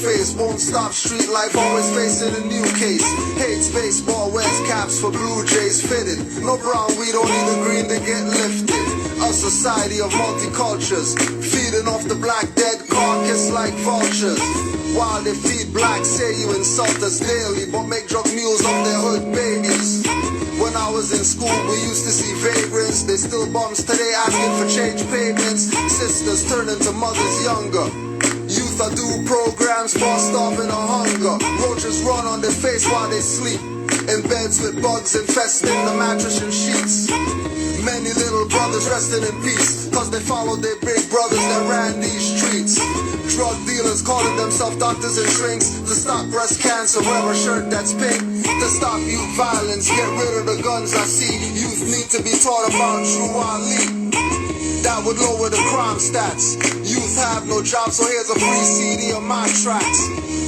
face. Won't stop street life, always facing a new case. Hates baseball, wears caps for Blue Jays fitted. No brown, we don't need the green to get lifted. A society of multicultures, feeding off the black dead carcass like vultures. While they feed blacks, say you insult us daily, but make drug mules of their hood babies. When I was in school, we used to see vagrants. They still bums today asking for change payments. Sisters turning to mothers younger. Youth are do programs for starving or hunger. Roaches run on their face while they sleep. In beds with bugs infesting the mattress and sheets. Many little brothers resting in peace, cause they followed their big brothers that ran these streets. Drug dealers calling themselves doctors and shrinks. To stop breast cancer, wear a shirt that's pink. To stop youth violence, get rid of the guns I see. Youth need to be taught about true Ali. That would lower the crime stats. Youth have no job, so here's a free CD of my tracks.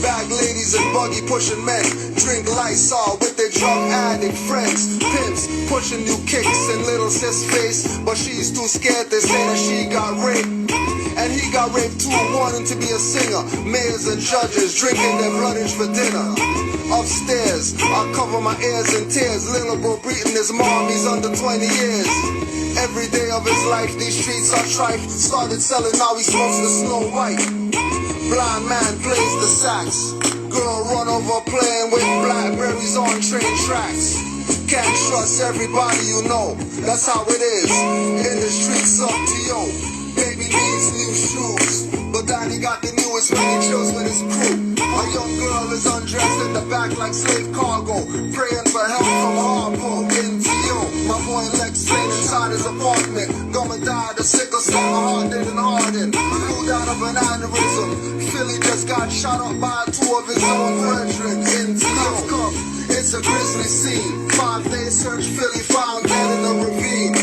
Bag ladies and buggy pushing men. Drink Lysol with their drug addict friends. Pimps pushing new kicks in little sis face, but she's too scared to say that she got raped. And he got raped too, wanting to be a singer. Mayors and judges drinking their bloodage for dinner. Upstairs, I cover my ears in tears. Little bro beating his mom, he's under 20 years. Every day of his life, these streets are trife. Started selling, now he smokes the Snow White. Blind man plays the sax. Girl run over playing with blackberries on train tracks. Can't trust everybody you know, that's how it is. In the streets up to yo. Baby needs new shoes, but daddy got the newest when he chills with his crew. A young girl is undressed in the back like slave cargo, praying for help from Harpo. NTO, my boy Lex laying inside his apartment. Gonna die the sickle cell, my heart didn't harden. Blew out of an aneurysm. Philly just got shot up by two of his own brethren. NTO, it's a grisly scene. 5-day search, Philly found dead in a ravine.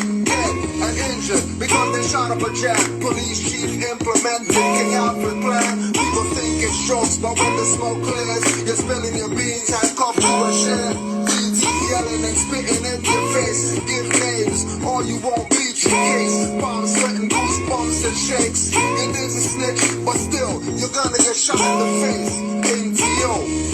And injured because they shot up a jack. Police chief implemented King Alfred plan. People think it's jokes, but when the smoke clears, you're spilling your beans, handcuffed to a shed. DT yelling and spitting in your face. Give names, or you won't beat your case. Palms sweating, goosebumps and shakes. It is a snitch, but still, you're gonna get shot in the face. NTO.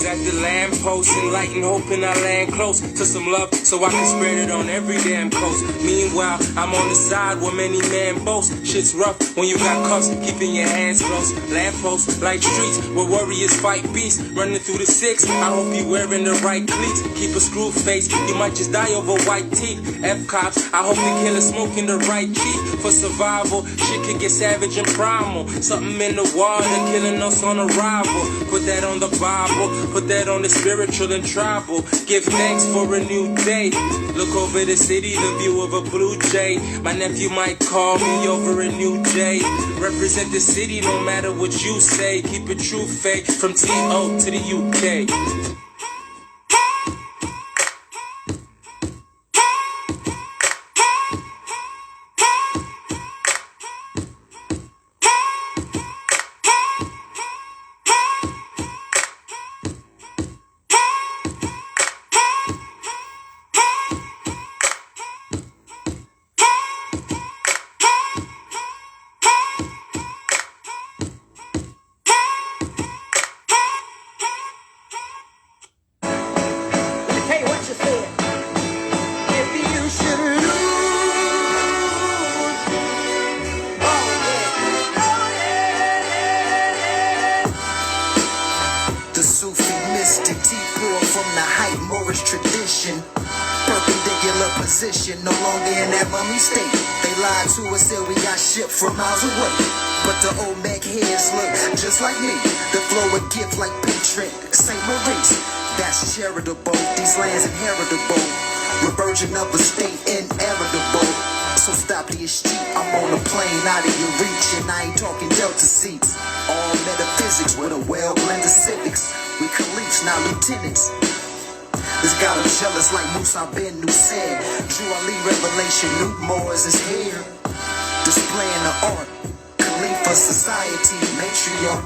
At the lamppost, enlightened, hoping I land close to some love so I can spread it on every damn coast. Meanwhile, I'm on the side where many men boast. Shit's rough when you got cuffs, keeping your hands close. Lampposts like streets where warriors fight beasts. Running through the 6, I hope you wearing the right cleats. Keep a screw face, you might just die over white teeth. F-cops, I hope the killer's smoking the right cheek. For survival, shit could get savage and primal. Something in the water, killing us on arrival. Put that on the Bible. Put that on the spiritual and tribal. Give thanks for a new day. Look over the city, the view of a blue jay. My nephew might call me over a new day. Represent the city no matter what you say. Keep it true, fake, from T.O. to the UK. No longer in that mummy state. They lied to us, said we got shipped from miles away. But the old Mac heads look just like me. The flow of gift like Patrick, St. Maurice. That's charitable, these lands inheritable. We're virgin of a state inevitable. So stop the street, I'm on a plane out of your reach. And I ain't talking Delta seats. All metaphysics with a well-blended civics. We caliphs, not lieutenants. This got him jealous like Musa Ben Nusayr. Drew Ali revelation, Nuke Moors is here. Displaying the art, Khalifa for society, matriarch.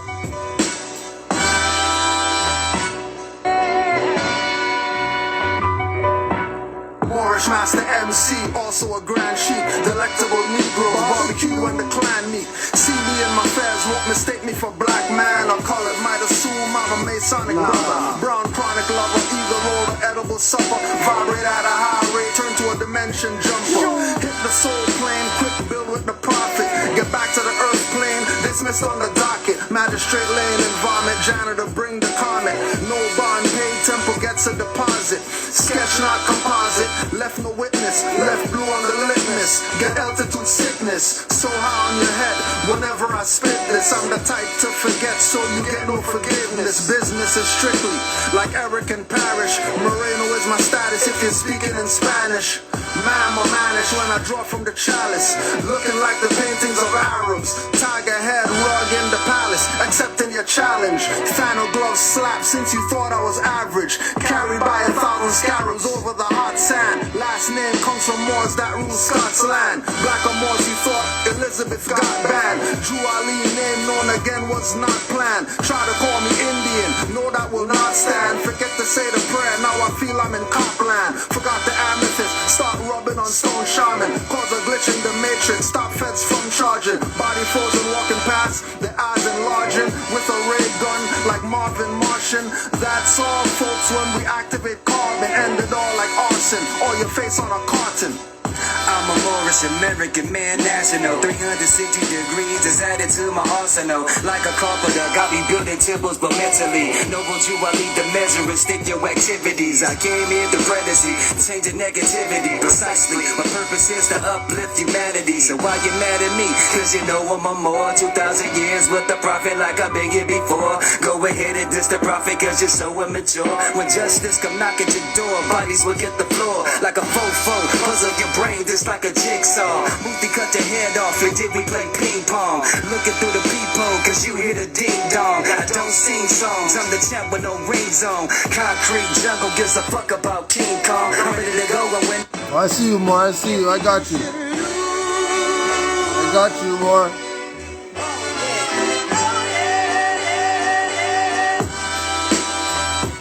Master MC, also a grand sheep, delectable Negro, barbecue when the clan meet. See me in my fairs, won't mistake me for black man. I'll call it, might assume I'm a Masonic brother. Brown chronic lover, either roll or edible supper. Vibrate at a high rate, turn to a dimension jumper. Hit the soul plane, quick build with the prophet. Get back to the earth plane, dismissed on the docket. Magistrate lane and vomit, janitor bring the comet. No bond paid, temple gets a deposit. Sketch not composite, left no witness, left blue on the litmus. Get altitude sickness, so high on your head. Whenever I spit this, I'm the type to forget, so you get no forgiveness. Business is strictly like Eric and Parrish. Moreno is my status if you're speaking in Spanish. Ma'am or manish when I draw from the chalice, looking like the paintings of Arabs. Tiger head rug in the palace, accepting your challenge. Final glove slap since you thought I was average. Carried by 1,000 scarabs over the hot sand. Last name comes from Moors that rule Scots land. Black or Moors you thought Elizabeth got banned. Drew Ali name known again was not planned. Try to call me Indian, no that will not stand. Forget to say the prayer, now I feel I'm in Copland. Forgot the amethyst, start rubbing on stone shaman. Cause a glitch in the matrix, stop feds from charging. Body frozen walking past, the eyes enlarging. With a ray gun like Marvin Martian. That's all folks when we activate carbon. End it all like arson, or your face on a carton. I'm a Moorish American man, national. 360 degrees is added to my arsenal. Like a carpenter, got me building temples, but mentally noble Jew, I lead the measure and stick your activities. I came here to pregnancy, change the negativity. Precisely, my purpose is to uplift humanity. So why you mad at me? Cause you know I'm a more 2,000 years with the prophet like I've been here before. Go ahead and diss the prophet cause you're so immature. When justice come knock at your door, bodies will get the floor. Like a fofo, puzzle your brain just like a jigsaw. Movie cut your head off and did we play ping pong? Looking through the peephole cause you hear the ding dong. I don't sing songs, I'm the champ with no rings on. Concrete jungle gives a fuck about King Kong. I'm ready to go and win. I see you, Mar. I see you. I got you. I got you, Mar.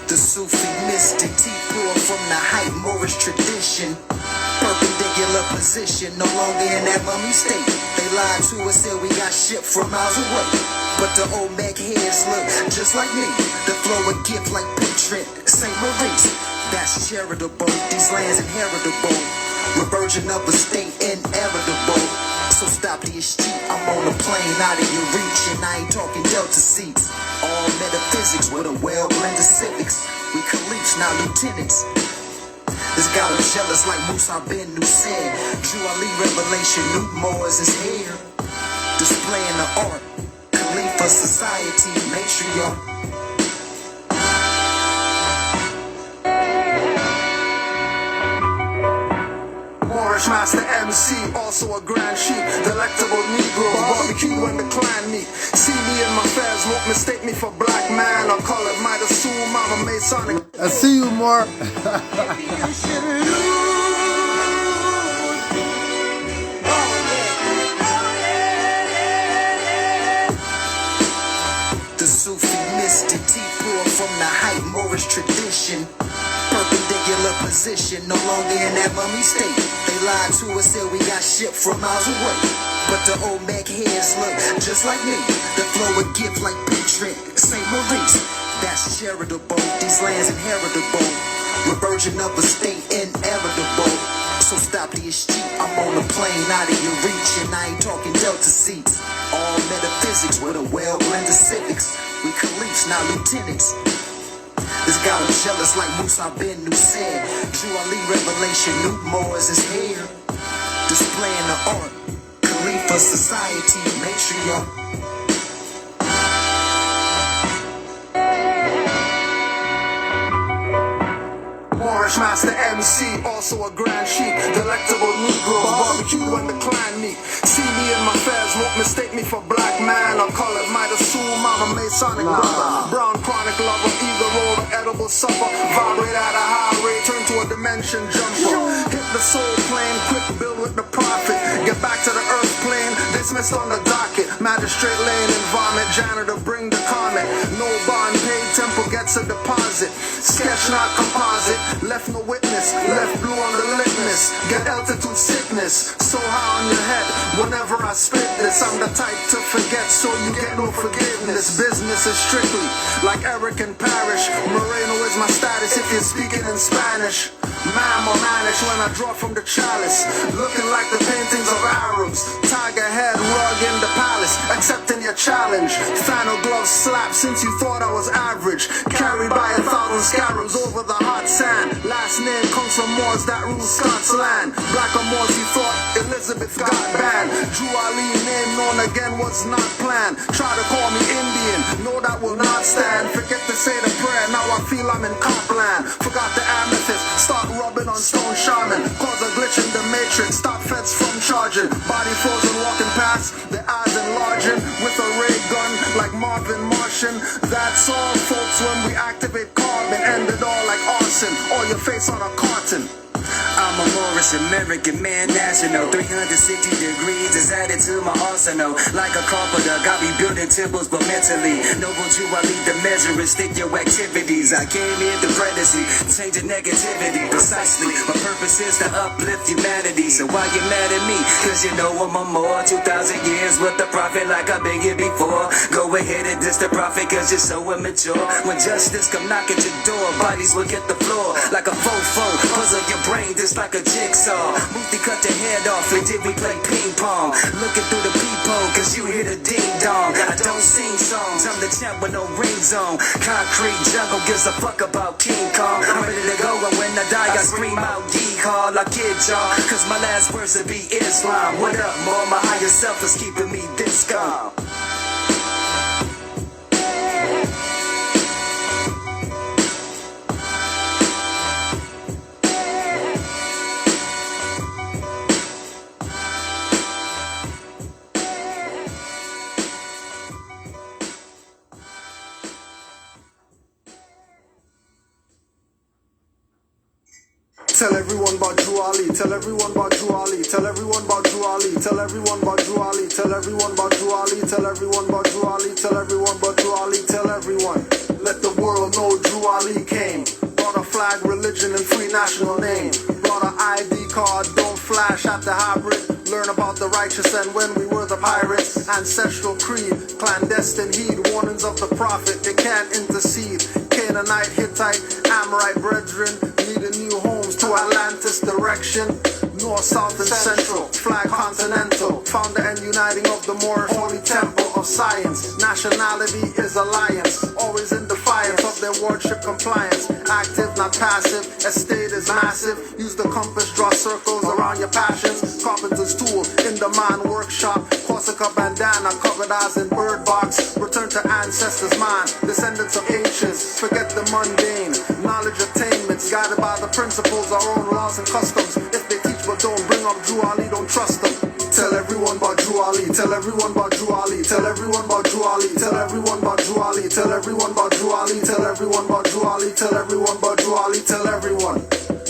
The Sufi mystic, T-Poor from the hype Moorish tradition. Perpendicular position, no longer in that mummy state. They lied to us, said we got shipped from miles away. But the old Mac heads look just like me. The flow a gift like Patron, St. Maurice. That's charitable, these lands inheritable. Reversion of a state inevitable. So stop the street, I'm on a plane out of your reach. And I ain't talking Delta seats. All metaphysics with a well-blended civics. We caliphs, not lieutenants. This got him jealous like Musa bin Nusayr. Drew Ali revelation, Nuke Moors is here. Displaying the art, Khalifa society, matriarch. Master MC, also a grand sheep, delectable Negro, barbecue when the clan meet. See me in my fairs, won't mistake me for black man. I'll call it, might assume I'm a Masonic. I see you, Mar. The Sufi mystic, T-Poor from the hype Moorish tradition. Perpendicular position, no longer in that mummy state. They lied to us, said we got shipped from miles away. But the old Mac heads look just like me. The flow a gift like Patron, St. Maurice. That's charitable, these lands inheritable. Reversion of a state inevitable. So stop the street, I'm on a plane out of your reach. And I ain't talking Delta seats. All metaphysics with a well-blended civics. We caliphs, not lieutenants. This got him jealous like Musa bin Nusayr. Drew Ali revelation, Nuke Moors is here. Displaying the art, Khalifa society, matriarch. Master MC, also a grand sheep, delectable Negro, barbecue when the clan meet. See me in my fairs, won't mistake me for black man. I'll call it, might assume I'm a Masonic brother. Brown chronic lover, either roll or edible supper. Vibrate at a high rate, turn to a dimension jumper. Hit the soul plane, quick build with the prophet. Get back to the earth plain, dismissed on the docket. Magistrate laying in vomit, janitor bring the comment. No bond paid, temple gets a deposit. Sketch not composite, left no witness, left blue on the litmus. Get altitude sickness, so high on your head. Whenever I spit this, I'm the type to forget, so you get no forgiveness. Business is strictly like Eric and Parrish. Moreno is my status if you're speaking in Spanish. Ma'am or manish when I draw from the chalice, looking like the paintings of Arabs. Tiger head rug in the palace, accepting your challenge. Flannel gloves slap since you thought I was average. Carried by 1,000 scarabs over the hot sand. Last name comes from Moors that rule Scots land. Black or Moors you thought Elizabeth got banned. Drew Ali name known again was not planned. Try to call me Indian, no that will not stand. Forget to say the prayer, now I feel I'm in Copland. Forgot the amethyst, start rubbing on stone shaman. Cause a glitch in the matrix, stop feds from charging. Body frozen walking past, the eyes enlarging. With a ray gun like Marvin Martian. That's all folks when we activate carbon. End it all like arson, or your face on a carton. I'm a Morris American man national. 360 degrees is added to my arsenal. Like a carpenter, got me building temples, but mentally noble Jew, I lead the measure and stick your activities. I came here to pregnancy, change the negativity. Precisely, my purpose is to uplift humanity. So why you mad at me? Cause you know I'm a more 2,000 years with the prophet like I've been here before. Go ahead and diss the prophet cause you're so immature. When justice come knock at your door, bodies will hit the floor like a fofo. Puzzle your brain just like a jigsaw. Muti cut the head off and did we play ping pong? Looking through the peephole cause you hear the ding dong. I don't sing songs, I'm the champ with no rings on. Concrete jungle gives a fuck about King Kong. I'm ready to go and when I die I scream out yeehaw like kid y'all. Cause my last verse will be Islam. What up more, my higher self is keeping me this calm. Tell everyone about Drew Ali, tell everyone about Drew Ali, tell everyone about Drew Ali, tell everyone about Drew Ali, tell everyone about Drew Ali, tell everyone about Drew Ali, tell everyone about Drew Ali, tell everyone. Let the world know Drew Ali came. Brought a flag, religion, and free national name. Brought an ID card, don't flash at the hybrid. Learn about the righteous and when we were the pirates. Ancestral creed, clandestine heed, warnings of the prophet, they can't intercede. Canaanite, Hittite, Amorite brethren, needing new homes to Atlantis direction. North, South, and Central, flag continental. Founder and uniting of the Moorish holy temple of science. Nationality is alliance, always in defiance of their wardship compliance. Active, not passive, estate is massive. Use the compass, draw circles around your passions. Carpenter's tool, in the mind workshop. Corsica bandana, covered eyes in bird box. Return to ancestors' mind, descendants of ancients. Forget the mundane, knowledge attainments. Guided by the principles, our own laws and customs. If they teach but don't bring up Drew Ali, don't trust them. Tell everyone about Drew Ali, tell everyone about Drew Ali, tell everyone about Drew Ali, tell everyone about Drew Ali, tell everyone about Drew Ali, tell everyone about Drew Ali, tell everyone about Drew Ali, tell everyone.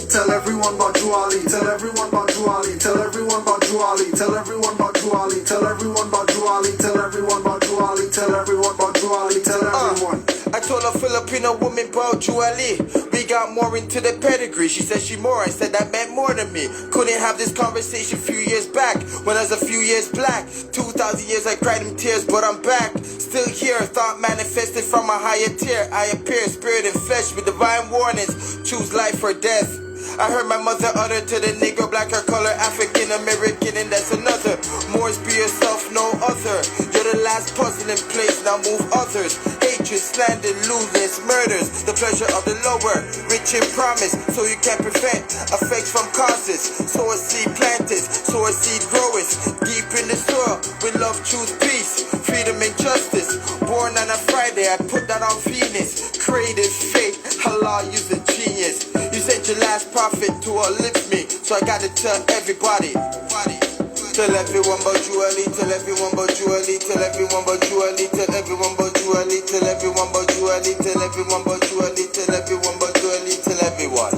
Tell everyone about Drew Ali, tell everyone about Drew Ali, tell everyone about Drew Ali, tell everyone about Drew Ali, tell everyone about Drew Ali, tell everyone about Drew Ali, tell everyone about Drew Ali, tell everyone. I told a Filipino woman about Drew Ali. We got more into the pedigree. She said she more. I said that meant more to me. Couldn't have this conversation a few years back when I was a few years black. 2,000 years I cried in tears, but I'm back. Still here, thought manifested from a higher tier. I appear, spirit and flesh with divine warnings. Choose life or death. I heard my mother utter to the Negro, black or color, African American, and that's another. Moors, be yourself, no other. You're the last puzzle in place, now move others. Hatred, slander, lewdness, murders. The pleasure of the lower, rich in promise, so you can prevent effects from causes. Sow a seed planted, sow a seed groweth. Deep in the soil, with love, truth, peace, freedom and justice. Born on a Friday, I put that on Venus. Creative faith, Allah, use a genius. You sent your last prophet to uplift me, so I gotta tell everybody. Tell everyone about Drew Ali, tell everyone about Drew Ali, tell everyone about Drew Ali, tell everyone about Drew Ali, tell everyone about Drew Ali, tell everyone about Drew Ali, tell everyone about Drew Ali, tell everyone.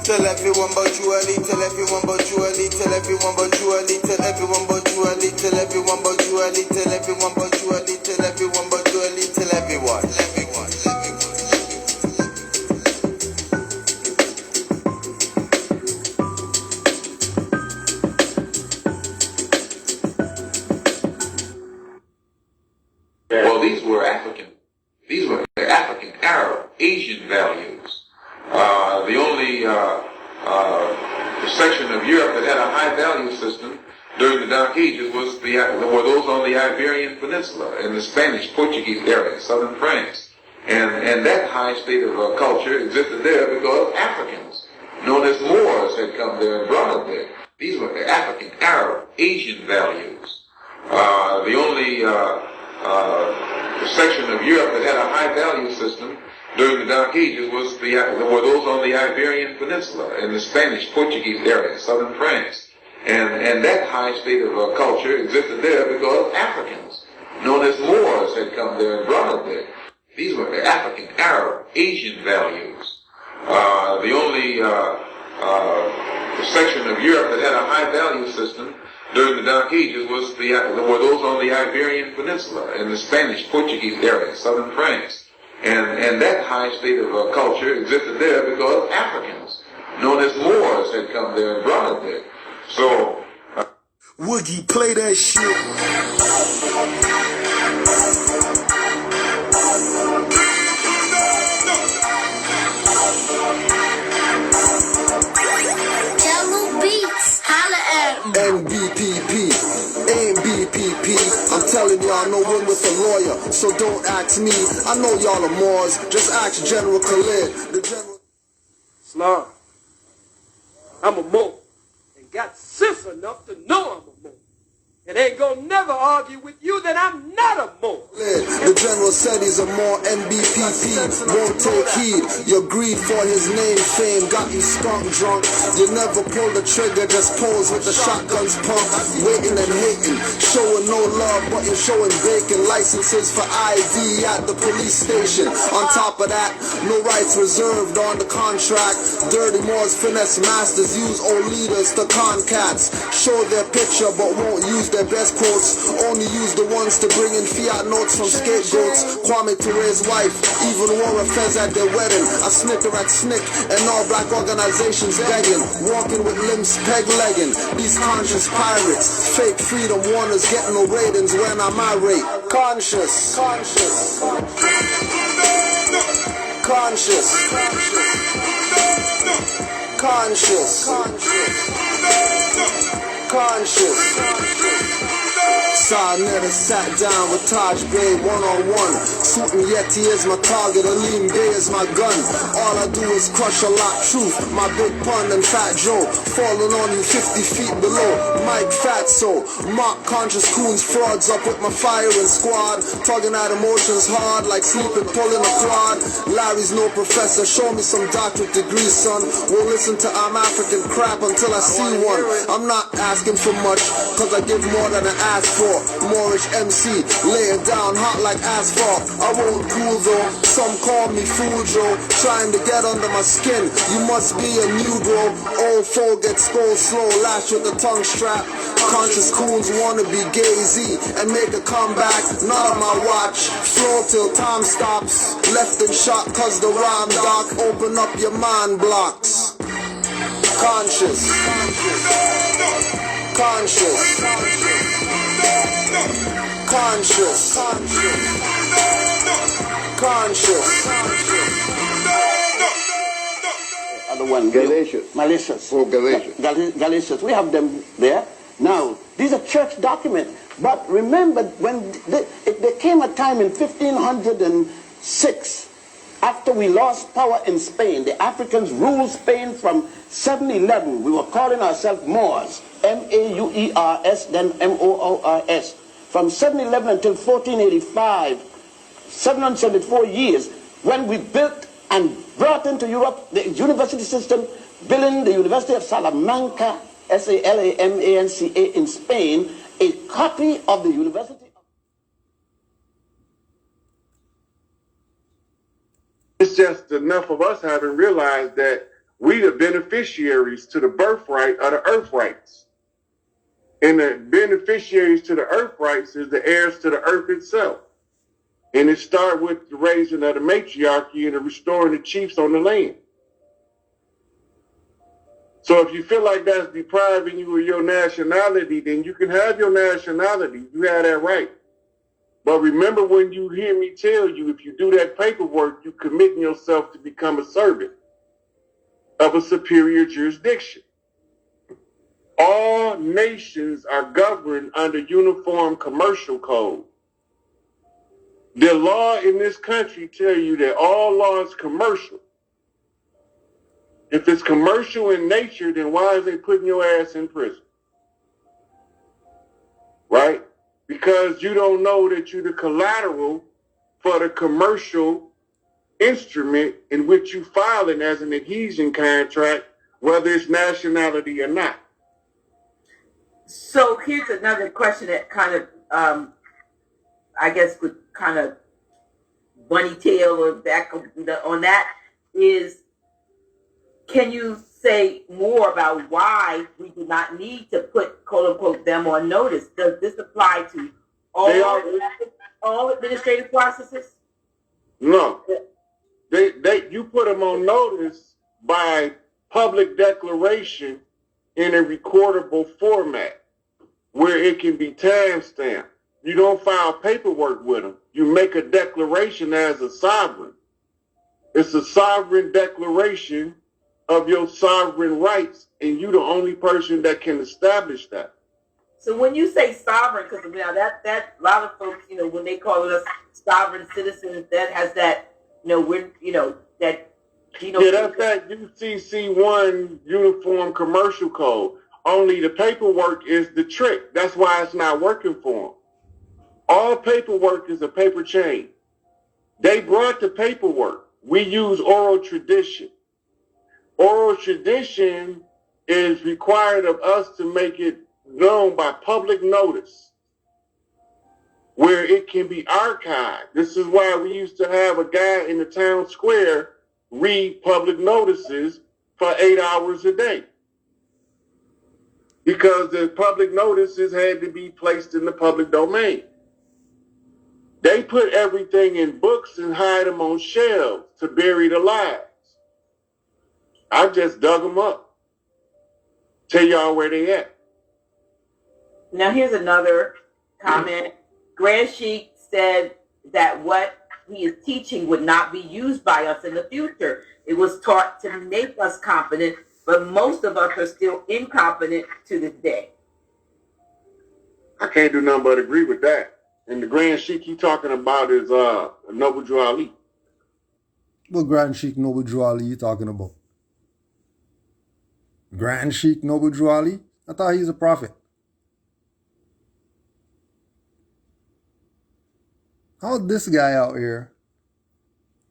Tell everyone about Drew Ali, tell everyone about Drew Ali, tell everyone about Drew Ali, tell everyone about Drew Ali, tell you a little everyone, but you a little everyone, but you a little everyone. Well, these were African, Arab, Asian values. The only section of Europe that had a high value system during the Dark Ages were those on the Iberian Peninsula in the Spanish, Portuguese area, southern France. And that high state of culture existed there because Africans, known as Moors, had come there and brought it there. These were the African, Arab, Asian values. The only section of Europe that had a high value system during the Dark Ages were those on the Iberian Peninsula in the Spanish, Portuguese area, southern France. And that high state of culture existed there because Africans, known as Moors, had come there and brought it there. These were the African, Arab, Asian values. The only section of Europe that had a high value system during the Dark Ages were those on the Iberian Peninsula in the Spanish, Portuguese area, southern France. And that high state of culture existed there because Africans, known as Moors, had come there and brought it there. So, Woogie, play that shit. NBPP, AMBPP. I'm telling y'all, no one with a lawyer, so don't ask me. I know y'all are Moors, just ask General Khalid. The General. Slum. I'm a Moor, and got sense enough to know I'm a Moor. And ain't gonna never argue with you that I'm not a Moor. The general said he's a Moor. NBPP won't take heed. Your greed for his name, fame got you skunk drunk. You never pull the trigger, just pose with the shotguns pump. Waiting and hating, showing no love, but you're showing bacon. Licenses for ID at the police station. On top of that, no rights reserved on the contract. Dirty Moors finesse masters, use old leaders to con cats. Show their picture but won't use their best quotes, only use the ones to bring in fiat notes from scapegoats. Kwame Toure's wife even wore a fez at their wedding. A snicker at SNCC and all black organizations begging, walking with limbs peg-legging. These conscious pirates, fake freedom warners, getting no ratings when I'm irate. Conscious, conscious, conscious, conscious, conscious. Sa never sat down with Taj Bey one-on-one. Suit and Yeti is my target, Aleem Bey is my gun. All I do is crush a lot truth. My big pun and Fat Joe falling on you 50 feet below. Mike Fatso, Mark conscious coons, frauds up with my firing squad. Tugging at emotions hard like sleeping, pulling a quad. Larry's no professor, show me some doctorate degrees, son. Won't listen to I'm African crap until I see one. I'm not asking for much, cause I give more than I ask for. Moorish MC, laying down hot like asphalt. I won't cool though, some call me Fool Joe. Trying to get under my skin, you must be a new bro. Old foe gets skull slow, lash with the tongue strap. Conscious coons wanna be gazy and make a comeback. Not on my watch, flow till time stops. Left and shot cause the rhyme doc. Open up your mind blocks. Conscious, conscious, conscious, conscious. Other one, Galatians. Malicious. Oh, Galatians. Galatians. We have them there. Now, these are church documents. But remember, when there came a time in 1506, after we lost power in Spain, the Africans ruled Spain from 711. We were calling ourselves Moors, M-A-U-E-R-S, then M-O-O-R-S. From 711 until 1485, 774 years, when we built and brought into Europe the university system, building the University of Salamanca, S-A-L-A-M-A-N-C-A in Spain, a copy of the University. It's just enough of us having realized that we the beneficiaries to the birthright of the earth rights. And the beneficiaries to the earth rights is the heirs to the earth itself. And it starts with the raising of the matriarchy and the restoring the chiefs on the land. So if you feel like that's depriving you of your nationality, then you can have your nationality. You have that right. But remember, when you hear me tell you, if you do that paperwork, you're committing yourself to become a servant of a superior jurisdiction. All nations are governed under uniform commercial code. The law in this country tell you that all law is commercial. If it's commercial in nature, then why is they putting your ass in prison? Right? Because you don't know that you're the collateral for the commercial instrument in which you filing as an adhesion contract, whether it's nationality or not. So here's another question that kind of, I guess, would kind of bunny tail or back on that is, can you say more about why we do not need to put, quote unquote, them on notice? Does this apply to all administrative processes? No. You put them on notice by public declaration in a recordable format where it can be timestamped. You don't file paperwork with them. You make a declaration as a sovereign. It's a sovereign declaration of your sovereign rights, and you're the only person that can establish that. So when you say sovereign, because now that a lot of folks, when they call us sovereign citizens, that has that, that. Yeah, that's that UCC1 Uniform Commercial Code. Only the paperwork is the trick. That's why it's not working for them. All paperwork is a paper chain. They brought the paperwork. We use oral tradition. Oral tradition is required of us to make it known by public notice, where it can be archived. This is why we used to have a guy in the town square read public notices for 8 hours a day, because the public notices had to be placed in the public domain. They put everything in books and hide them on shelves to bury the lies. I just dug them up. Tell y'all where they at. Now here's another comment. Grand Sheik said that what he is teaching would not be used by us in the future. It was taught to make us confident, but most of us are still incompetent to this day. I can't do nothing but agree with that. And the Grand Sheik he talking about is Noble Drew Ali. What Grand Sheik Noble Drew Ali you talking about? Grand Sheik Noble Drew Ali? I thought he's a prophet. How this guy out here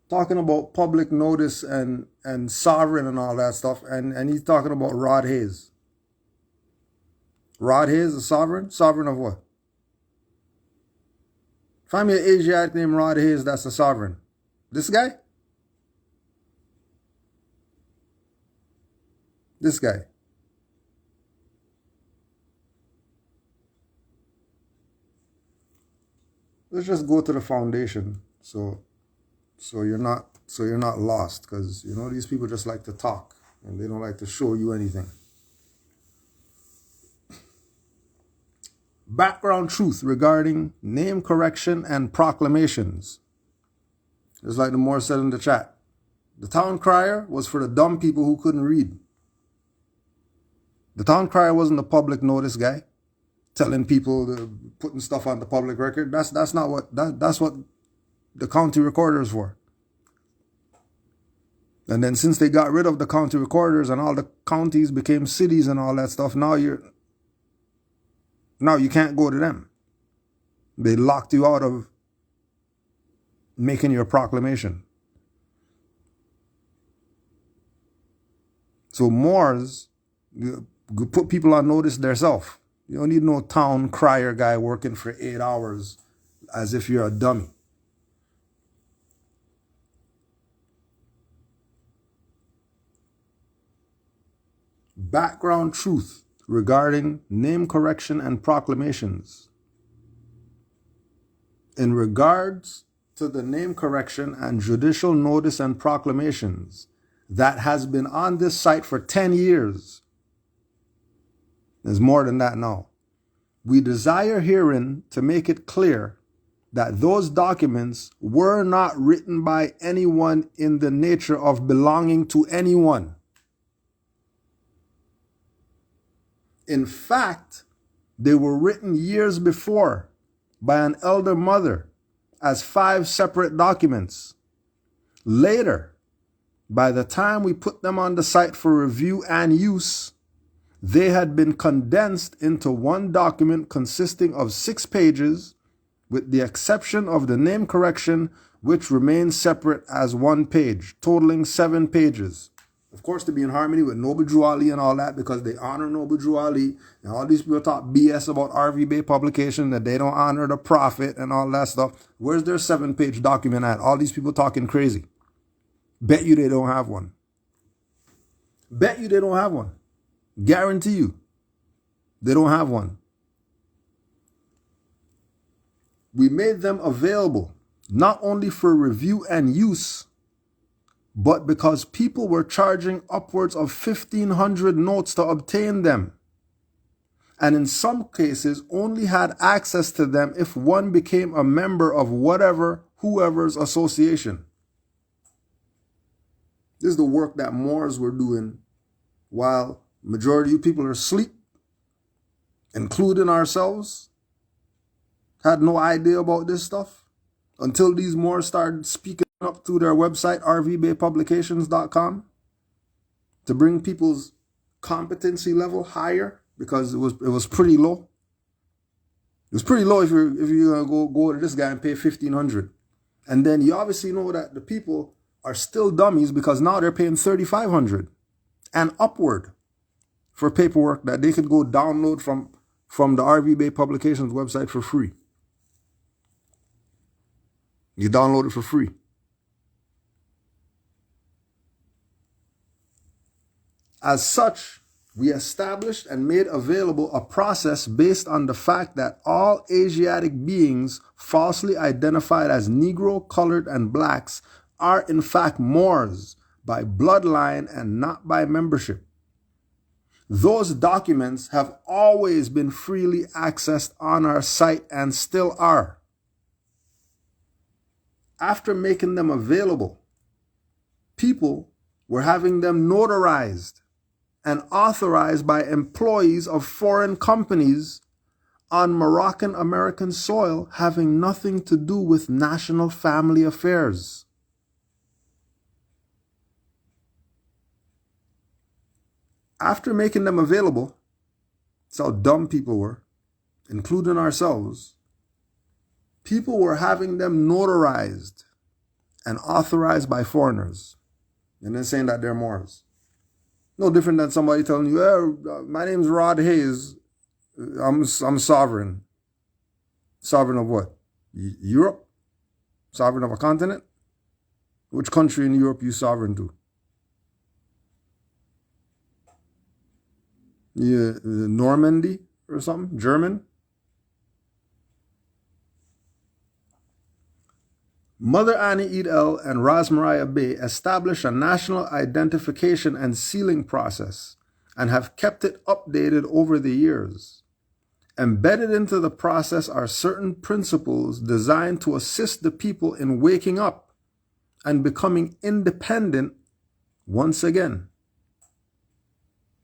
talking about public notice and sovereign and all that stuff, and he's talking about Rod Hayes. Rod Hayes, a sovereign? Sovereign of what? Find me an Asiatic named Rod Hayes that's a sovereign. This guy? This guy. Let's just go to the foundation, so you're not lost, because these people just like to talk and they don't like to show you anything. Background truth regarding name correction and proclamations. Just like the Moore said in the chat, the town crier was for the dumb people who couldn't read. The town crier wasn't the public notice guy telling people, putting stuff on the public record. That's not what that's what the county recorder is for. And then since they got rid of the county recorders and all the counties became cities and all that stuff, now you can't go to them. They locked you out of making your proclamation. So Moors put people on notice themselves. You don't need no town crier guy working for 8 hours as if you're a dummy. Background truth regarding name correction and proclamations. In regards to the name correction and judicial notice and proclamations that has been on this site for 10 years, there's more than that now. We desire herein to make it clear that those documents were not written by anyone in the nature of belonging to anyone. In fact, they were written years before by an elder mother as 5 separate documents. Later, by the time we put them on the site for review and use, they had been condensed into one document consisting of 6 pages, with the exception of the name correction, which remains separate as 1 page, totaling 7 pages. Of course, to be in harmony with Noble Drew Ali and all that, because they honor Noble Drew Ali, and all these people talk BS about RV Bay publication, that they don't honor the prophet and all that stuff. Where's their 7-page document at? All these people talking crazy. Bet you they don't have one. Bet you they don't have one. Guarantee you, they don't have one. We made them available, not only for review and use, but because people were charging upwards of 1,500 notes to obtain them, and in some cases only had access to them if one became a member of whoever's association. This is the work that Moors were doing while majority of you people are asleep, including ourselves. Had no idea about this stuff until these Moors started speaking up through their website, rvbaypublications.com, to bring people's competency level higher, because it was pretty low. It was pretty low if you're gonna go to this guy and pay 1,500. And then you obviously know that the people are still dummies, because now they're paying 3,500 and upward for paperwork that they could go download from the RV Bay Publications website for free. You download it for free. As such, we established and made available a process based on the fact that all Asiatic beings falsely identified as Negro, colored, and blacks are in fact Moors by bloodline and not by membership. Those documents have always been freely accessed on our site and still are. After making them available, people were having them notarized and authorized by employees of foreign companies on Moroccan American soil, having nothing to do with national family affairs. After making them available, that's how dumb people were, including ourselves. People were having them notarized and authorized by foreigners, and then saying that they're Moors. No different than somebody telling you, my name's Rod Hayes, I'm sovereign. Sovereign of what? Europe? Sovereign of a continent? Which country in Europe you sovereign to? Yeah, Normandy or something? German? Mother Annie Edel and Rosmariah Bey established a national identification and sealing process and have kept it updated over the years. Embedded into the process are certain principles designed to assist the people in waking up and becoming independent once again.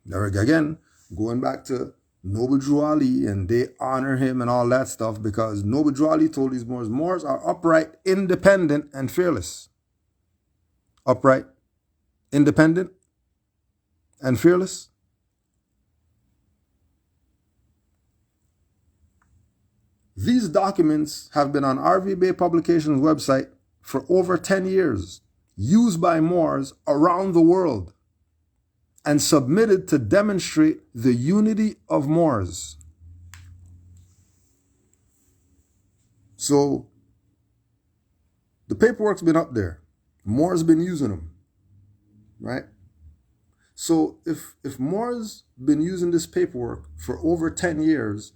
There again, going back to Noble Drew Ali, and they honor him and all that stuff, because Noble Drew Ali told these Moors are upright, independent, and fearless. Upright, independent, and fearless. These documents have been on RV Bay Publications website for over 10 years, used by Moors around the world, and submitted to demonstrate the unity of Moors. So the paperwork's been up there. Moors been using them, right? So if Moore's been using this paperwork for over 10 years,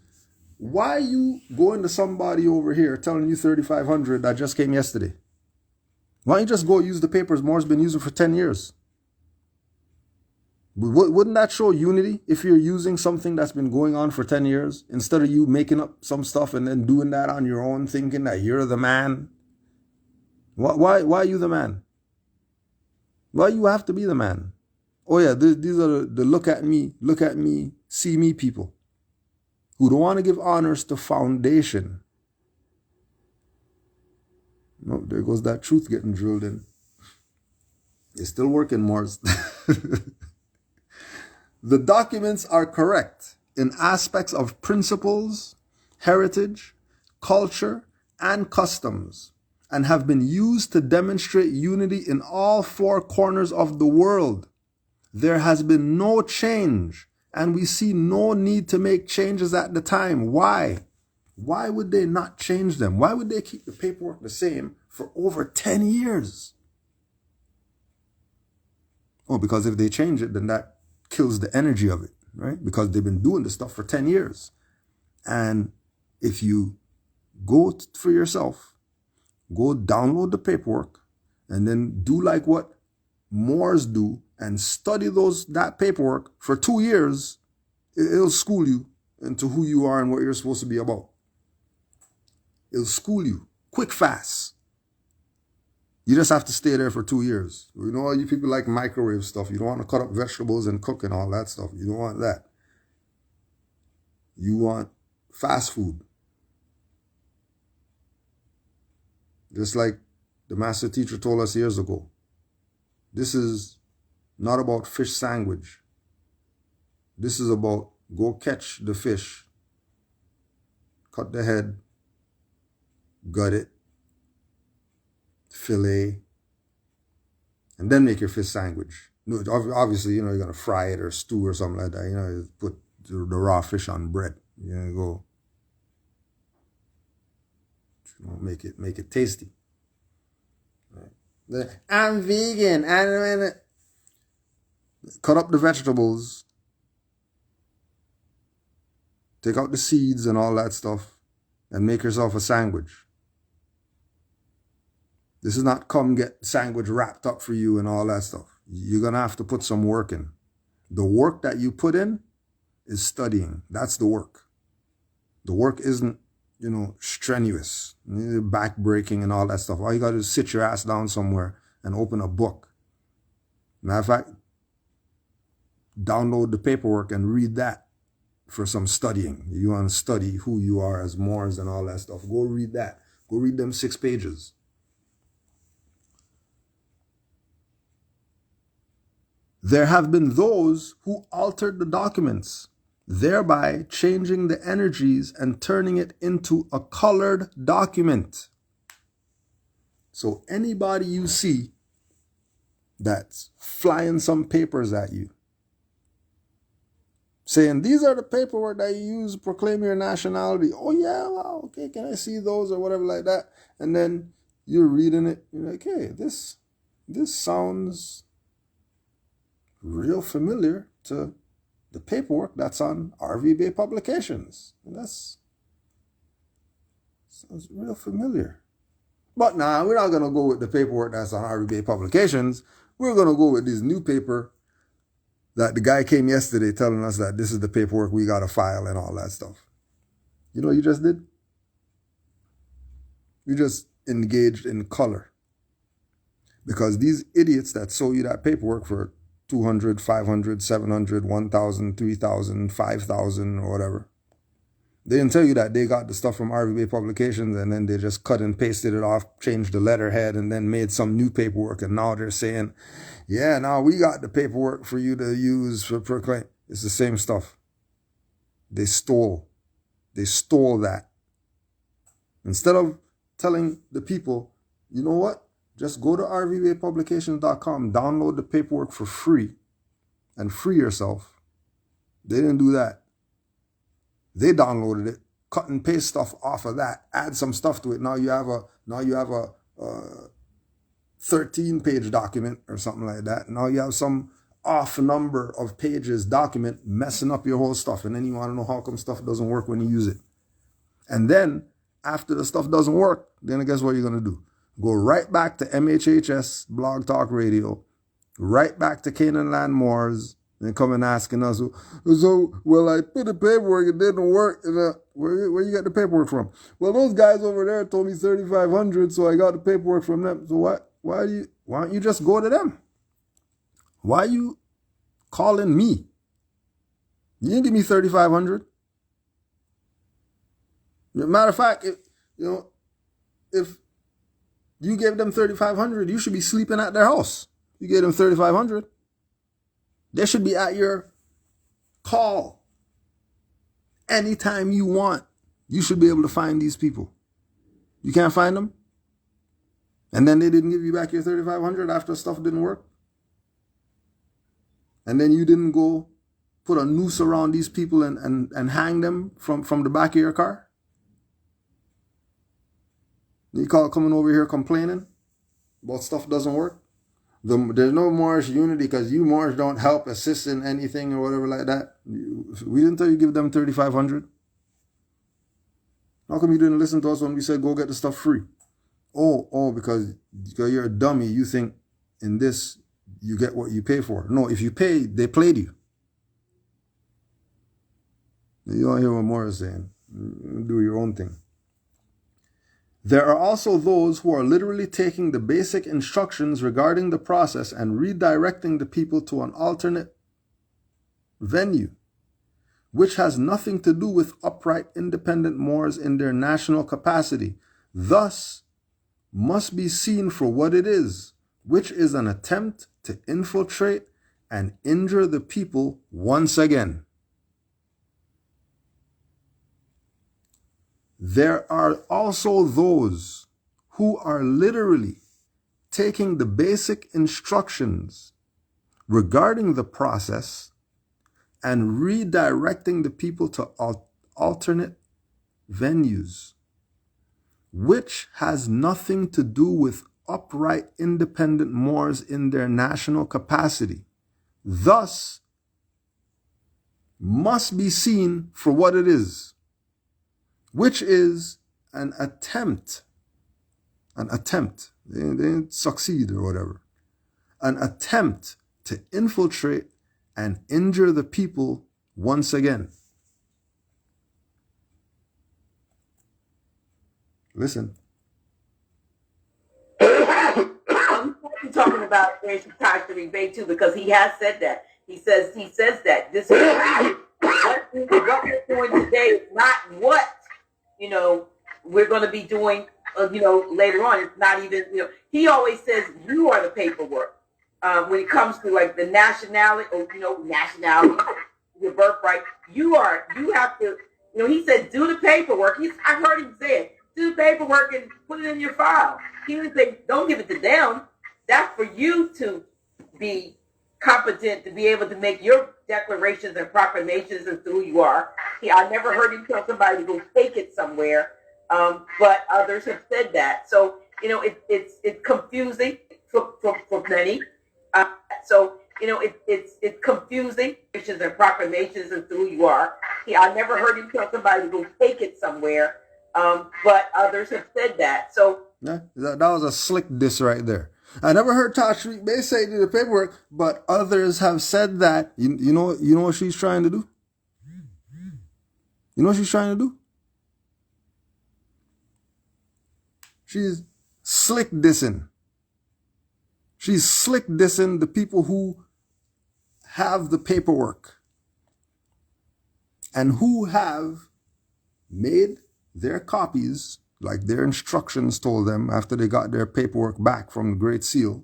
why you going to somebody over here telling you 3,500 that just came yesterday? Why don't you just go use the papers Moore's been using for 10 years? Wouldn't that show unity if you're using something that's been going on for 10 years instead of you making up some stuff and then doing that on your own, thinking that you're the man? Why are you the man? Why you have to be the man? Oh yeah, these are the look at me, see me people who don't want to give honors to foundation. No, there goes that truth getting drilled in. It's still working, Mars. The documents are correct in aspects of principles, heritage, culture, and customs, and have been used to demonstrate unity in all four corners of the world. There has been no change, and we see no need to make changes at the time. Why? Why would they not change them? Why would they keep the paperwork the same for over 10 years? Oh, because if they change it, then that kills the energy of it, right? Because they've been doing this stuff for 10 years. And if you go for yourself, go download the paperwork, and then do like what Moors do and study that paperwork for 2 years, it'll school you into who you are and what you're supposed to be about. It'll school you quick, fast. You just have to stay there for 2 years. You know, you people like microwave stuff. You don't want to cut up vegetables and cook and all that stuff. You don't want that. You want fast food. Just like the master teacher told us years ago. This is not about fish sandwich. This is about go catch the fish, cut the head, gut it, fillet, and then make your fish sandwich. No, obviously, you know, you're going to fry it or stew or something like that. You know, you put the raw fish on bread. You're going to go, you know, make it tasty. Right. I'm vegan. And cut up the vegetables, take out the seeds and all that stuff, and make yourself a sandwich. This is not come get sandwich wrapped up for you and all that stuff. You're going to have to put some work in. The work that you put in is studying. That's the work. The work isn't, you know, strenuous, back-breaking and all that stuff. All you got to do is sit your ass down somewhere and open a book. Matter of fact, download the paperwork and read that for some studying. You want to study who you are as Moors and all that stuff. Go read that. Go read them 6 pages. There have been those who altered the documents, thereby changing the energies and turning it into a colored document. So anybody you see that's flying some papers at you, saying, these are the paperwork that you use to proclaim your nationality. Oh yeah, well, okay, can I see those or whatever like that? And then you're reading it, you're like, hey, this sounds real familiar to the paperwork that's on RV Bay Publications. And that sounds real familiar. But nah, we're not going to go with the paperwork that's on RV Bay Publications. We're going to go with this new paper that the guy came yesterday telling us that this is the paperwork we got to file and all that stuff. You know what you just did? You just engaged in color. Because these idiots that sold you that paperwork for 200, 500, 700, 1,000, 3,000, 5,000 or whatever, they didn't tell you that they got the stuff from RVBA Publications and then they just cut and pasted it off, changed the letterhead, and then made some new paperwork. And now they're saying, yeah, now we got the paperwork for you to use for proclaim. It's the same stuff. They stole that. Instead of telling the people, you know what? Just go to rvapublications.com, download the paperwork for free and free yourself. They didn't do that. They downloaded it, cut and paste stuff off of that, add some stuff to it. Now you have a 13-page document or something like that. Now you have some off number of pages document messing up your whole stuff. And then you want to know how come stuff doesn't work when you use it. And then after the stuff doesn't work, then guess what you're going to do? Go right back to MHHS, Blog Talk Radio, right back to Canaanland Moors, and come and asking us, well, I put the paperwork, it didn't work. And, where you got the paperwork from? Well, those guys over there told me 3,500, so I got the paperwork from them. So why don't you just go to them? Why are you calling me? You didn't give me 3,500. Matter of fact, if you gave them 3,500, you should be sleeping at their house. You gave them 3,500. They should be at your call. Anytime you want, you should be able to find these people. You can't find them? And then they didn't give you back your 3,500 after stuff didn't work? And then you didn't go put a noose around these people and hang them from the back of your car? You call coming over here complaining about stuff doesn't work? There's no Moorish unity because you Moors don't help assist in anything or whatever like that. We didn't tell you give them 3,500. How come you didn't listen to us when we said go get the stuff free? Oh, because you're a dummy. You think in this you get what you pay for. No, if you pay, they played you. You don't hear what Moors is saying. Do your own thing. There are also those who are literally taking the basic instructions regarding the process and redirecting the people to an alternate venue, which has nothing to do with upright independent Moors in their national capacity, thus must be seen for what it is, which is an attempt to infiltrate and injure the people once again. There are also those who are literally taking the basic instructions regarding the process and redirecting the people to alternate venues, which has nothing to do with upright independent Moors in their national capacity, thus must be seen for what it is, which is an attempt. They didn't succeed or whatever. An attempt to infiltrate and injure the people once again. Listen. I'm talking about Jason Tajiri Bay too, because he has said that. He says that this is what we're doing today is not what we're going to be doing, later on. It's not even, he always says you are the paperwork. When it comes to like the nationality, or, nationality, your birthright, you have to, he said, do the paperwork. I heard him say it, do the paperwork and put it in your file. He didn't say, don't give it to them. That's for you to be competent to be able to make your declarations and proclamations as to who you are. I never heard him tell somebody to go take it somewhere, but others have said that. So it's confusing for many. It's confusing and proclamations as to who you are. I never heard him tell somebody to go take it somewhere, but others have said that. So that was a slick diss right there. I never heard Tashreeq Bey say do the paperwork, but others have said that. You know what she's trying to do? You know what she's trying to do? She's slick dissing. She's slick dissing the people who have the paperwork and who have made their copies like their instructions told them after they got their paperwork back from the Great Seal.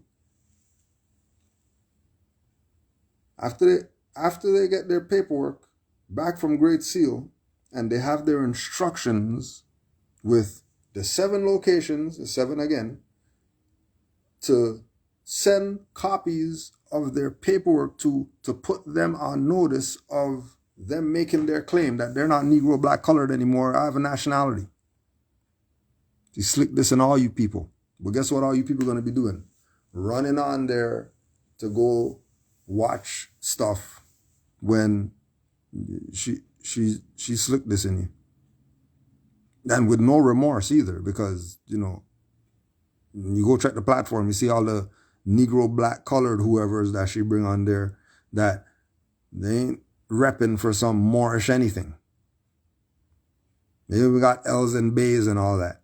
After they get their paperwork back from Great Seal and they have their instructions with the 7 locations, the 7 again, to send copies of their paperwork to put them on notice of them making their claim that they're not Negro, black, colored anymore. I have a nationality. She slick this in all you people. But guess what all you people are going to be doing? Running on there to go watch stuff when she slicked this in you. And with no remorse either, because, you know, you go check the platform, you see all the Negro, black, colored whoever's that she bring on there, that they ain't repping for some Moorish anything. They even got L's and B's and all that.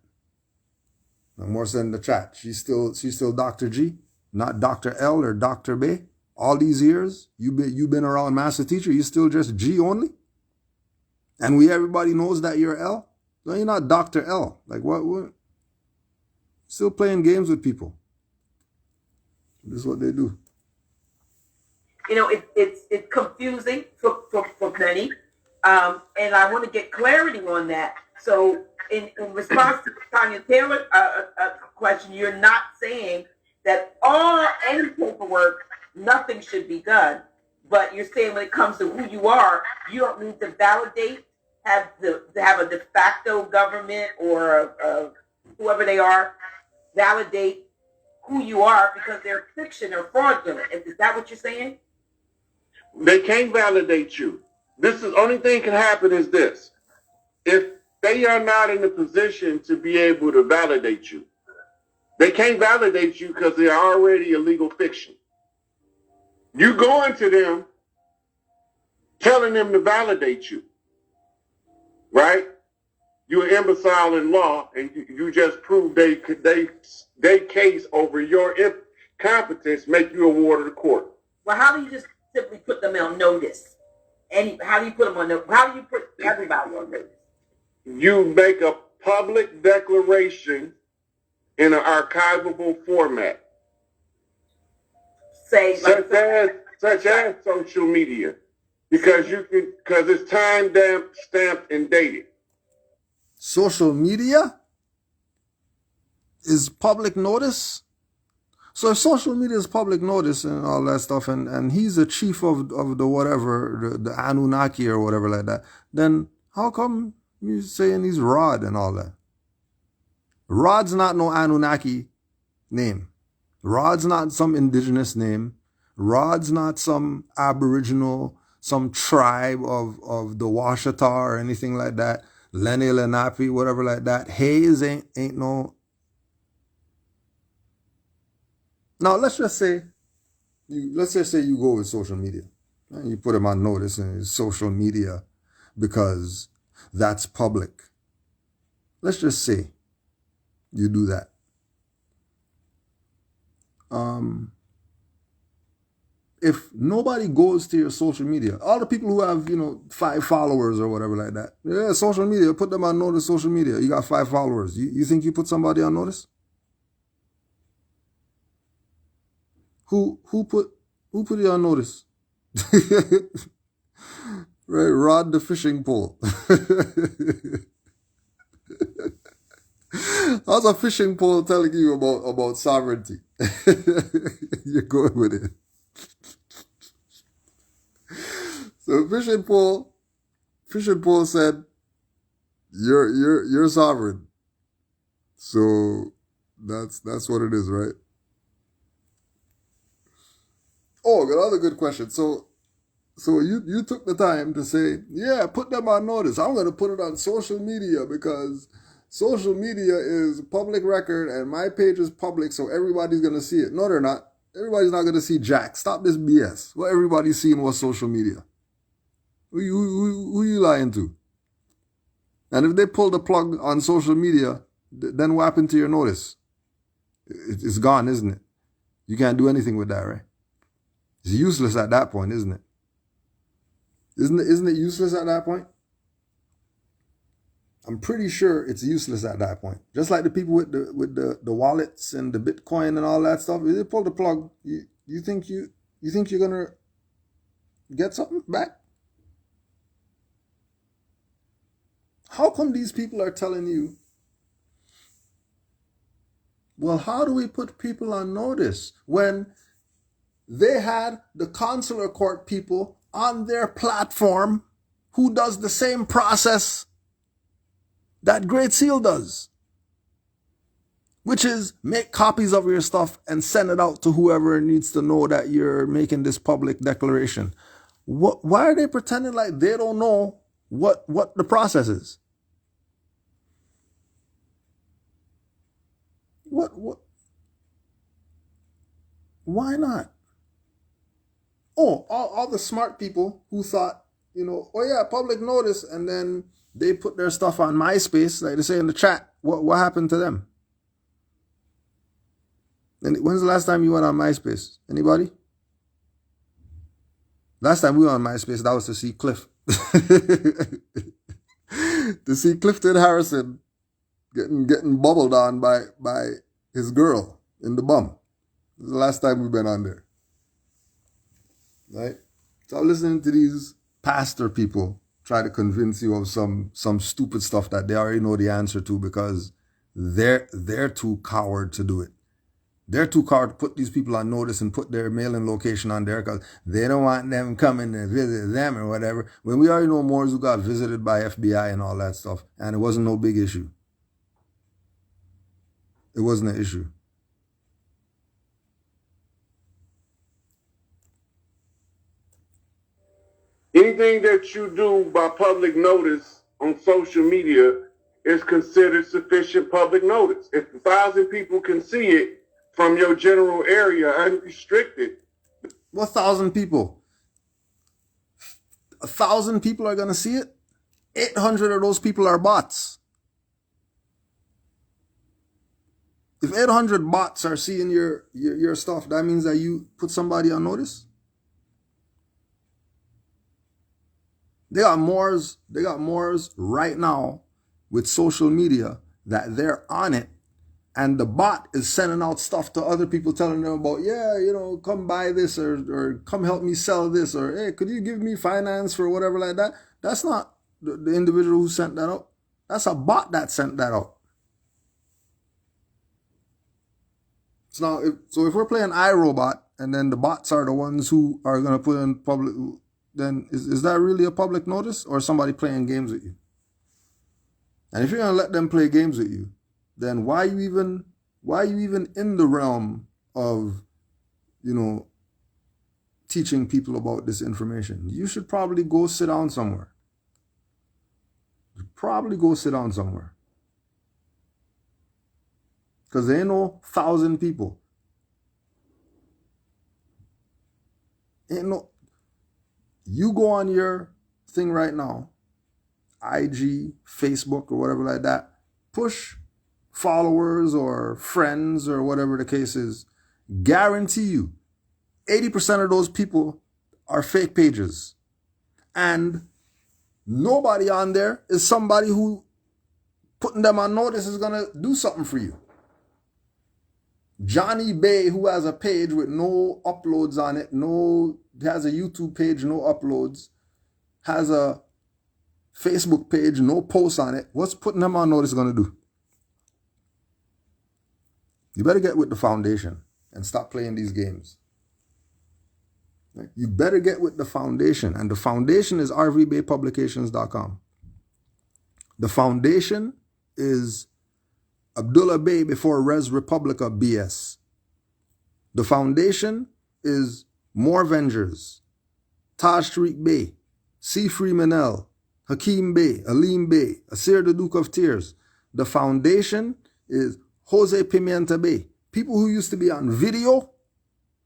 No more in the chat. She's still Dr. G, not Dr. L or Dr. B. All these years, you've been around master teacher, you still just G only? And everybody knows that you're L? No, you're not Dr. L. Like what? Still playing games with people. This is what they do. You know, it's confusing for many. And I want to get clarity on that. So in response to Tanya Taylor question, you're not saying that any paperwork, nothing should be done. But you're saying when it comes to who you are, you don't need to validate, have a de facto government or whoever they are validate who you are because they're fiction or fraudulent. Is that what you're saying? They can't validate you. This is only thing can happen is this. If they are not in a position to be able to validate you, they can't validate you because they're already a legal fiction. You going to them, telling them to validate you, right? You're an imbecile in law, and you just proved they case over your incompetence, make you a ward of the court. Well, how do you just simply put them on notice? How do you put them on notice? How do you put everybody on notice? You make a public declaration in an archivable format. Say such as social media, because it's time stamped and dated. Social media is public notice. So if social media is public notice and all that stuff, and he's the chief of the whatever, the Anunnaki or whatever like that, then how come you saying he's Rod and all that? Rod's not no Anunnaki name. Rod's not some indigenous name. Rod's not some aboriginal, some tribe of the Washita or anything like that. Lenni Lenape, whatever like that. Hayes ain't no. Now let's just say you go with social media. And you put him on notice in social media because that's public. Let's just say you do that. If nobody goes to your social media, all the people who have, 5 followers or whatever like that, yeah, social media, put them on notice, social media. You got 5 followers. You think you put somebody on notice? Who put you on notice? Right, Rod the fishing pole. How's a fishing pole telling you about sovereignty? You're going with it. So fishing pole said, "You're sovereign." So that's what it is, right? Oh, another good question. So you took the time to say, yeah, put them on notice. I'm going to put it on social media because social media is public record and my page is public, so everybody's going to see it. No, they're not. Everybody's not going to see Jack. Stop this BS. What everybody's seeing was social media. Who you lying to? And if they pull the plug on social media, then what happened to your notice? It's gone, isn't it? You can't do anything with that, right? It's useless at that point, isn't it? Isn't it useless at that point? I'm pretty sure it's useless at that point. Just like the people with the wallets and the Bitcoin and all that stuff. If they pull the plug, you think you're gonna get something back? How come these people are telling you, well, how do we put people on notice when they had the consular court people on their platform who does the same process that Great Seal does? which is make copies of your stuff and send it out to whoever needs to know that you're making this public declaration. Why are they pretending like they don't know what the process is? What? Why not? Oh, all the smart people who thought, oh yeah, public notice, and then they put their stuff on MySpace, like they say in the chat. What happened to them? And when's the last time you went on MySpace? Anybody? Last time we were on MySpace, that was to see Cliff. To see Clifton Harrison getting bubbled on by his girl in the bum. This is the last time we've been on there. Right? So I'm listening to these pastor people try to convince you of some stupid stuff that they already know the answer to because they're too coward to do it. They're too coward to put these people on notice and put their mailing location on there because they don't want them coming to visit them or whatever. When we already know Moors who got visited by FBI and all that stuff, and it wasn't no big issue. It wasn't an issue. Anything that you do by public notice on social media is considered sufficient public notice. If 1,000 people can see it from your general area unrestricted. What 1,000 people? 1,000 people are going to see it? 800 of those people are bots. If 800 bots are seeing your stuff, that means that you put somebody on notice? They got Moors right now with social media that they're on it, and the bot is sending out stuff to other people telling them about, come buy this or come help me sell this, or hey, could you give me finance for whatever like that? That's not the individual who sent that out. That's a bot that sent that out. So if we're playing iRobot and then the bots are the ones who are going to put in public, then is that really a public notice or somebody playing games with you? And if you're going to let them play games with you, then why are you even in the realm of, teaching people about this information? You should probably go sit down somewhere. Because there ain't no 1,000 people. You go on your thing right now, IG, Facebook, or whatever like that, push followers or friends or whatever the case is. Guarantee you, 80% of those people are fake pages. And nobody on there is somebody who putting them on notice is going to do something for you. Johnny Bay, who has a page with no uploads on it, has a YouTube page, no uploads, has a Facebook page, no posts on it. What's putting them on notice going to do? You better get with the foundation and stop playing these games. You better get with the foundation. And the foundation is rvbaypublications.com. The foundation is Abdullah Bay before Res Republica BS. The foundation is More Vengers, Taj Tariq Bey, C. Freemanel, Hakeem Bey, Aleem Bey, Asir the Duke of Tears. The foundation is Jose Pimienta Bey. People who used to be on video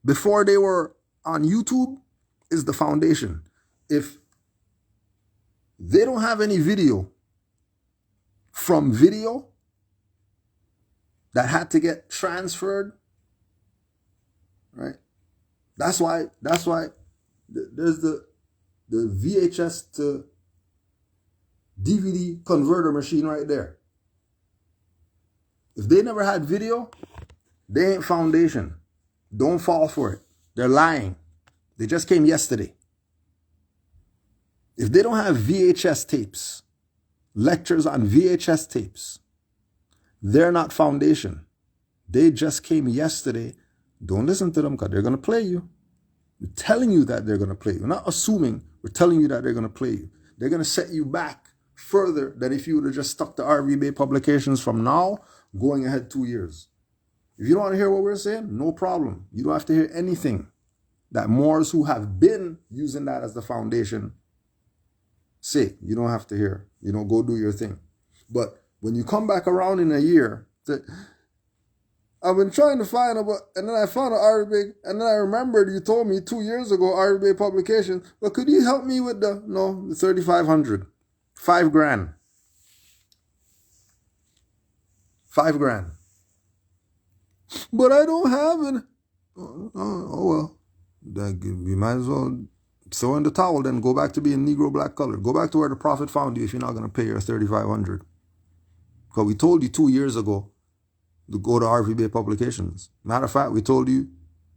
before they were on YouTube is the foundation. If they don't have any video from video that had to get transferred, right? That's why there's the VHS to DVD converter machine right there. If they never had video, they ain't foundation. Don't fall for it. They're lying. They just came yesterday. If they don't have VHS tapes, lectures on VHS tapes, they're not foundation. They just came yesterday. Don't listen to them because they're going to play you. We're telling you that they're going to play you. We're not assuming. We're telling you that they're going to play you. They're going to set you back further than if you would have just stuck to RV Bay Publications from now going ahead 2 years. If you don't want to hear what we're saying, no problem. You don't have to hear anything that Moors who have been using that as the foundation say. You don't have to hear. You know, go do your thing. But when you come back around in a year, I've been trying to find about, and then I found an Arabic, and then I remembered you told me 2 years ago, Arabic publication, but could you help me with the 3,500, $5,000. $5,000. But I don't have it. Oh well. You might as well throw in the towel, then go back to being Negro black colored. Go back to where the prophet found you if you're not going to pay your 3,500. Because we told you 2 years ago to go to RVB Publications. Matter of fact, we told you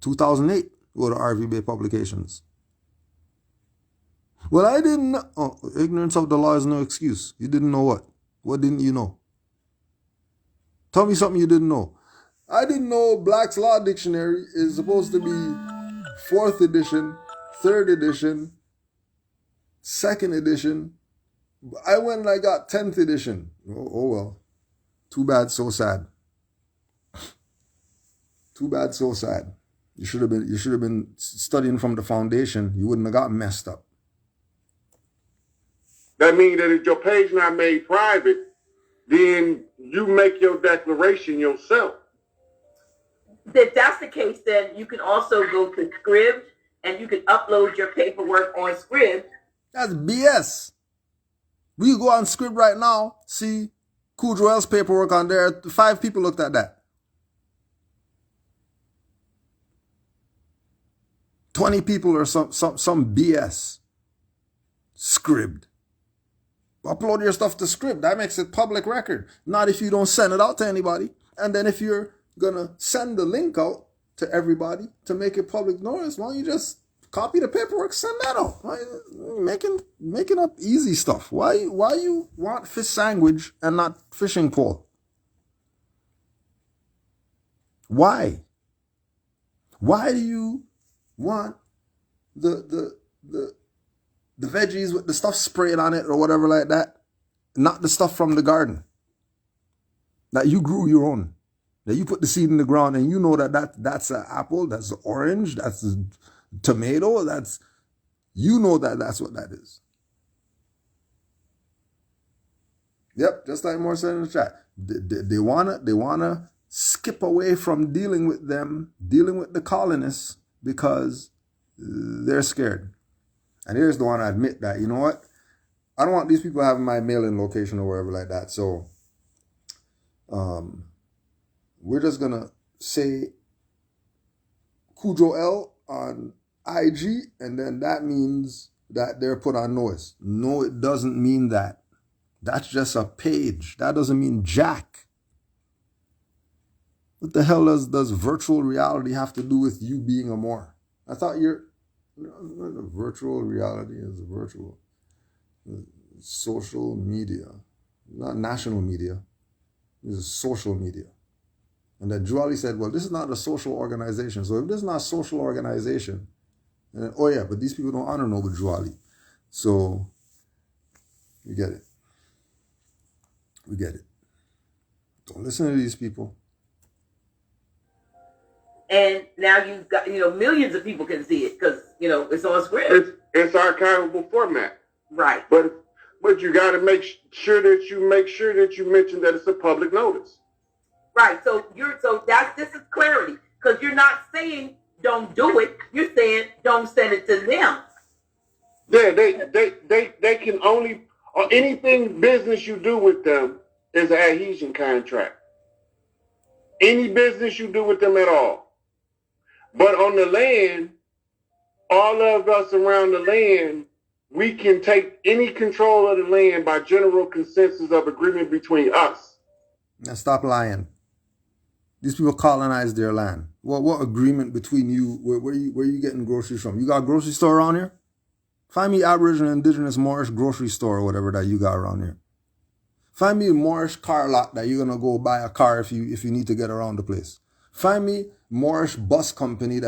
2008 go to RVB Publications. Well, I didn't know. Oh, ignorance of the law is no excuse. You didn't know what? What didn't you know? Tell me something you didn't know. I didn't know Black's Law Dictionary is supposed to be 4th edition, 3rd edition, 2nd edition. I went and I got 10th edition. Oh well. Too bad, so sad. Too bad, so sad. You should have been studying from the foundation. You wouldn't have gotten messed up. That means that if your page not made private, then you make your declaration yourself. If that's the case, then you can also go to Scribd and you can upload your paperwork on Scribd. That's BS. We go on Scribd right now, see Kudroel's paperwork on there. 5 people looked at that. 20 people or some BS. Scribd. Upload your stuff to Scribd. That makes it public record. Not if you don't send it out to anybody. And then if you're gonna send the link out to everybody to make it public notice, why don't you just copy the paperwork, send that out? Why making up easy stuff? Why you want fish sandwich and not fishing pole? Why? Why do you want the veggies with the stuff sprayed on it or whatever like that, not the stuff from the garden that you grew your own, that you put the seed in the ground and you know that's an apple, that's an orange, that's a tomato, that's what that is. Yep, just like Moore said in the chat, they wanna skip away from dealing with the colonists because they're scared. And here's the one I admit that, you know what? I don't want these people having my mailing location or wherever like that. So we're just going to say Kudro L on IG, and then that means that they're put on notice. No, it doesn't mean that. That's just a page. That doesn't mean jack. What the hell does virtual reality have to do with you being a Moor? I thought virtual reality is virtual. Social media. Not national media. This is social media. And that Juali said, well, this is not a social organization. So if this is not a social organization, then, oh yeah, but these people don't honor Noble Juali. So you get it. We get it. Don't listen to these people. And now you've got, millions of people can see it because, it's on Scribd. It's archivable format. Right. But you got to make sure that you mention that it's a public notice. Right. So this is clarity, because you're not saying don't do it. You're saying don't send it to them. Yeah, they can only, or anything business you do with them is an adhesion contract. Any business you do with them at all. But on the land, all of us around the land, we can take any control of the land by general consensus of agreement between us. Now stop lying. These people colonized their land. What agreement between you? Where you getting groceries from? You got a grocery store around here? Find me Aboriginal, Indigenous, Moorish grocery store or whatever that you got around here. Find me a Moorish car lot that you're gonna go buy a car if you need to get around the place. Find me Moorish bus company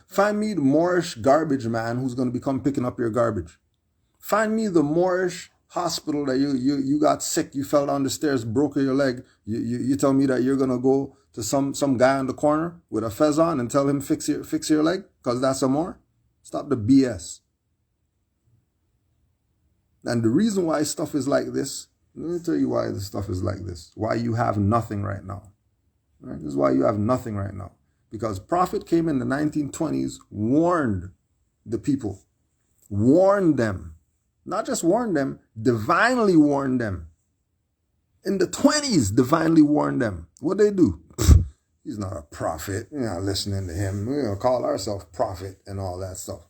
find me the Moorish garbage man who's gonna come picking up your garbage. Find me the Moorish hospital that you got sick, you fell down the stairs, broke your leg, you tell me that you're gonna go to some guy on the corner with a fez on and tell him fix your leg because that's a more? Stop the BS. And the reason why stuff is like this, let me tell you why this stuff is like this. Why you have nothing right now. Right? This is why you have nothing right now. Because Prophet came in the 1920s, warned the people, warned them, not just warned them, divinely warned them. In the 20s, divinely warned them. What they do? He's not a prophet. You're not listening to him. We're going to call ourselves prophet and all that stuff.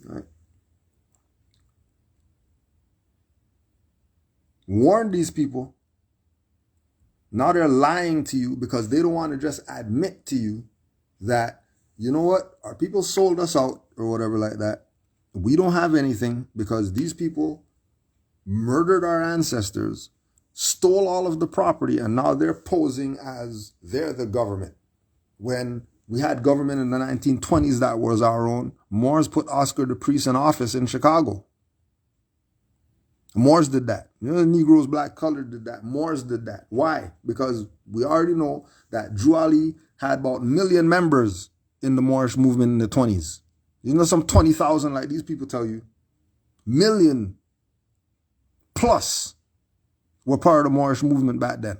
Right? Warn these people. Now they're lying to you because they don't want to just admit to you that, you know what, our people sold us out or whatever like that. We don't have anything because these people murdered our ancestors, stole all of the property, and now they're posing as they're the government. When we had government in the 1920s that was our own, Moors put Oscar the Priest in office in Chicago. Moors did that. You know, the Negroes, black colored did that. Moors did that. Why? Because we already know that Drew Ali had about 1 million members in the Moorish movement in the 20s. You know, some 20,000, like these people tell you, million plus were part of the Moorish movement back then.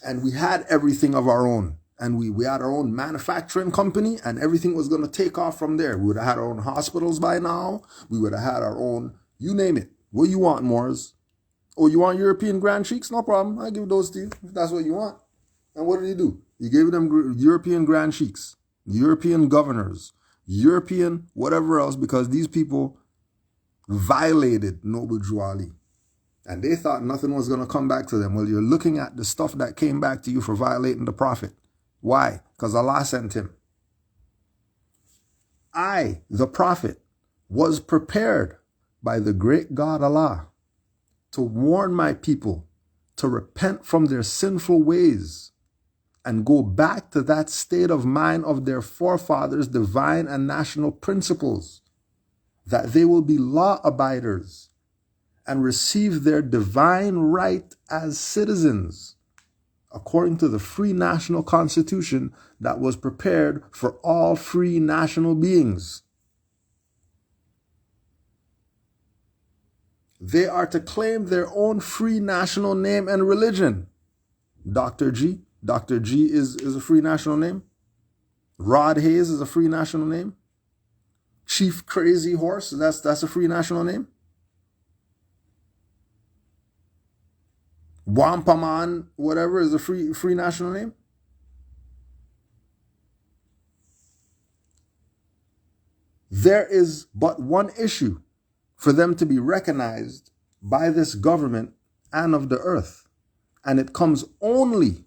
And we had everything of our own. And we had our own manufacturing company, and everything was going to take off from there. We would have had our own hospitals by now. We would have had our own, you name it. What you want, Moors? Oh, you want European Grand Sheiks? No problem. I'll give those to you if that's what you want. And what did he do? He gave them European Grand Sheiks, European governors, European whatever else, because these people violated Noble Drew Ali. And they thought nothing was going to come back to them. Well, you're looking at the stuff that came back to you for violating the Prophet. Why? Because Allah sent him. I, the Prophet, was prepared by the great God Allah to warn my people to repent from their sinful ways and go back to that state of mind of their forefathers' divine and national principles, that they will be law abiders and receive their divine right as citizens according to the free national constitution that was prepared for all free national beings. They are to claim their own free national name and religion. Dr. G is a free national name. Rod Hayes is a free national name. Chief Crazy Horse, that's a free national name. Wampaman, whatever, is a free national name. There is but one issue for them to be recognized by this government and of the earth. And it comes only,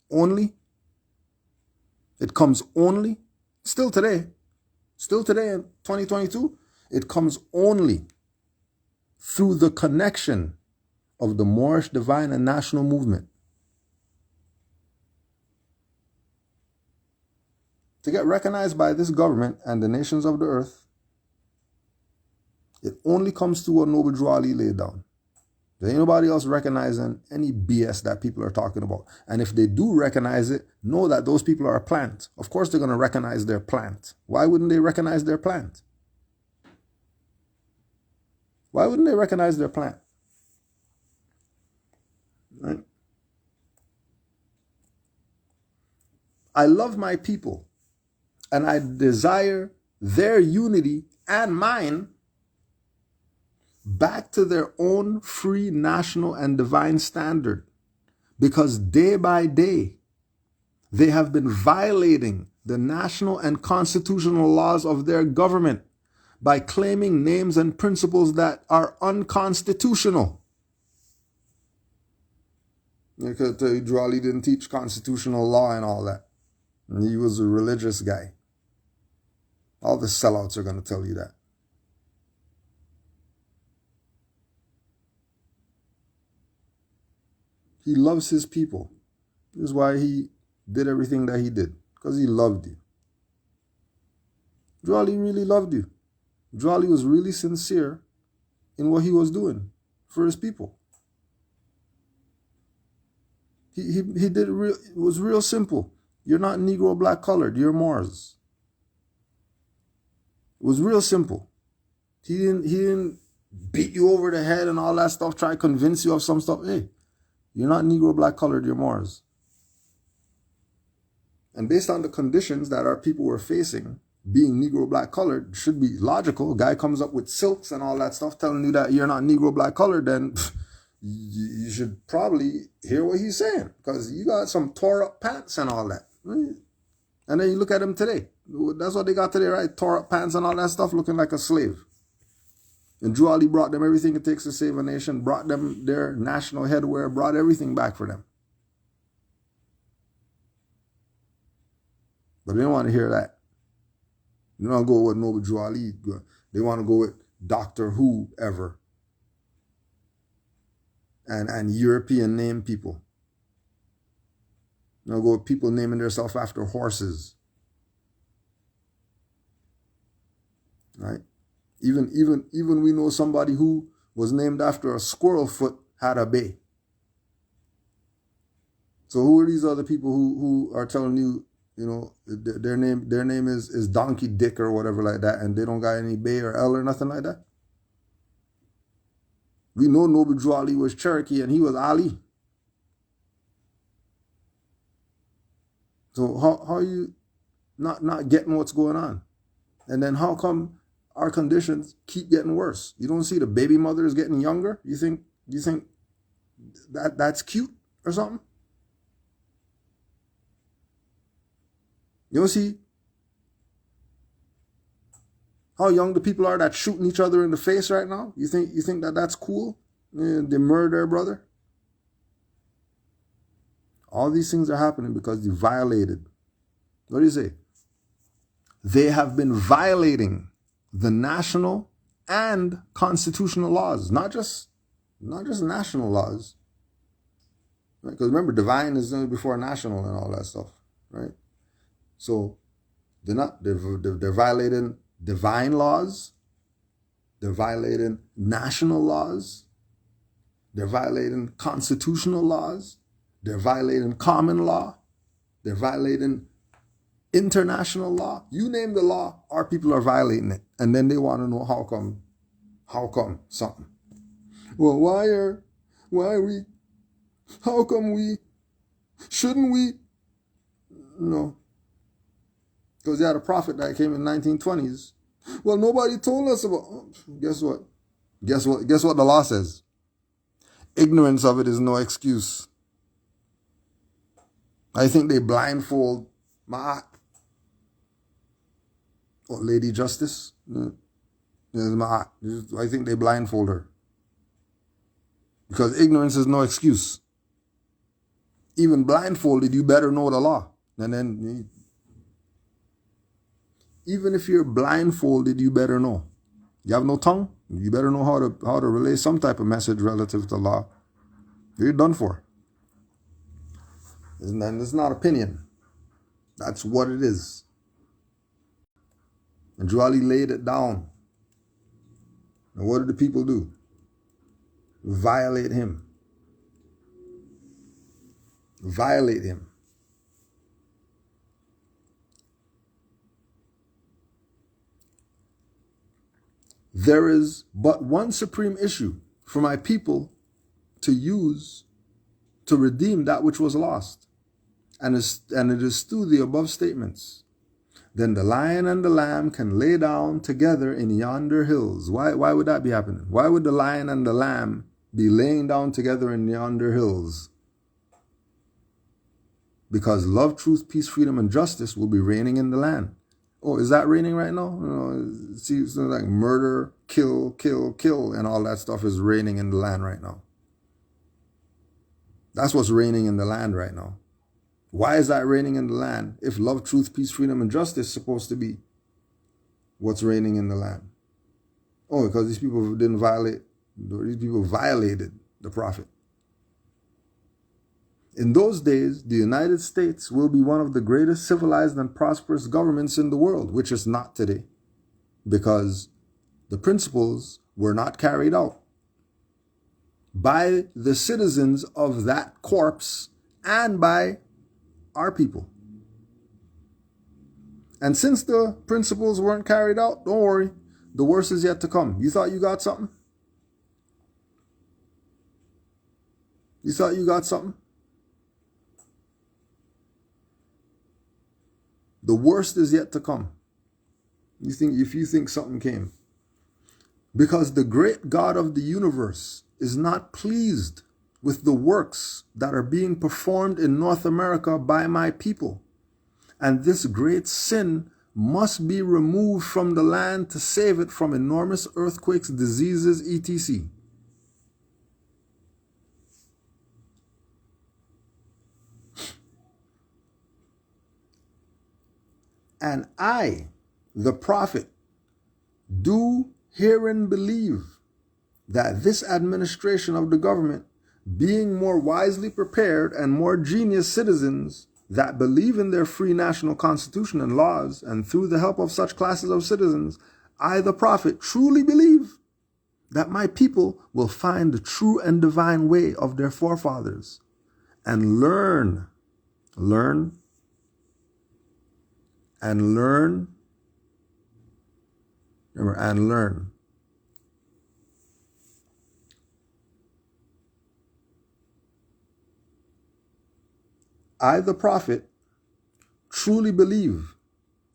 still today in 2022, it comes only through the connection of the Moorish divine and national movement. To get recognized by this government and the nations of the earth, it only comes to what Noble Drew Ali laid down. There ain't nobody else recognizing any BS that people are talking about. And if they do recognize it, know that those people are a plant. Of course they're going to recognize their plant. Why wouldn't they recognize their plant? Why wouldn't they recognize their plant? Right? I love my people and I desire their unity and mine back to their own free national and divine standard, because day by day they have been violating the national and constitutional laws of their government by claiming names and principles that are unconstitutional. Because Drew Ali didn't teach constitutional law and all that. And he was a religious guy. All the sellouts are going to tell you that. He loves his people. This is why he did everything that he did. Because he loved you. Drew Ali really loved you. Drew Ali was really sincere in what he was doing for his people. He did it was real simple. You're not Negro, black, colored. You're Moors. It was real simple. He didn't beat you over the head and all that stuff, try to convince you of some stuff. Hey, you're not Negro, black, colored. You're Moors. And based on the conditions that our people were facing, being Negro, black, colored should be logical. A guy comes up with silks and all that stuff telling you that you're not Negro, black, colored, then you should probably hear what he's saying, because you got some tore up pants and all that. And then you look at him today. That's what they got today, right? Tore up pants and all that stuff, looking like a slave. And Drew Ali brought them everything it takes to save a nation, brought them their national headwear, brought everything back for them. But they don't want to hear that. They don't go with Noble Drew Ali. They want to go with Doctor Who ever. And European name people. They don't go with people naming themselves after horses. Right? Even we know somebody who was named after a squirrel foot had a bay. So who are these other people who are telling you, you know, their name is Donkey Dick or whatever like that, and they don't got any Bay or L or nothing like that? We know Noble Drew Ali was Cherokee and he was Ali. So how are you not getting what's going on? And then how come our conditions keep getting worse? You don't see the baby mothers getting younger? You think that's cute or something? You don't see how young the people are that shooting each other in the face right now? You think that that's cool? They murder their brother? All these things are happening because they violated. What do you say? They have been violating the national and constitutional laws, not just national laws. Right? Because remember, divine is before national and all that stuff, right? So they're violating divine laws, they're violating national laws, they're violating constitutional laws, they're violating common law, they're violating international law. You name the law, our people are violating it. And then they want to know how come something. Well, shouldn't we? No. Because they had a prophet that came in 1920s. Well, nobody told us about. Guess what? Guess what the law says? Ignorance of it is no excuse. I think they blindfold Ma'at. Or Lady Justice. Ma'at. I think they blindfold her. Because ignorance is no excuse. Even blindfolded, you better know the law. And then, even if you're blindfolded, you better know. You have no tongue, you better know how to relay some type of message relative to law. You're done for. And it's not opinion. That's what it is. And Drew Ali laid it down. And what did the people do? Violate him. Violate him. There is but one supreme issue for my people to use to redeem that which was lost. And it is through the above statements. Then the lion and the lamb can lay down together in yonder hills. Why would that be happening? Why would the lion and the lamb be laying down together in yonder hills? Because love, truth, peace, freedom, and justice will be reigning in the land. Oh, is that raining right now? See, it's like murder, kill, and all that stuff is raining in the land right now. That's what's raining in the land right now. Why is that raining in the land if love, truth, peace, freedom, and justice is supposed to be what's raining in the land? Oh, because these people violated the prophet. In those days, the United States will be one of the greatest civilized and prosperous governments in the world, which is not today, because the principles were not carried out by the citizens of that corpse and by our people. And since the principles weren't carried out, don't worry, the worst is yet to come. You thought you got something? You thought you got something? The worst is yet to come. If you think something came. Because the great God of the universe is not pleased with the works that are being performed in North America by my people. And this great sin must be removed from the land to save it from enormous earthquakes, diseases, etc. And I, the prophet, do herein believe that this administration of the government, being more wisely prepared and more genius citizens that believe in their free national constitution and laws, and through the help of such classes of citizens, I, the prophet, truly believe that my people will find the true and divine way of their forefathers and learn I, the prophet, truly believe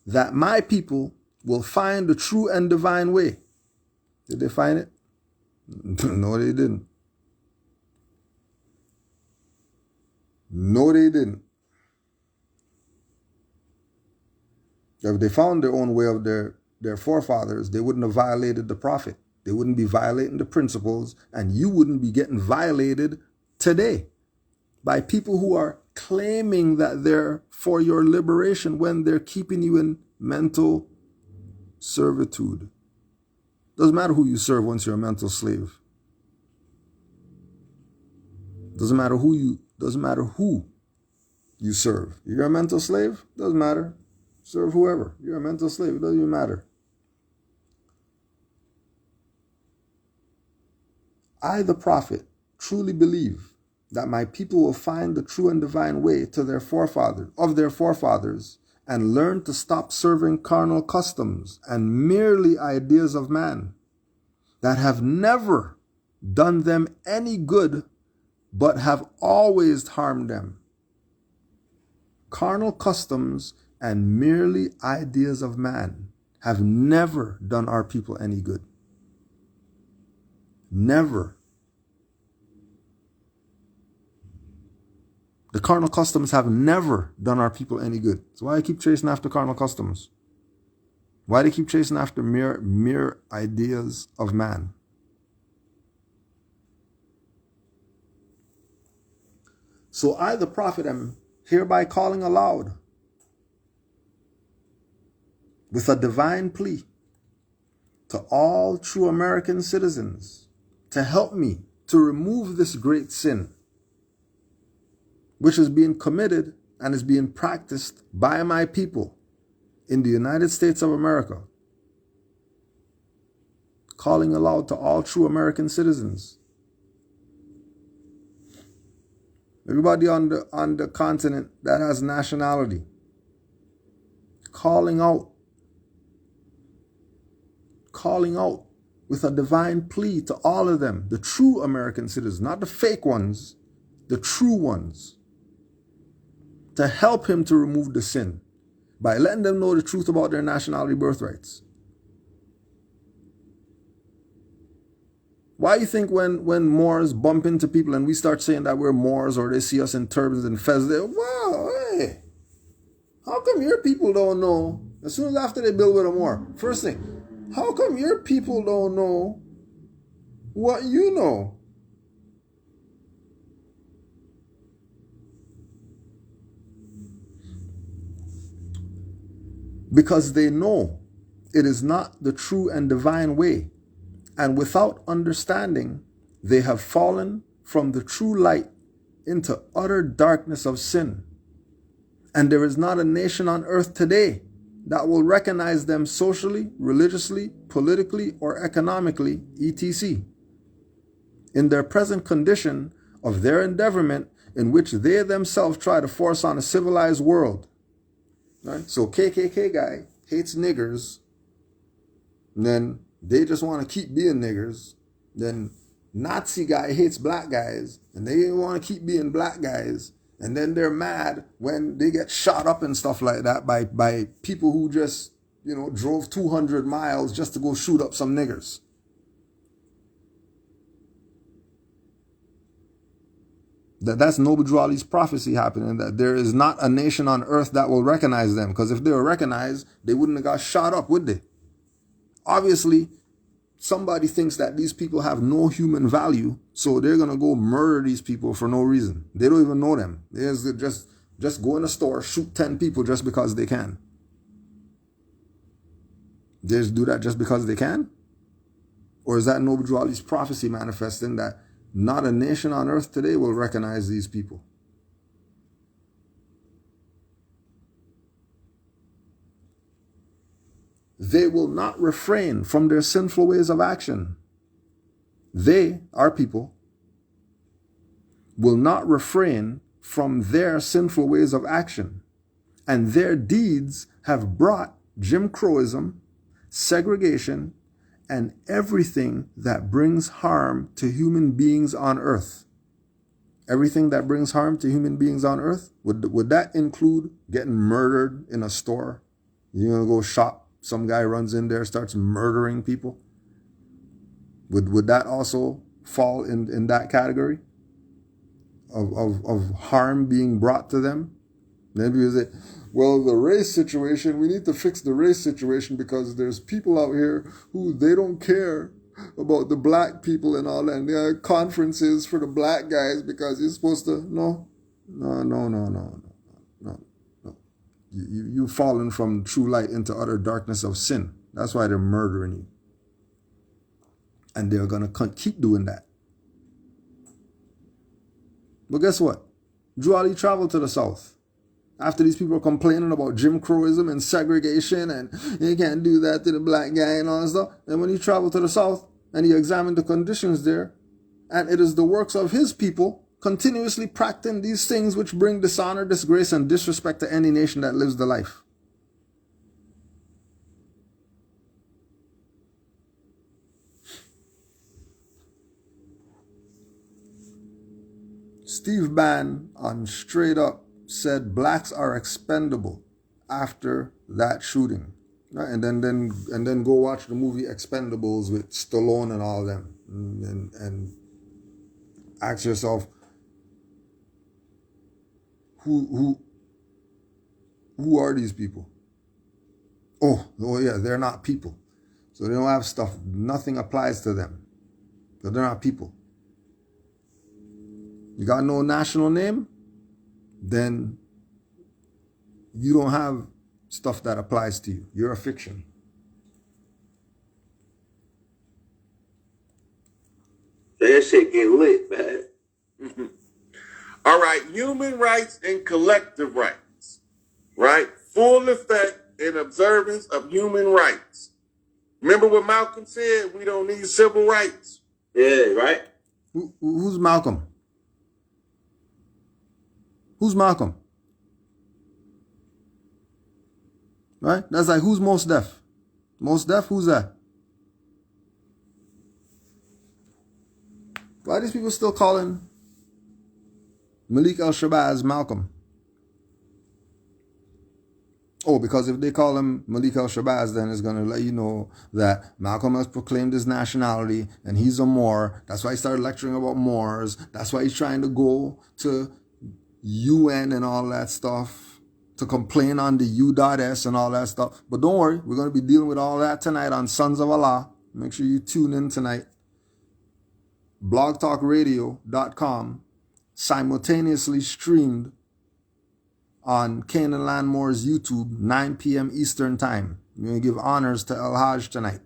that my people will find the true and divine way. Did they find it? No, they didn't. No, they didn't. If they found their own way of their forefathers, they wouldn't have violated the prophet. They wouldn't be violating the principles, and you wouldn't be getting violated today by people who are claiming that they're for your liberation when they're keeping you in mental servitude. Doesn't matter who you serve once you're a mental slave. Doesn't matter who you serve. You're a mental slave? Doesn't matter. Serve whoever. You're a mental slave. It doesn't even matter. I, the prophet, truly believe that my people will find the true and divine way to their forefathers, and learn to stop serving carnal customs and merely ideas of man that have never done them any good, but have always harmed them. Carnal customs and merely ideas of man have never done our people any good. Never. The carnal customs have never done our people any good. So why do they keep chasing after carnal customs? Why do they keep chasing after mere ideas of man? So I, the prophet, am hereby calling aloud with a divine plea to all true American citizens to help me to remove this great sin, which is being committed and is being practiced by my people in the United States of America. Calling aloud to all true American citizens. Everybody on the continent that has nationality. Calling out with a divine plea to all of them, the true American citizens, not the fake ones, the true ones, to help him to remove the sin by letting them know the truth about their nationality birthrights. Why do you think when Moors bump into people and we start saying that we're Moors, or they see us in turbans and fez, they, wow, hey, how come your people don't know? As soon as after they build with a Moor, first thing, how come your people don't know what you know? Because they know it is not the true and divine way. And without understanding, they have fallen from the true light into utter darkness of sin. And there is not a nation on earth today that will recognize them socially, religiously, politically, or economically, etc., in their present condition of their endeavorment in which they themselves try to force on a civilized world. Right? So KKK guy hates niggers, and then they just want to keep being niggers. Then Nazi guy hates black guys, and they want to keep being black guys. And then they're mad when they get shot up and stuff like that by people who just, drove 200 miles just to go shoot up some niggers. That's Noble Drew Ali's prophecy happening, that there is not a nation on earth that will recognize them. Because if they were recognized, they wouldn't have got shot up, would they? Obviously, somebody thinks that these people have no human value, so they're going to go murder these people for no reason. They don't even know them. They just go in a store, shoot 10 people just because they can. They just do that just because they can? Or is that Noble Drew Ali's prophecy manifesting that not a nation on earth today will recognize these people? They will not refrain from their sinful ways of action. They, our people, will not refrain from their sinful ways of action. And their deeds have brought Jim Crowism, segregation, and everything that brings harm to human beings on earth. Everything that brings harm to human beings on earth, would that include getting murdered in a store? You're going to go shop, some guy runs in there, starts murdering people? Would that also fall in that category of harm being brought to them? Then people say, well, the race situation, we need to fix the race situation because there's people out here who they don't care about the black people and all that. And there are conferences for the black guys because you're supposed to, no. You've fallen from true light into utter darkness of sin. That's why they're murdering you. And they're going to keep doing that. But guess what? Drew Ali traveled to the South. After these people are complaining about Jim Crowism and segregation and you can't do that to the black guy and all that stuff. And when he traveled to the South and he examined the conditions there, and it is the works of his people continuously practicing these things which bring dishonor, disgrace, and disrespect to any nation that lives the life. Steve Bann on Straight Up said blacks are expendable after that shooting. Right? And then go watch the movie Expendables with Stallone and all them. And ask yourself, who are these people? Oh yeah, they're not people. So they don't have stuff. Nothing applies to them. So they're not people. You got no national name? Then you don't have stuff that applies to you. You're a fiction. That shit get lit, man. All right, human rights and collective rights, right? Full effect and observance of human rights. Remember what Malcolm said? We don't need civil rights. Yeah, right? Who's Malcolm? Who's Malcolm? Right? That's like, who's Mos Def? Mos Def, who's that? Why are these people still calling Malik El-Shabazz Malcolm? Oh, because if they call him Malik El-Shabazz, then it's going to let you know that Malcolm has proclaimed his nationality and he's a Moor. That's why he started lecturing about Moors. That's why he's trying to go to UN and all that stuff, to complain on the U.S. and all that stuff. But don't worry, we're going to be dealing with all that tonight on Sons of Allah. Make sure you tune in tonight. blogtalkradio.com, simultaneously streamed on Canaanland Moore's YouTube, 9 p.m. Eastern Time. We're going to give honors to El Hajj tonight.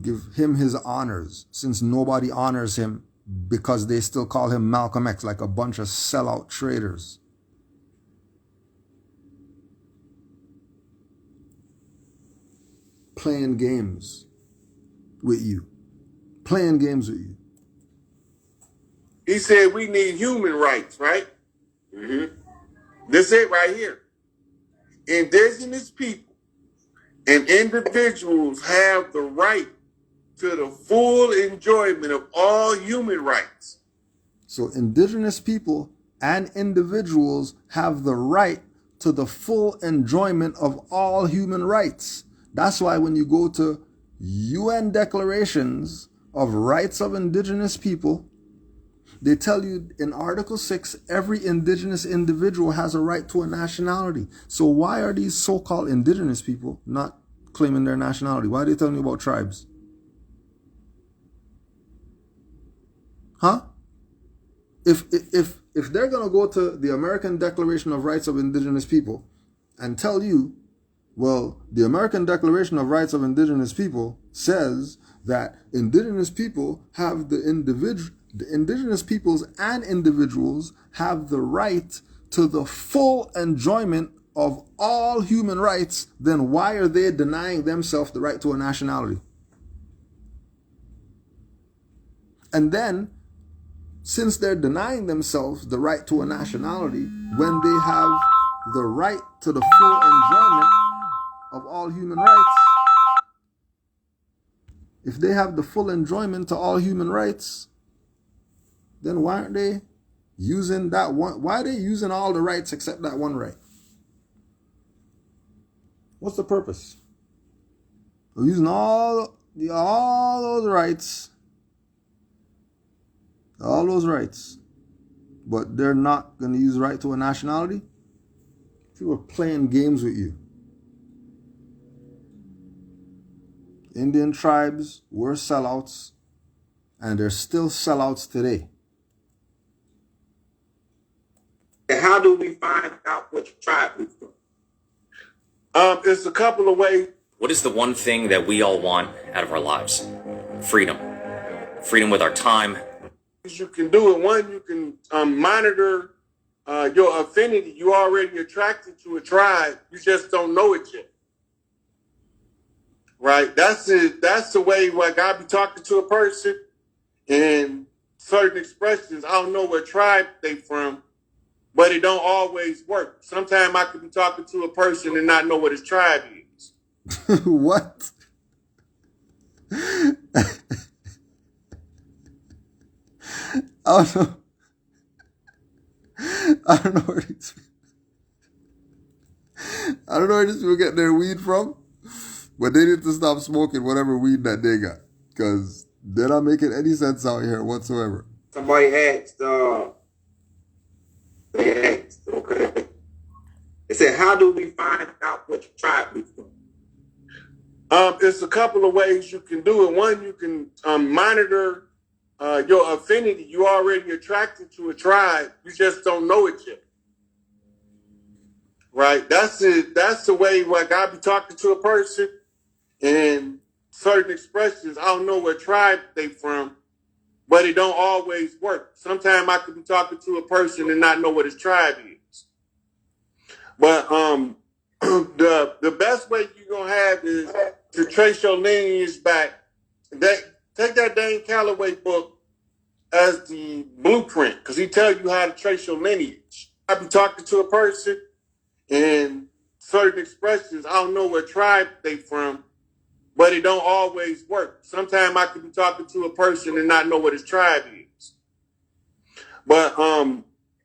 Give him his honors, since nobody honors him because they still call him Malcolm X, like a bunch of sellout traitors. Playing games with you. Playing games with you. He said we need human rights, right? Mm-hmm. This it right here. Indigenous people and individuals have the right to the full enjoyment of all human rights. So indigenous people and individuals have the right to the full enjoyment of all human rights. That's why when you go to UN declarations of rights of indigenous people, they tell you in Article 6, every indigenous individual has a right to a nationality. So why are these so-called indigenous people not claiming their nationality? Why are they telling you about tribes? Huh? If they're going to go to the American Declaration of Rights of Indigenous People and tell you, well, the American Declaration of Rights of Indigenous People says that indigenous people have the indigenous peoples and individuals have the right to the full enjoyment of all human rights, then why are they denying themselves the right to a nationality? And then, since they're denying themselves the right to a nationality, when they have the right to the full enjoyment of all human rights, if they have the full enjoyment to all human rights, then why aren't they using that one? Why are they using all the rights except that one right? What's the purpose of using all those rights, but they're not going to use the right to a nationality? People are playing games with you. Indian tribes were sellouts, and they're still sellouts today. How do we find out which tribe we're from? It's a couple of ways. What is the one thing that we all want out of our lives? Freedom. Freedom with our time. You can do it. One, you can monitor your affinity. You're already attracted to a tribe. You just don't know it yet. Right? That's it. That's the way, like, I be talking to a person and certain expressions, I don't know what tribe they from, but it don't always work. Sometimes I could be talking to a person and not know what his tribe is. What? I don't know. I don't know where these people get their weed from, but they need to stop smoking whatever weed that they got, because they're not making any sense out here whatsoever. Somebody asked, okay. They said, how do we find out which tribe we're from? It's a couple of ways you can do it. One, you can monitor your affinity. You're already attracted to a tribe. You just don't know it yet. Right? That's it. That's the way, like, I be talking to a person and certain expressions, I don't know what tribe they from, but it don't always work. Sometimes I could be talking to a person and not know what his tribe is. But the best way you're gonna have is to trace your lineage back. Take that Dane Calloway book as the blueprint, because he tells you how to trace your lineage. I be talking to a person and certain expressions, I don't know what tribe they from, but it don't always work. Sometimes I could be talking to a person and not know what his tribe is. But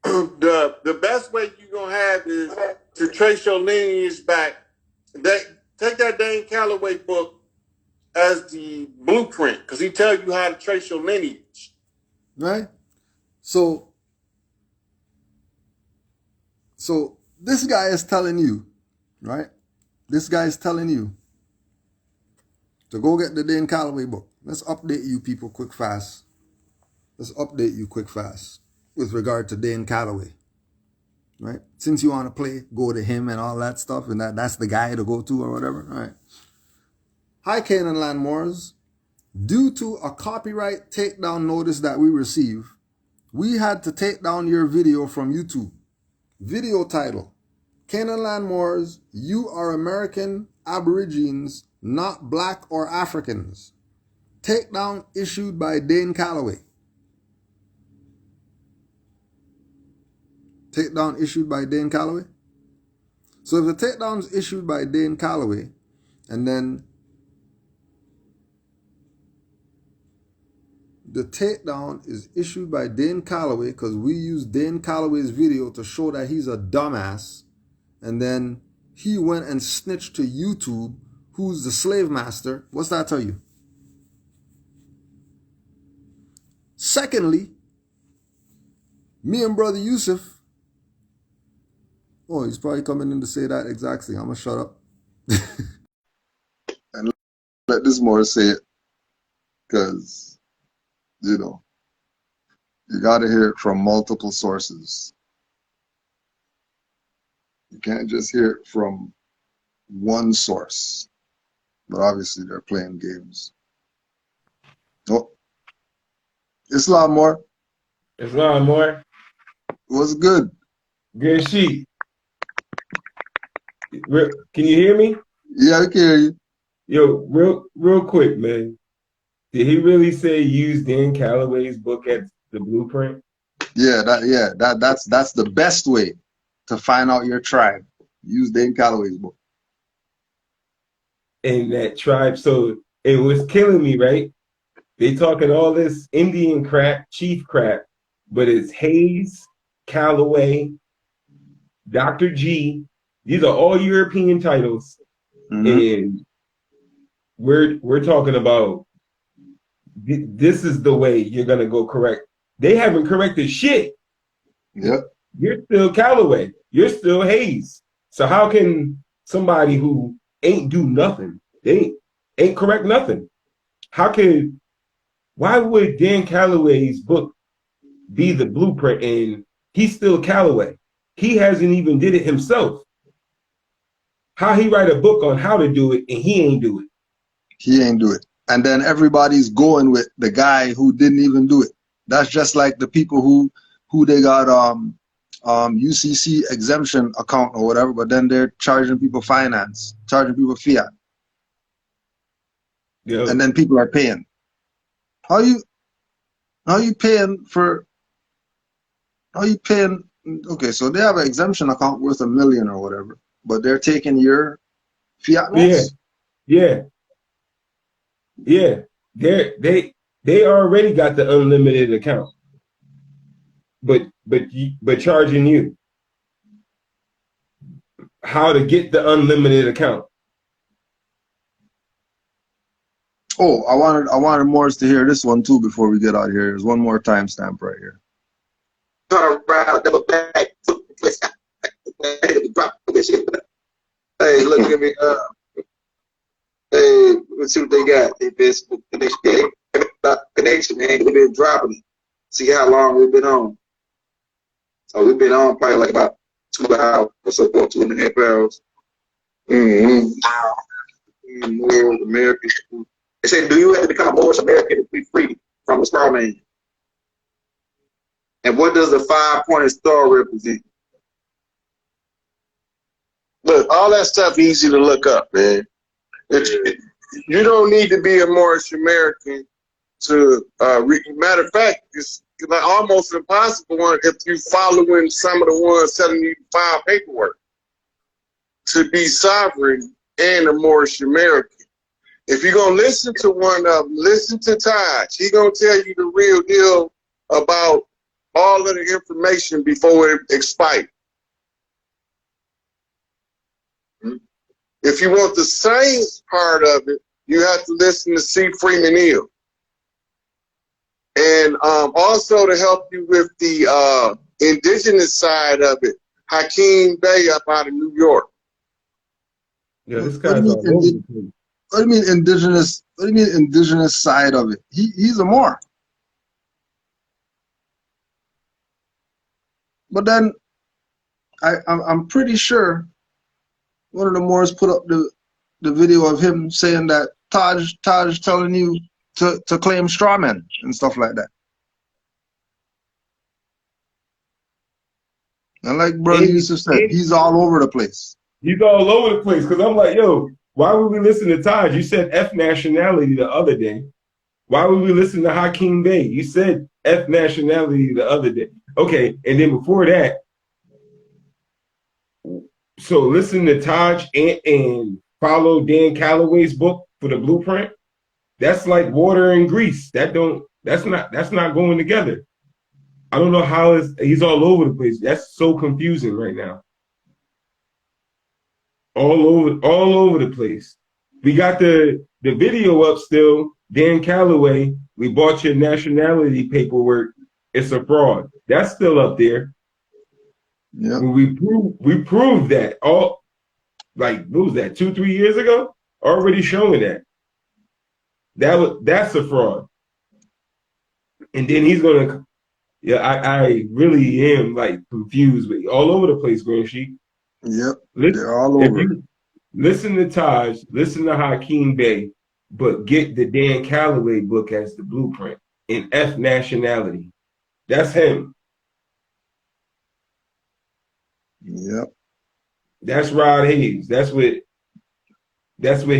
the best way you're gonna have is to trace your lineage back. Take that Dane Calloway book as the blueprint, because he tells you how to trace your lineage. Right? So this guy is telling you, right? This guy is telling you to go get the Dane Calloway book. Let's update you people quick fast. Let's update you quick fast with regard to Dane Calloway. Right? Since you want to play, go to him and all that stuff, and that's the guy to go to or whatever. All right. Hi, Canaanland Moors. Due to a copyright takedown notice that we received, we had to take down your video from YouTube. Video title: Canaanland Moors, you are American Aborigines, not black or Africans. Takedown issued by Dane Calloway. Takedown issued by Dane Calloway. So if the takedown is issued by Dane Calloway, and then the takedown is issued by Dane Calloway because we used Dane Calloway's video to show that he's a dumbass, and then he went and snitched to YouTube, who's the slave master. What's that tell you? Secondly, me and Brother Yusuf, oh, he's probably coming in to say that exact thing. I'm going to shut up. And let this more say it, because, you know, you got to hear it from multiple sources. You can't just hear it from one source. But obviously they're playing games. Oh, Islam more. Islam more. What's good? Good sheet. Can you hear me? Yeah, I can hear you. Yo, real quick, man. Did he really say use Dan Calloway's book as the blueprint? That's the best way to find out your tribe. Use Dan Calloway's book. And that tribe, so it was killing me, right? They talking all this Indian crap, chief crap, but it's Hayes, Calloway, Dr. G. These are all European titles. And we're talking about this is the way you're gonna go correct. They haven't corrected shit. Yep. You're still Calloway. You're still Hayes. So how can somebody who ain't do nothing, they ain't correct nothing? Why would Dan Calloway's book be the blueprint and he's still Calloway? He hasn't even did it himself. How he write a book on how to do it and he ain't do it? He ain't do it. And then everybody's going with the guy who didn't even do it. That's just like the people who they got UCC exemption account or whatever, but then they're charging people finance, charging people fiat. Yep. And then people are paying. How you paying? Okay, so they have an exemption account worth $1 million or whatever, but they're taking your fiat notes? Yeah. They already got the unlimited account. But charging you how to get the unlimited account. Oh, I wanted Morris to hear this one too before we get out of here. There's one more timestamp right here. Hey, look at me. Hey, let's see what they got. They Facebook connection, man. We've been dropping it. See how long we've been on. So we've been on probably like about 2 hours or so, 2.5 hours. More American. They say, do you have to become more American to be free from a straw man? And what does the 5-pointed star represent? Look, all that stuff easy to look up, man. You don't need to be a Moorish American to matter of fact, it's like almost impossible if you're following some of the ones telling you to file paperwork to be sovereign and a Moorish American. If you're gonna listen to one of them, listen to Taj. He's gonna tell you the real deal about all of the information before it expires. If you want the science part of it, you have to listen to C. Freeman Hill. And also to help you with the indigenous side of it, Hakeem Bey up out of New York. Yeah, this guy's all over the place. What do you mean indigenous? What do you mean indigenous side of it? He's a Moor. But then I'm pretty sure one of the Moors put up the video of him saying that Taj telling you to claim straw men and stuff like that. And like Brother Yusuf said, he's all over the place. He's all over the place because I'm like, yo, why would we listen to Taj? You said F nationality the other day. Why would we listen to Hakeem Bey? You said F nationality the other day. Okay, and then before that, so listen to Taj and follow Dan Calloway's book for the blueprint. That's like water and grease. That's not going together. I don't know how he's all over the place. That's so confusing right now. All over the place. We got the video up still. Dan Calloway, we bought your nationality paperwork. It's a fraud. That's still up there. Yeah. We proved that all, like, what was that, 2-3 years ago? Already showing that. That's a fraud. And then he's gonna, yeah, I really am like confused with all over the place, Grand Sheik. Yep, they're all over. Listen to Taj, listen to Hakeem Bey, but get the Dan Calloway book as the blueprint in F nationality. That's him. Yep. That's Rod Hayes. That's what he that's what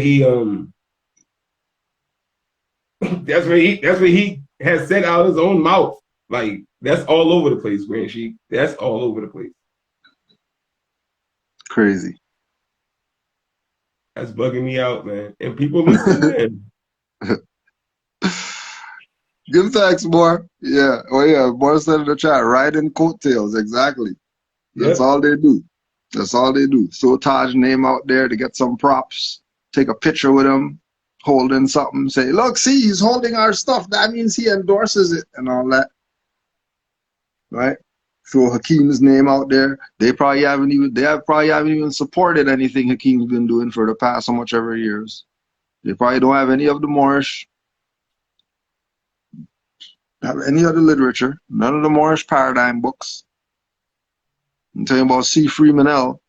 he has said out his own mouth. Like, that's all over the place, Grand Sheik. That's all over the place. Crazy. That's bugging me out, man. And people listen, man. Give thanks, more. Yeah. Oh, yeah. More said in the chat. Riding coattails. Exactly. That's all they do. That's all they do. Throw Taj's name out there to get some props. Take a picture with him, holding something. Say, look, see, he's holding our stuff. That means he endorses it and all that. Right? Throw Hakeem's name out there. They probably haven't even supported anything Hakeem's been doing for the past so much ever years. They probably don't have any of the Moorish, have any other literature, none of the Moorish paradigm books. I'm telling you about C. Freeman L.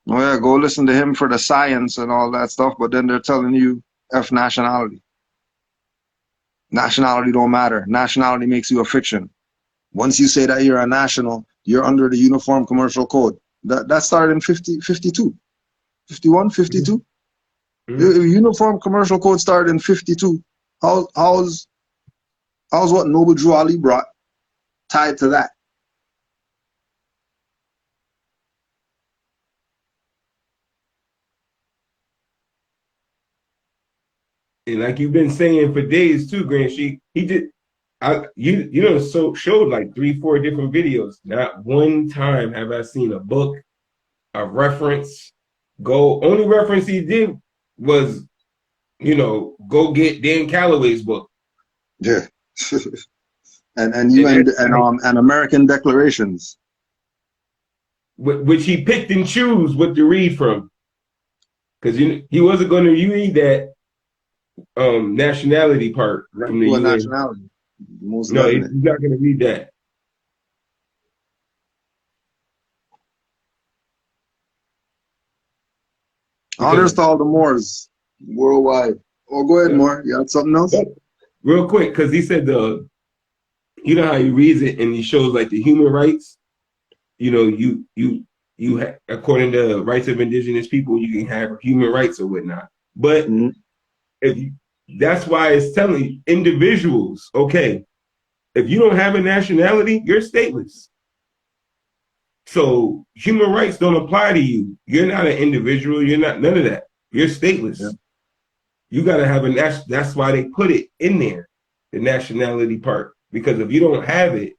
Oh yeah, go listen to him for the science and all that stuff, but then they're telling you F nationality. Nationality don't matter. Nationality makes you a fiction. Once you say that you're a national, you're under the Uniform Commercial Code. That started in 52. 51, 52? The Uniform Commercial Code started in 52. How's what Noble Drew Ali brought tied to that? And like you've been saying for days too, Grand Sheik, he did. Showed like 3-4 different videos. Not one time have I seen a book, a reference. Only reference he did was, go get Dan Calloway's book. Yeah, and American Declarations, which he picked and chose what to read from, because he wasn't going to read that nationality part from the UN. Nationality. Most no, he's not going to read that. Honors to all the Moors worldwide. Oh, go ahead, Moore. You got something else? Real quick, because he said how he reads it and he shows like the human rights. You according to rights of indigenous people, you can have human rights or whatnot. But that's why it's telling you, individuals, okay, if you don't have a nationality, you're stateless. So human rights don't apply to you. You're not an individual. You're not none of that. You're stateless. Yeah. You got to have a national. That's why they put it in there, the nationality part. Because if you don't have it,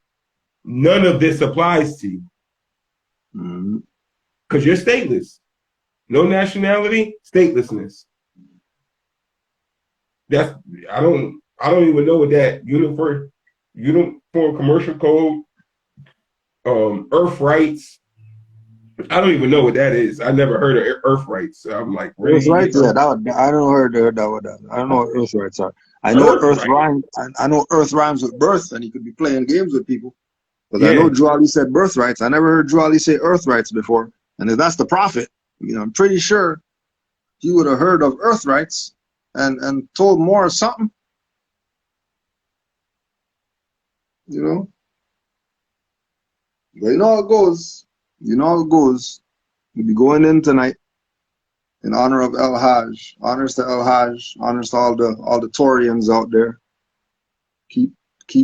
none of this applies to you. Because you're stateless. No nationality, statelessness. I don't even know what that uniform commercial code, earth rights. I don't even know what that is. I never heard of earth rights. So I'm like, really? Earth rights? Yeah, I don't heard that. I don't know what earth rights are. I know earth rhymes. I know earth rhymes with birth, and he could be playing games with people. Because I know Drew Ali said birthrights. I never heard Drew Ali say earth rights before. And if that's the prophet, I'm pretty sure he would have heard of earth rights and told more something. you know. But you know how it goes. You know how it goes. We'll be going in tonight in honor of El Hajj. Honors to El Hajj. Honors to all the Torians out there. Keep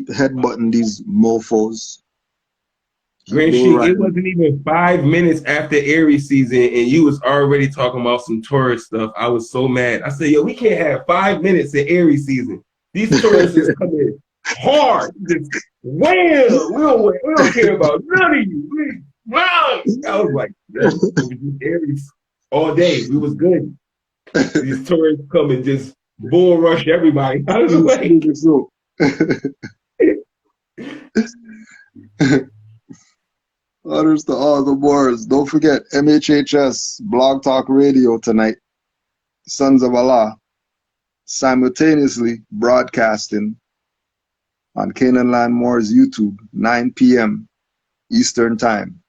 headbutting these mofos. Grand Sheik, it wasn't even 5 minutes after Aries season, and you was already talking about some tourist stuff. I was so mad. I said, yo, we can't have 5 minutes in Aries season. These tourists is coming hard. Just wham! We don't care about none of you. I was like, it was just Aries all day. We was good. These tourists come and just bull rush everybody out of the way. Honors to all the Moors. Don't forget MHHS Blog Talk Radio tonight. Sons of Allah. Simultaneously broadcasting on Canaanland Moors YouTube, 9 p.m. Eastern Time.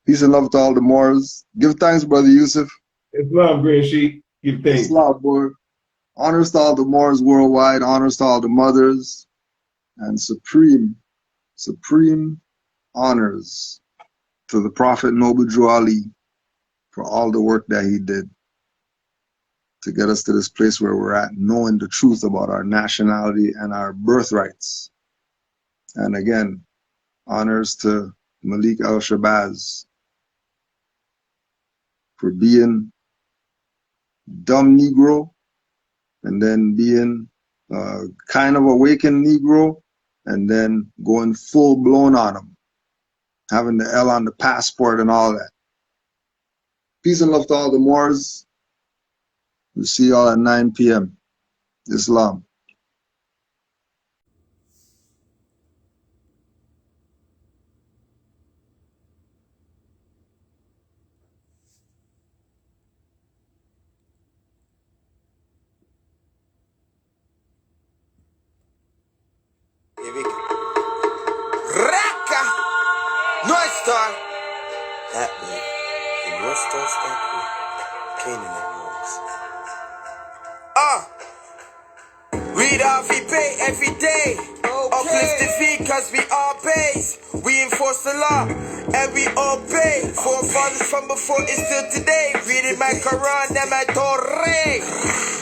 Peace and love to all the Moors. Give thanks, Brother Yusuf. Islam, Grand Sheik. Give thanks. Islam, boy. Honors to all the Moors worldwide. Honors to all the mothers. And supreme honors to the Prophet Noble Drew Ali for all the work that he did to get us to this place where we're at, knowing the truth about our nationality and our birthrights. And again, honors to Malik Al-Shabazz for being dumb Negro and then being kind of awakened Negro and then going full blown on him, having the L on the passport and all that. Peace and love to all the Moors. We'll see y'all at 9 p.m. Islam. Raka! North Star! That way. The North Star's that way. Canaanland Moors. Read off, we pay every day. Uplift the fee cause we all base. We enforce the law and we obey. Forefathers from before is still today. Reading my Quran and my Torah.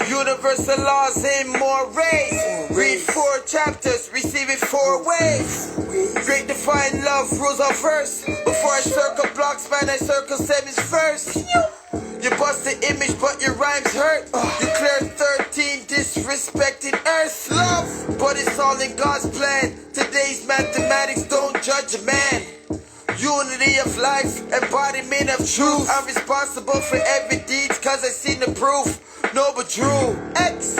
Universal laws and more rays. Read 4 chapters, receive it 4 ways. Great divine love rules our verse. Before I circle blocks, man, I circle sevens first. You bust the image, but your rhymes hurt. You clear 13 disrespected earth. Love, but it's all in God's plan. Today's mathematics don't judge a man. Unity of life, embodiment of truth. I'm responsible for every deed, cause I seen the proof. Noble Drew X.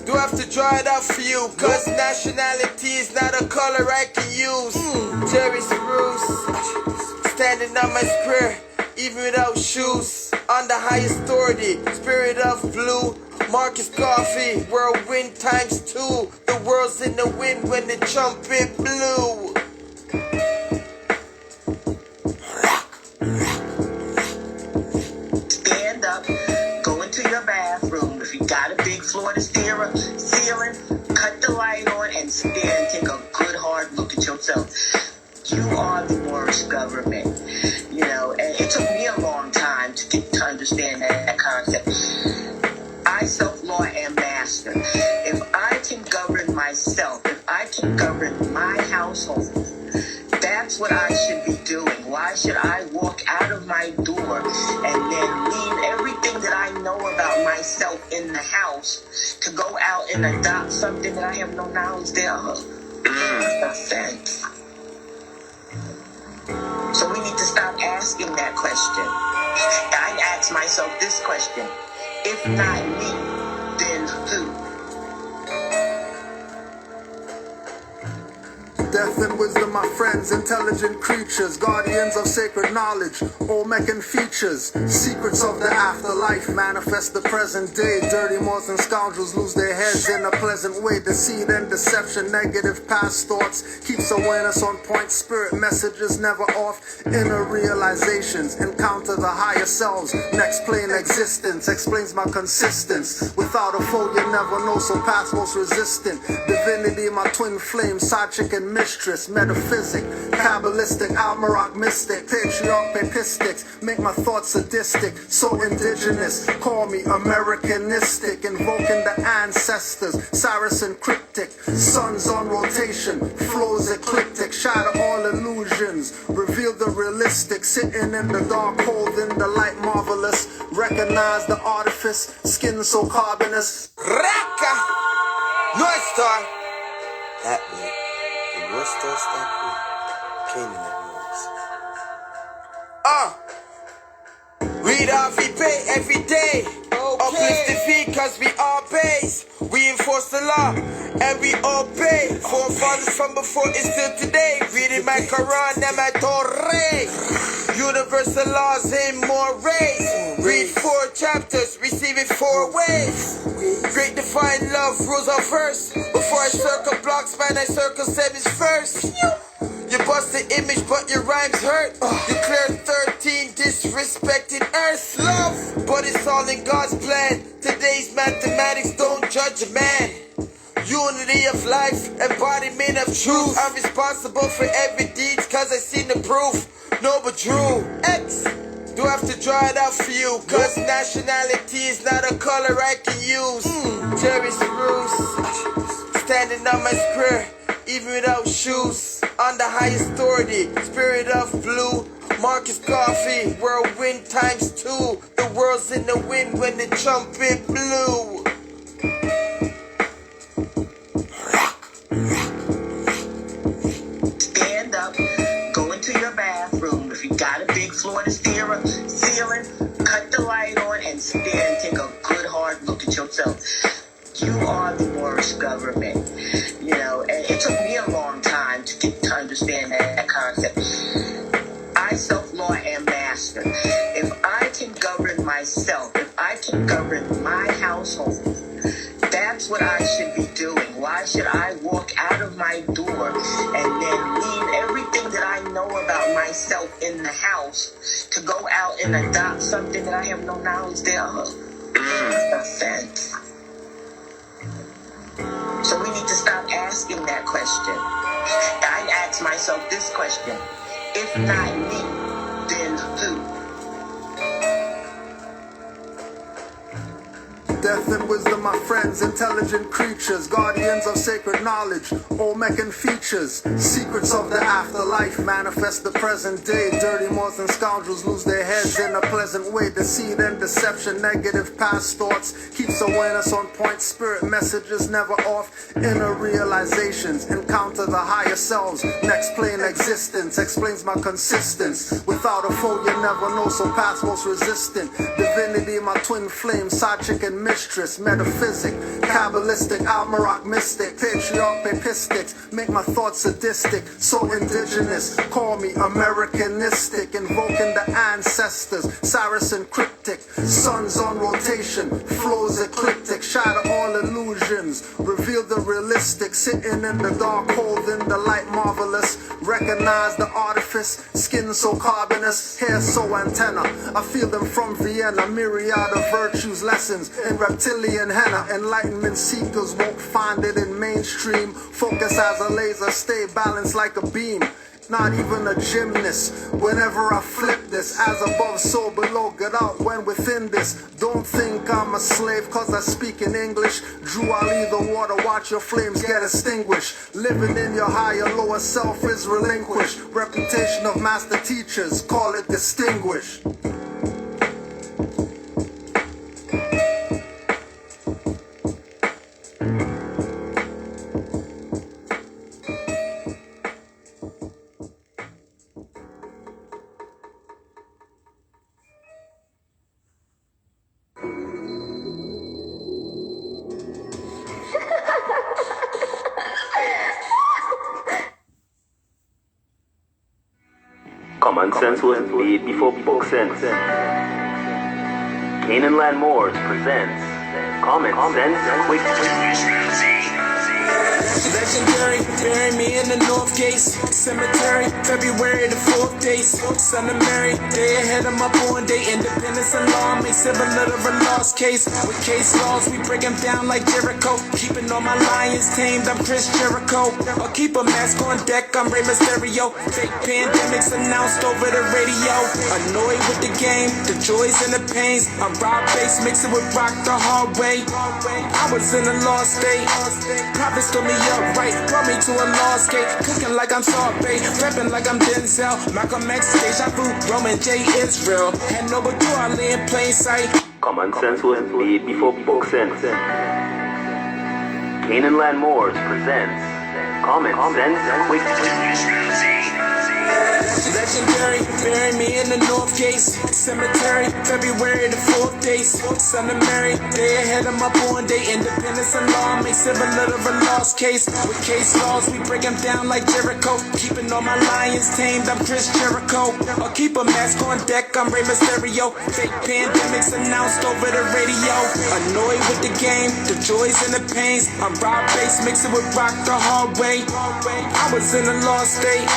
Do I have to draw it out for you? Cause nationality is not a color I can use. Jerry Spruce, standing on my square, even without shoes. On the highest authority, spirit of blue. Marcus Coffee, whirlwind times 2. The world's in the wind when the trumpet blew. Stand up, go into your bathroom. If you got a big floor to ceiling, cut the light on and stand and take a good hard look at yourself. You are the Moorish government, you know, and it took me a long time to get to understand that concept. I self-law am master. If I can govern myself, if I can govern my household, that's what I should be doing. Why should I walk out of my door and then leave everything that I know about myself in the house to go out and adopt something that I have no knowledge thereof? It makes no sense. So we need to stop asking that question. I ask myself this question: if not me, then who? Death and wisdom, my friends, intelligent creatures, guardians of sacred knowledge, Olmec features, secrets of the afterlife, manifest the present day. Dirty mortals and scoundrels lose their heads in a pleasant way. Deceit and deception, negative past thoughts, keeps awareness on point. Spirit messages never off. Inner realizations, encounter the higher selves. Next plane existence explains my consistence. Without a foe, you never know, so past most resistant. Divinity, my twin flame, side chick and mistress. Metaphysic, Kabbalistic, Almaroc mystic, patriarch, papistics, make my thoughts sadistic, so indigenous, call me Americanistic, invoking the ancestors, Saracen cryptic, suns on rotation, flows ecliptic, shatter all illusions, reveal the realistic, sitting in the dark, holding the light marvelous, recognize the artifice, skin so carbonous. Raka! North Star! That way. The North Star's that way. Canaanland noise. Read off, we pay every day. Uplift the feet cause we all base. We enforce the law and we obey. Forefathers from before is still today. Reading my Quran and my Torah. Universal laws in more rays. Read 4 chapters, receive it 4 ways. Great divine love rules our verse. Before I circle blocks, man, I circle 7s first. You bust the image, but your rhymes hurt. You clear 13, disrespected earth. Love, but it's all in God's plan. Today's mathematics don't judge a man. Unity of life, embodiment of truth. I'm responsible for every deed, cause I seen the proof. No, but Drew, X, do I have to draw it out for you? Cause nationality is not a color I can use. Jerry Spruce, standing on my square, even without shoes. On the highest authority, spirit of blue. Marcus Coffee, whirlwind times 2. The world's in the wind when the trumpet blew. Stand up, go into your bathroom. If you got a big floor to ceiling, cut the light on and stare and take a good hard look at yourself. You are the Moorish government. You know, and it took me a long time to get to understand that concept. I self-law am master. If I can govern myself, if I can govern my household, that's what I should be doing. Why should I walk out of my door and then leave everything that I know about myself in the house to go out and adopt something that I have no knowledge thereof? Offense. So we need to stop asking that question. I ask myself this question. If not me, then who? Death and wisdom, my friends, intelligent creatures, guardians of sacred knowledge, Olmec features, secrets of the afterlife, manifest the present day. Dirty mortals and scoundrels lose their heads in a pleasant way. Deceit and deception, negative past thoughts, keeps awareness on point. Spirit messages never off. Inner realizations, encounter the higher selves. Next plane existence explains my consistence. Without a foe, you never know, so past most resistant. Divinity, my twin flame, side chick and mistress. Metaphysic, Kabbalistic, Almaroc mystic, patriarch, papistics, make my thoughts sadistic, so indigenous, call me Americanistic, invoking the ancestors, Saracen cryptic, suns on rotation, flows ecliptic, shatter all illusions, reveal the realistic, sitting in the dark, holding the light marvelous, recognize the artifice, skin so carbonous, hair so antenna, I feel them from Vienna, myriad of virtues, lessons, in reptilian henna, enlightenment seekers won't find it in mainstream, focus as a laser, stay balanced like a beam, not even a gymnast, whenever I flip this, as above so below, get out when within this, don't think I'm a slave cause I speak in English, Drew, I'll leave the water, watch your flames get extinguished, living in your higher, lower self is relinquished, reputation of master teachers, call it distinguished. Common sense was made before book sense. Canaanland Moors presents Common Sense Quick. Legendary, bury me in the North Gates Cemetery, February the 4th day. Son of Mary, day ahead of my born day. Independence and law makes civil of a lost case. With case laws, we break them down like Jericho. Keeping all my lions tamed, I'm Chris Jericho. Or keep a mask on deck, I'm Rey Mysterio. Fake pandemics announced over the radio. Annoyed with the game, the joys and the pains. I'm Rob Bass, mix it with rock the hard way. I was in a lost state. Prophets told me upright, brought me to a lost gate. Cooking like I'm Sorbet, rapping like I'm Denzel. Malcolm X, Deja Vu, Roman J. Israel. Had no but I lay in plain sight. Common sense was made before book sense. Canaanland Moors presents Common Sense Quick. Legendary, bury me in the North Gates Cemetery, February the 4th day. Son of Mary, day ahead of my born day. Independence and law makes civil of a lost case. With case laws, we break them down like Jericho. Keeping all my lions tamed, I'm Chris Jericho. Or keep a mask on deck, I'm Rey Mysterio. Fake pandemics announced over the radio. Annoyed with the game, the joys and the pains. I'm Rob Bass, mix it with rock the hard way. I was in a lost state.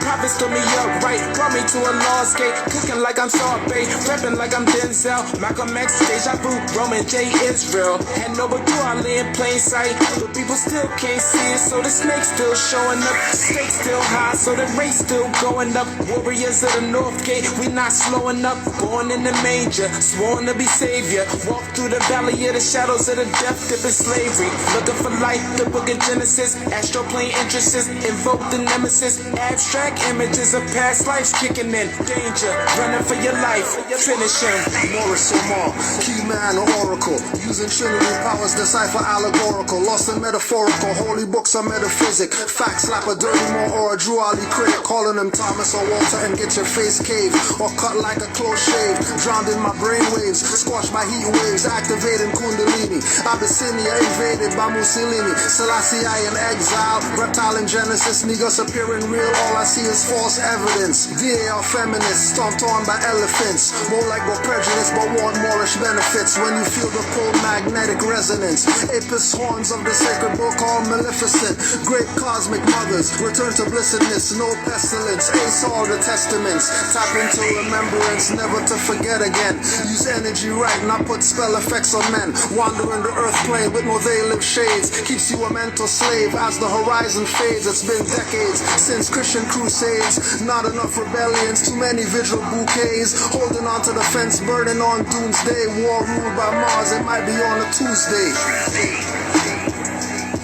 Prophets told me upright, brought me to a lost gate. Cooking like I'm Sorbet, rapping like I'm Denzel. Malcolm X, Deja Vu, Roman J. Israel. Had no but I lay in plain sight. But people still can't see it, so the snake still showing up. Stakes still high, so the race still going up. Warriors of the North Gate, we not slowing up. Born in the manger, sworn to be savior. Walk through the valley of the shadows of the death dip in slavery. Looking for life, the book of Genesis. Astral plane entrances, invoke the nemesis. Abstract images of past lives kicking in. Danger, running for your life. Finish him. Morris Omar, key man or oracle. Using Trinity powers, decipher allegorical. Lost in metaphorical, holy books are metaphysic. Facts slap a dirty more or a Drew Ali critic. Calling him Thomas or Walter and get your face caved. Or cut like a close shave. Drowned in my brain waves. Squashed by heat waves. Activating Kundalini. Abyssinia invaded by Mussolini. Selassie I in exile. Reptile in Genesis. Niggas appearing real. All I see is false evidence. DA are feminists. Stomped on by elephants. More like we're prejudiced but want Moorish benefits. When you feel the cold magnetic resonance. Apis horns of the sacred book all maleficent. Great cosmic mothers. Return to blessedness. No pestilence. Ace all the testaments. Tap into remembrance. Never to forget again. Use energy right. Not put spell effects on men. Wandering the earth plane with no they live shades. Keeps you a mental slave as the horizon fades. It's been decades since Christian crusades. Not enough rebellions. Too many vigil bouquets. Holding on to the fence. Burning on doomsday. War ruled by Mars. It might be on a Tuesday.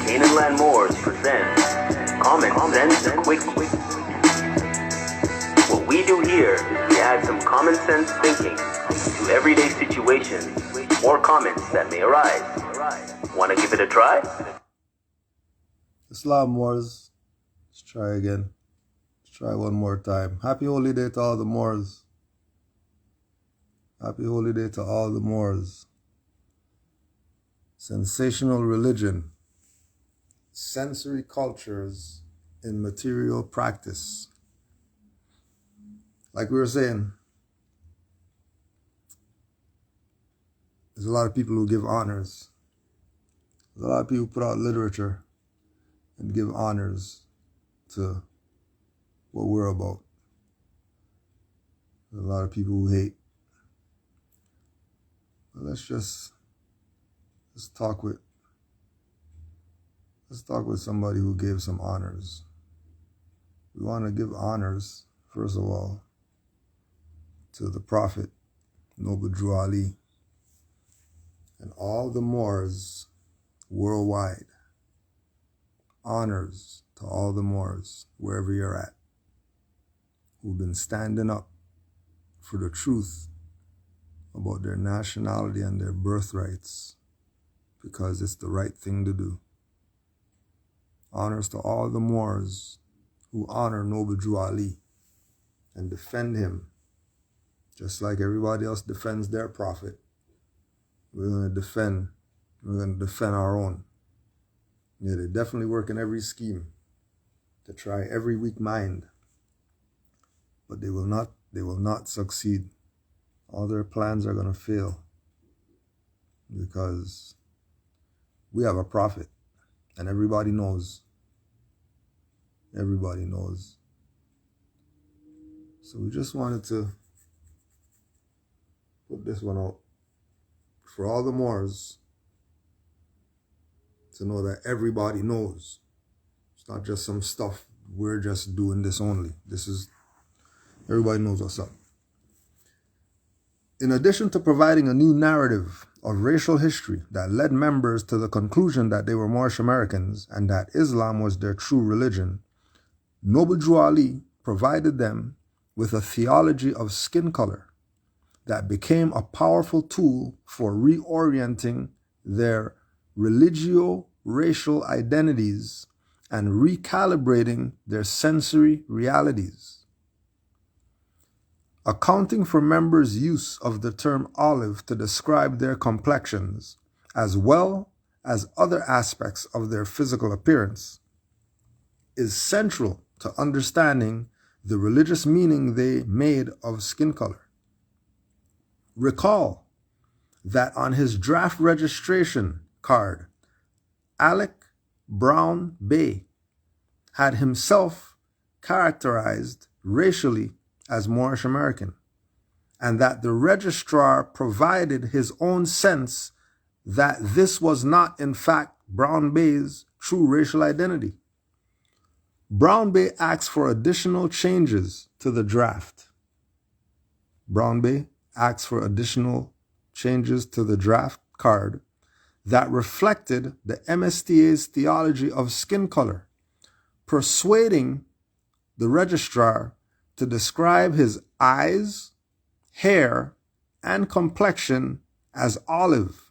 Canaanland Moors presents Common Sense Quick. What we do here is we add some common sense thinking to everyday situations or comments that may arise. Want to give it a try? Islam Moors. Let's try again. Let's try one more time. Happy holy day to all the Moors. Happy holy day to all the Moors. Sensational religion. Sensory cultures in material practice. Like we were saying, there's a lot of people who give honors. There's a lot of people who put out literature and give honors to what we're about. There's a lot of people who hate. But let's talk with somebody who gave some honors. We want to give honors, first of all, to the Prophet, Noble Drew Ali, and all the Moors worldwide. Honors to all the Moors, wherever you're at, who've been standing up for the truth about their nationality and their birthrights, because it's the right thing to do. Honors to all the Moors who honor Noble Drew Ali and defend him, just like everybody else defends their prophet. We're going to defend our own. Yeah, they definitely work in every scheme to try every weak mind but they will not succeed. All their plans are going to fail because we have a prophet, and everybody knows. Everybody knows. So we just wanted to put this one out for all the Moors to know that everybody knows. It's not just some stuff. We're just doing this only. Everybody knows what's up. In addition to providing a new narrative of racial history that led members to the conclusion that they were Moorish Americans and that Islam was their true religion, Noble Drew Ali provided them with a theology of skin color that became a powerful tool for reorienting their religio-racial identities and recalibrating their sensory realities. Accounting for members' use of the term olive to describe their complexions, as well as other aspects of their physical appearance, is central to understanding the religious meaning they made of skin color. Recall that on his draft registration card, Alec Brown Bey had himself characterized racially as Moorish American, and that the registrar provided his own sense that this was not, in fact, Brown Bey's true racial identity. Brown Bey asked for additional changes to the draft. Brown Bey asked for additional changes to the draft card that reflected the MSTA's theology of skin color, persuading the registrar to describe his eyes, hair, and complexion as olive,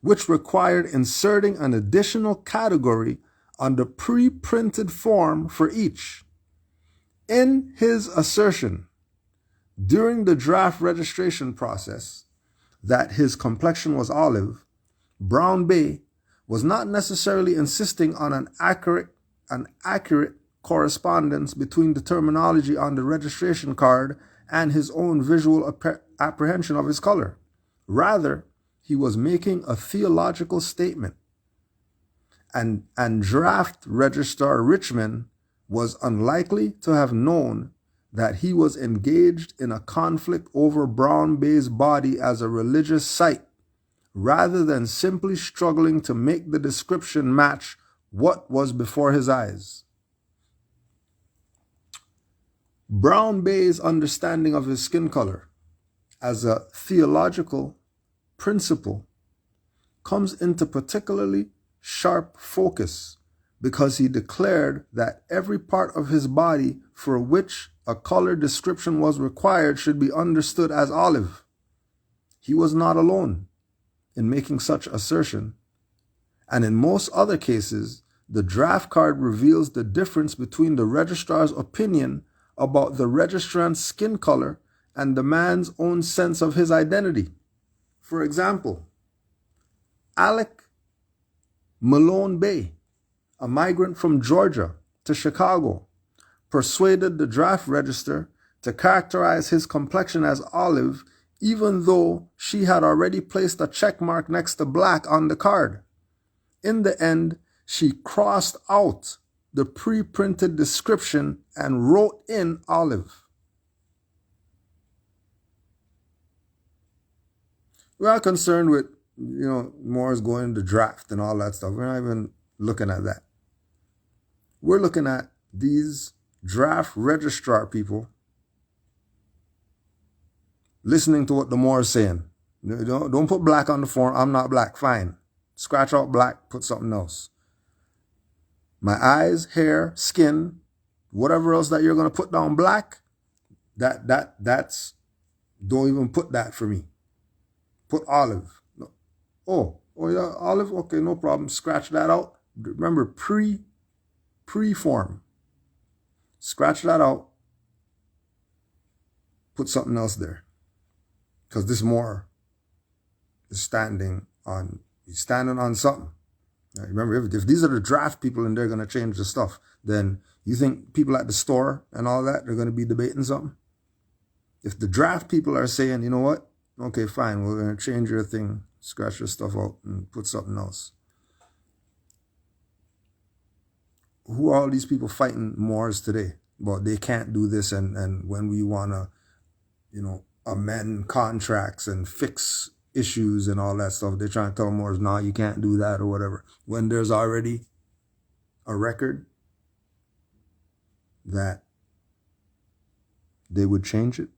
which required inserting an additional category on the pre-printed form for each. In his assertion during the draft registration process that his complexion was olive, Brown Bey was not necessarily insisting on an accurate correspondence between the terminology on the registration card and his own visual apprehension of his color. Rather, he was making a theological statement. And draft registrar Richmond was unlikely to have known that he was engaged in a conflict over Brown Bey's body as a religious site, rather than simply struggling to make the description match what was before his eyes. Brown Bey's understanding of his skin color as a theological principle comes into particularly sharp focus because he declared that every part of his body for which a color description was required should be understood as olive. He was not alone in making such assertion, and in most other cases, the draft card reveals the difference between the registrar's opinion about the registrant's skin color and the man's own sense of his identity. For example, Alec Malone Bey, a migrant from Georgia to Chicago, persuaded the draft register to characterize his complexion as olive, even though she had already placed a check mark next to black on the card. In the end, she crossed out the pre-printed description and wrote in olive. We are concerned with, Moors going to draft and all that stuff. We're not even looking at that. We're looking at these draft registrar people listening to what the Moor is saying. Don't put black on the form. I'm not black. Fine. Scratch out black, put something else. My eyes, hair, skin, whatever else that you're going to put down black, that's, don't even put that for me. Put olive. No. Oh yeah, olive, okay, no problem. Scratch that out. Remember, pre-form. Scratch that out. Put something else there. Because this Moor is standing on something. Now, remember, if these are the draft people and they're going to change the stuff, then you think people at the store and all that, they're going to be debating something? If the draft people are saying, you know what, okay, fine, we're going to change your thing, scratch your stuff out and put something else. Who are all these people fighting Moors today? Well, they can't do this, and when we want to, you know, amend contracts and fix issues and all that stuff, they're trying to tell Moors, nah, you can't do that or whatever. When there's already a record that they would change it.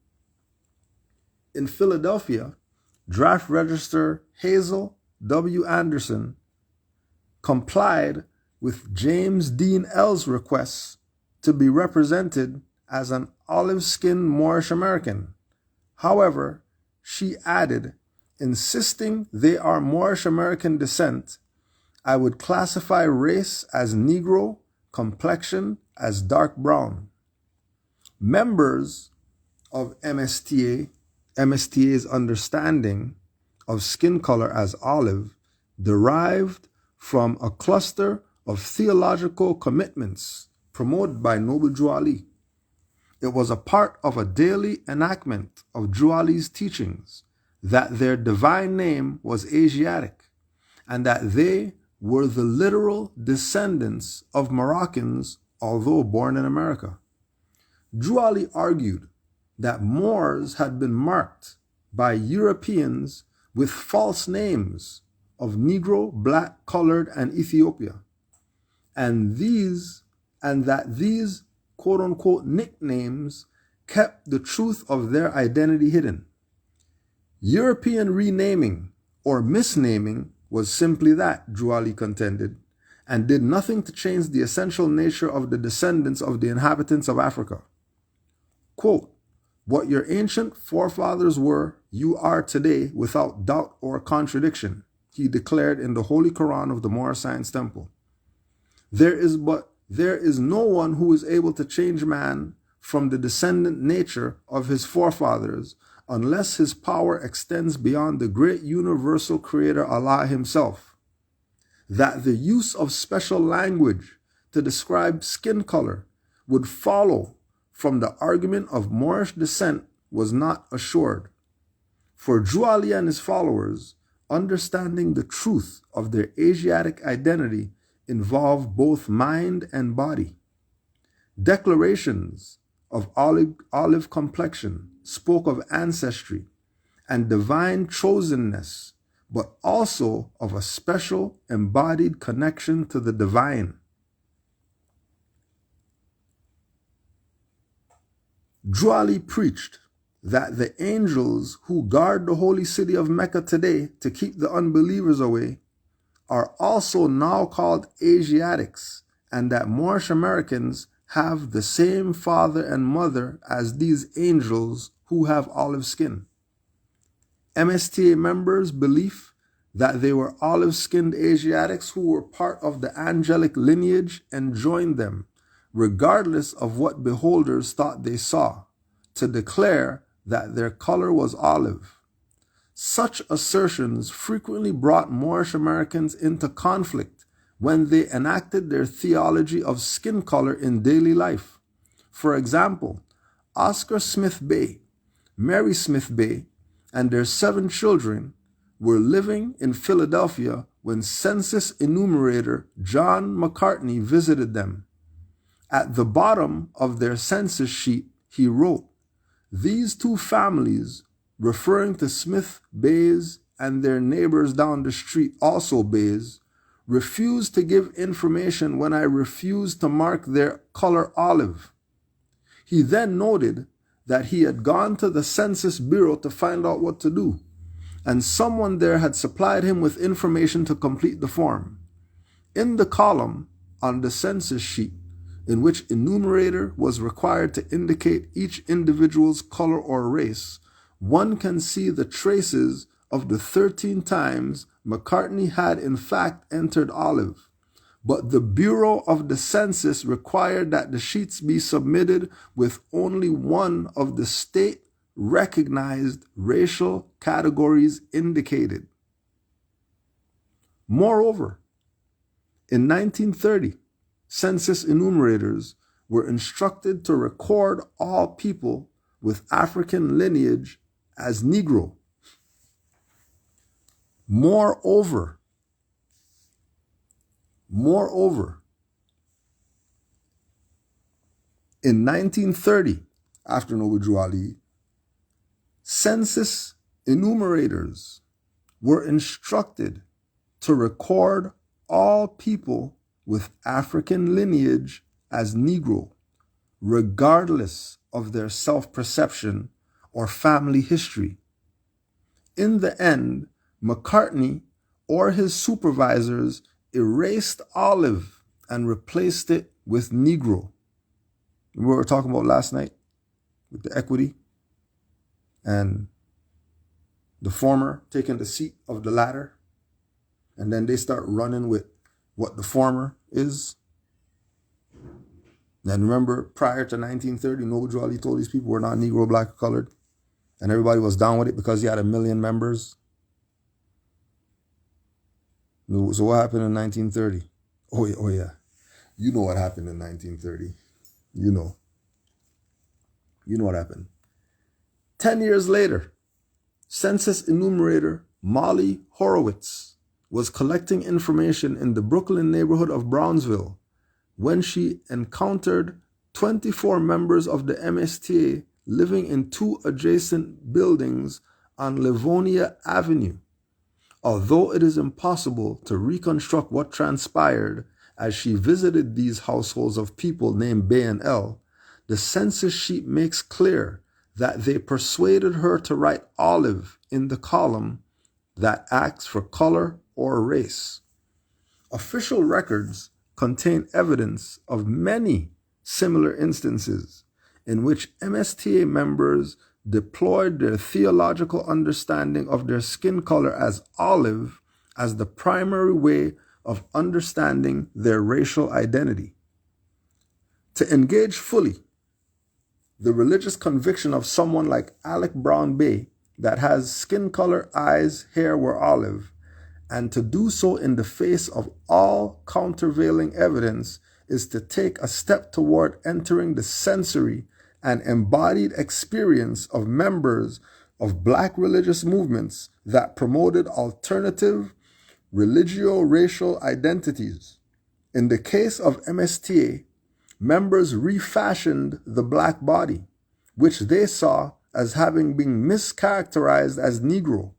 In Philadelphia, Draft Register Hazel W. Anderson complied with James Dean L's request to be represented as an olive-skinned Moorish American. However, she added, insisting they are Moorish American descent, I would classify race as Negro, complexion as dark brown. Members of MSTA's understanding of skin color as olive derived from a cluster of theological commitments promoted by Noble Drew Ali. It was a part of a daily enactment of Drew Ali's teachings that their divine name was Asiatic and that they were the literal descendants of Moroccans, although born in America. Drew Ali argued that Moors had been marked by Europeans with false names of Negro, Black, Colored, and Ethiopia, and that these quote-unquote nicknames kept the truth of their identity hidden. European renaming or misnaming was simply that, Drew Ali contended, and did nothing to change the essential nature of the descendants of the inhabitants of Africa. Quote, what your ancient forefathers were, you are today without doubt or contradiction, he declared in the Holy Quran of the Moorish Science Temple. There is no one who is able to change man from the descendant nature of his forefathers unless his power extends beyond the great universal creator Allah himself. That the use of special language to describe skin color would follow from the argument of Moorish descent was not assured. For Drew Ali and his followers, understanding the truth of their Asiatic identity involved both mind and body. Declarations of olive complexion spoke of ancestry and divine chosenness, but also of a special embodied connection to the divine. Drew Ali preached that the angels who guard the holy city of Mecca today to keep the unbelievers away are also now called Asiatics, and that Moorish Americans have the same father and mother as these angels who have olive skin. MSTA members' belief that they were olive-skinned Asiatics who were part of the angelic lineage enjoined them, regardless of what beholders thought they saw, to declare that their color was olive. Such assertions frequently brought Moorish Americans into conflict when they enacted their theology of skin color in daily life. For example, Oscar Smith Bay, Mary Smith Bay, and their 7 children were living in Philadelphia when Census enumerator John McCartney visited them. At the bottom of their census sheet, he wrote, "These 2 families," referring to Smith Bays and their neighbors down the street, also Bays, "refused to give information when I refused to mark their color olive." He then noted that he had gone to the Census Bureau to find out what to do, and someone there had supplied him with information to complete the form. In the column on the census sheet, in which enumerator was required to indicate each individual's color or race, one can see the traces of the 13 times McCartney had in fact entered olive. But the Bureau of the Census required that the sheets be submitted with only one of the state-recognized racial categories indicated. Moreover, In 1930, census enumerators were instructed to record all people with African lineage as Negro. Moreover, in 1930, after Noble Ali, census enumerators were instructed to record all people with African lineage as Negro, regardless of their self-perception or family history. In the end, McCartney or his supervisors erased Olive and replaced it with Negro. We were talking about last night with the equity and the former taking the seat of the latter, and then they start running with what the former is. And remember, prior to 1930, Noble Ali told these people were not Negro, black, or colored, and everybody was down with it because he had 1 million members. So what happened in 1930? Oh yeah. You know what happened in 1930. You know what happened. 10 years later, census enumerator Molly Horowitz was collecting information in the Brooklyn neighborhood of Brownsville when she encountered 24 members of the MSTA living in 2 adjacent buildings on Livonia Avenue. Although it is impossible to reconstruct what transpired as she visited these households of people named Bay and L, the census sheet makes clear that they persuaded her to write Olive in the column that acts for color or race. Official records contain evidence of many similar instances in which MSTA members deployed their theological understanding of their skin color as olive as the primary way of understanding their racial identity. To engage fully the religious conviction of someone like Alec Brown Bay that has skin color, eyes, hair were olive, and to do so in the face of all countervailing evidence is to take a step toward entering the sensory and embodied experience of members of black religious movements that promoted alternative religio-racial identities. In the case of MSTA, members refashioned the black body, which they saw as having been mischaracterized as Negro,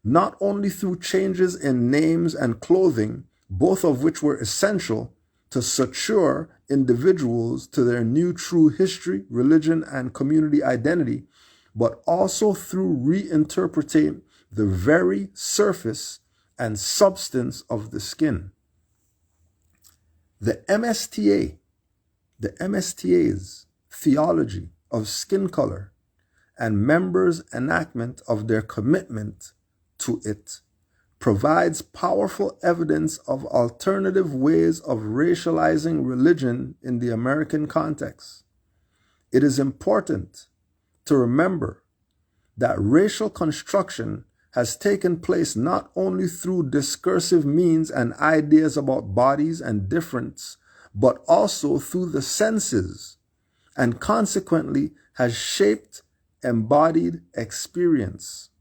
not only through changes in names and clothing, both of which were essential to suture individuals to their new true history, religion, and community identity, but also through reinterpreting the very surface and substance of the skin. The MSTA's theology of skin color and members' enactment of their commitment to it provides powerful evidence of alternative ways of racializing religion in the American context. It is important to remember that racial construction has taken place not only through discursive means and ideas about bodies and difference, but also through the senses, and consequently has shaped embodied experience.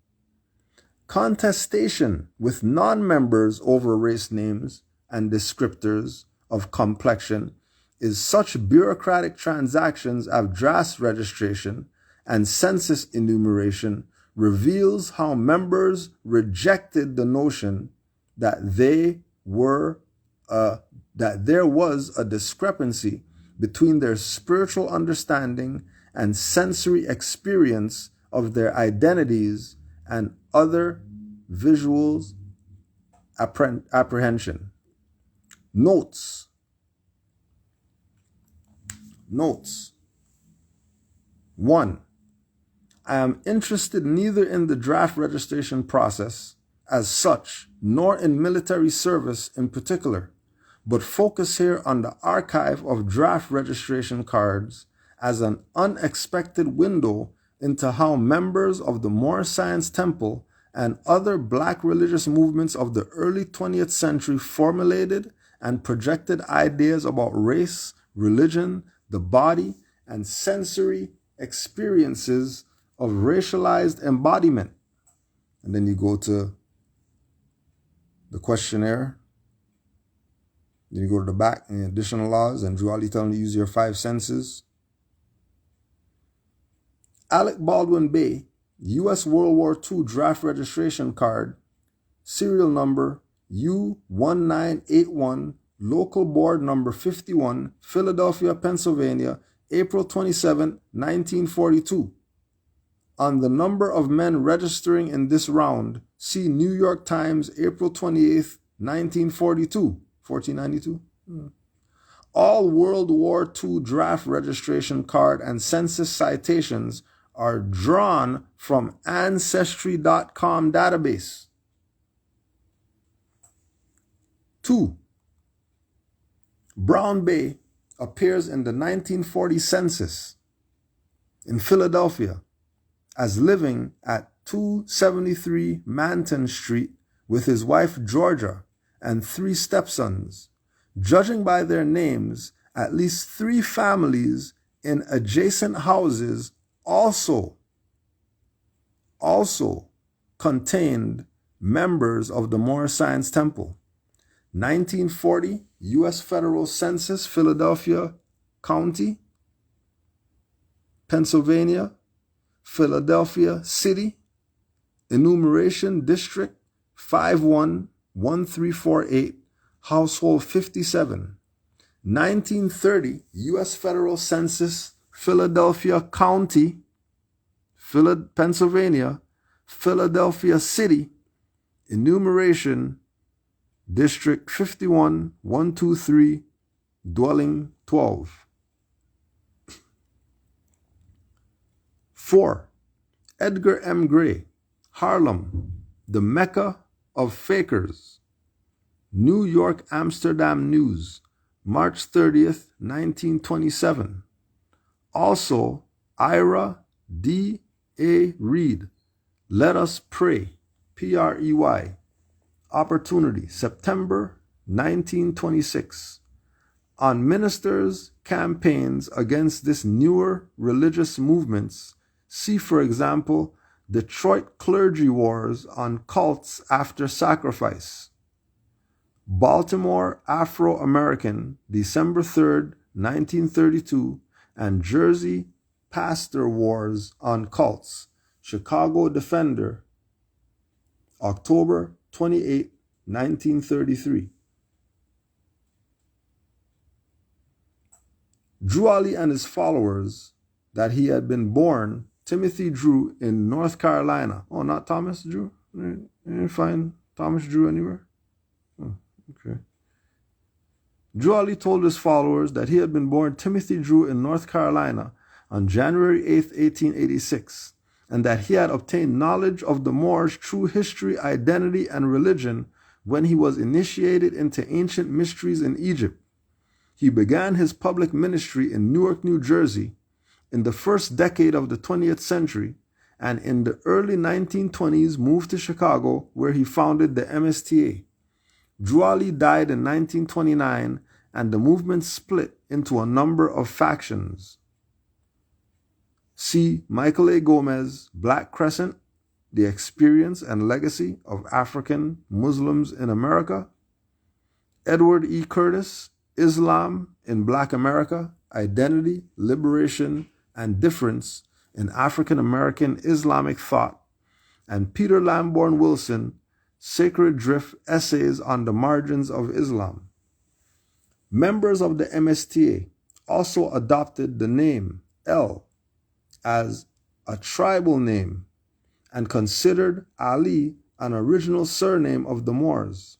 Contestation with non-members over race names and descriptors of complexion is such bureaucratic transactions as draft registration and census enumeration reveals how members rejected the notion that there was a discrepancy between their spiritual understanding and sensory experience of their identities and other visuals apprehension. Notes. 1. I am interested neither in the draft registration process as such, nor in military service in particular, but focus here on the archive of draft registration cards as an unexpected window into how members of the Moore Science Temple and other black religious movements of the early 20th century formulated and projected ideas about race, religion, the body, and sensory experiences of racialized embodiment. And then you go to the questionnaire. Then you go to the back and additional laws, and Drew Ali telling you to use your 5 senses. Alec Baldwin Bay, U.S. World War II draft registration card, serial number U1981, local board number 51, Philadelphia, Pennsylvania, April 27, 1942. On the number of men registering in this round, see New York Times, April 28, 1942. 1492? All World War II draft registration card and census citations are drawn from Ancestry.com database. 2. Brown Bay appears in the 1940 census in Philadelphia as living at 273 Manton Street with his wife Georgia and 3 stepsons. Judging by their names, at least 3 families in adjacent houses also contained members of the Moorish Science Temple. 1940 U.S. Federal Census, Philadelphia County, Pennsylvania, Philadelphia City, Enumeration District 511348, Household 57. 1930 U.S. Federal Census, Philadelphia County, Pennsylvania, Philadelphia City, Enumeration District 51123, Dwelling 12. 4. Edgar M. Gray, Harlem, the Mecca of Fakers. New York Amsterdam News, March 30th, 1927. Also, Ira D. A. Reed, Let Us Pray, P-R-E-Y, Opportunity, September 1926. On ministers' campaigns against this newer religious movements, see, for example, Detroit Clergy Wars on Cults After Sacrifice. Baltimore Afro-American, December 3rd, 1932, and Jersey Pastor Wars on Cults, Chicago Defender, October 28, 1933. Drew Ali and his followers, that he had been born Timothy Drew in North Carolina. Oh, not Thomas Drew? You didn't find Thomas Drew anywhere? Oh, okay. Drew Ali told his followers that he had been born Timothy Drew in North Carolina on January 8, 1886, and that he had obtained knowledge of the Moors' true history, identity, and religion when he was initiated into ancient mysteries in Egypt. He began his public ministry in Newark, New Jersey, in the first decade of the 20th century, and in the early 1920s moved to Chicago, where he founded the MSTA. Drew Ali died in 1929, and the movement split into a number of factions. See Michael A. Gomez, Black Crescent, The Experience and Legacy of African Muslims in America. Edward E. Curtis, Islam in Black America, Identity, Liberation, and Difference in African American Islamic Thought. And Peter Lamborn Wilson, Sacred Drift, Essays on the Margins of Islam. Members of the MSTA also adopted the name El as a tribal name and considered Ali an original surname of the Moors.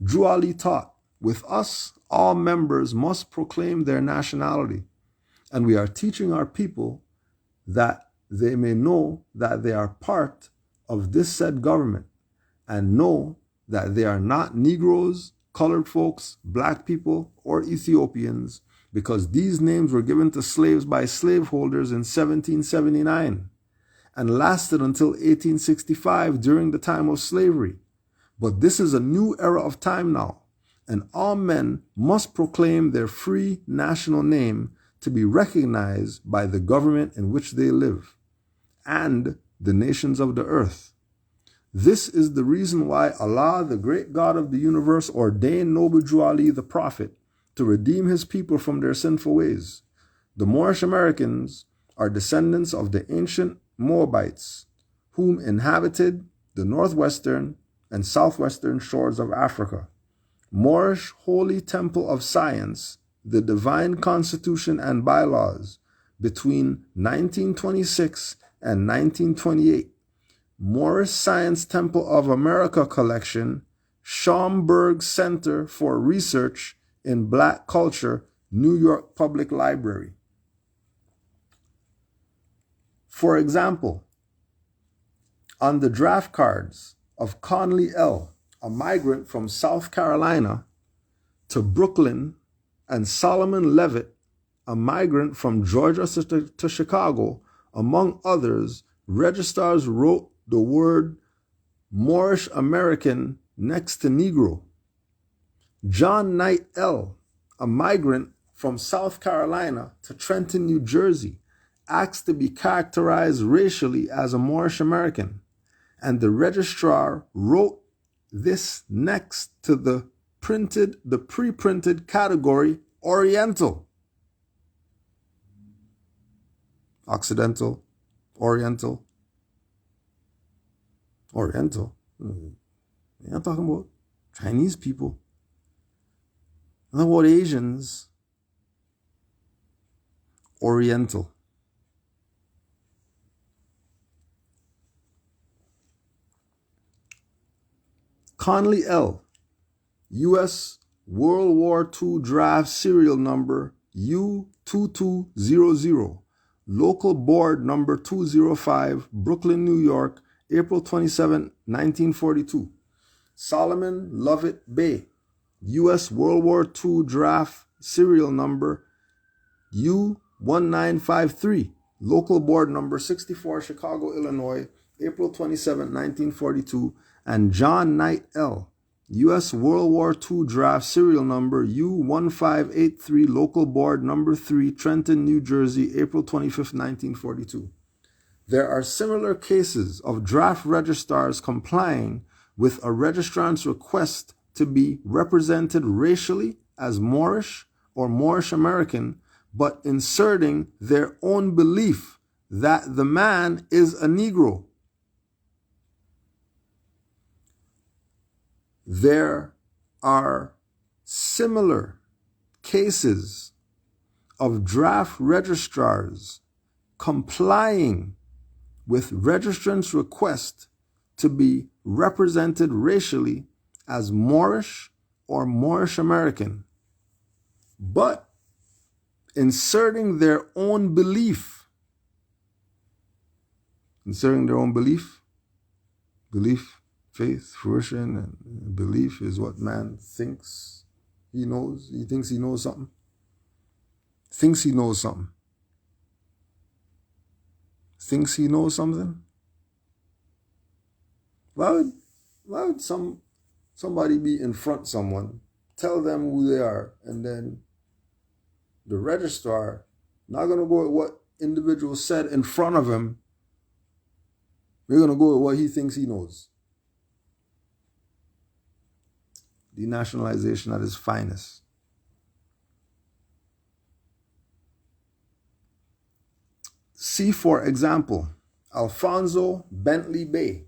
Drew Ali taught, with us, all members must proclaim their nationality, and we are teaching our people that they may know that they are part of this said government and know that they are not Negroes, colored folks, black people, or Ethiopians, because these names were given to slaves by slaveholders in 1779 and lasted until 1865 during the time of slavery. But this is a new era of time now, and all men must proclaim their free national name to be recognized by the government in which they live and the nations of the earth. This is the reason why Allah, the great God of the universe, ordained Noble Jew Ali the Prophet to redeem his people from their sinful ways. The Moorish Americans are descendants of the ancient Moabites, whom inhabited the northwestern and southwestern shores of Africa. Moorish Holy Temple of Science, the Divine Constitution and Bylaws, between 1926 and 1928. Moorish Science Temple of America Collection, Schaumburg Center for Research in Black Culture, New York Public Library. For example, on the draft cards of Conley L., a migrant from South Carolina to Brooklyn, and Solomon Levitt, a migrant from Georgia to Chicago, among others, registrars wrote the word Moorish American next to Negro. John Knight L., a migrant from South Carolina to Trenton, New Jersey, asked to be characterized racially as a Moorish American, and the registrar wrote this next to the pre-printed category Oriental. Occidental, Oriental. Oriental? You're not talking about Chinese people. I'm talking about Asians. Oriental. Conley L., U.S. World War II draft serial number U2200, local board number 205, Brooklyn, New York, April 27, 1942. Solomon Lovett Bay, U.S. World War II draft serial number U1953, local board number 64, Chicago, Illinois, April 27, 1942. And John Knight L., U.S. World War II draft serial number U1583, local board number 3, Trenton, New Jersey, April 25, 1942. There are similar cases of draft registrars complying with a registrant's request to be represented racially as Moorish or Moorish American, but inserting their own belief that the man is a Negro. There are similar cases of draft registrars complying with registrant's request to be represented racially as Moorish or Moorish American, but inserting their own belief. Belief, faith, fruition, and belief is what man thinks he knows. He thinks he knows something. Thinks he knows something. Thinks he knows something. Why would somebody be in front of someone, tell them who they are, and then the registrar not going to go with what individual said in front of him. We're going to go with what he thinks he knows. Denationalization at its finest. See, for example, Alfonso Bentley Bay,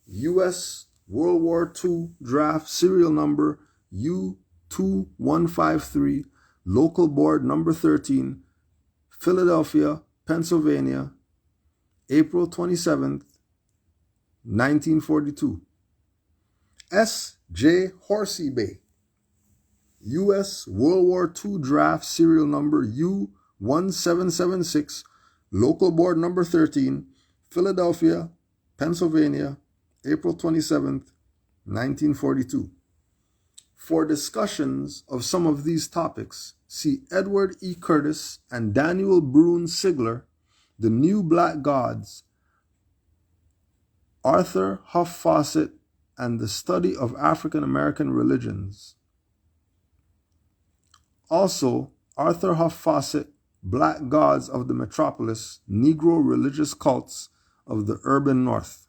U.S. World War II draft serial number U2153, local board number 13, Philadelphia, Pennsylvania, April 27th, 1942. S. J. Horsey Bay, U.S. World War II draft serial number U1776, local board number 13, Philadelphia, Pennsylvania, April 27th, 1942. For discussions of some of these topics, see Edward E. Curtis and Daniel Brune Sigler, The New Black Gods, Arthur Huff Fawcett, and the Study of African American Religions, Also, Arthur Huff Fawcett, Black Gods of the Metropolis, Negro Religious Cults of the Urban North.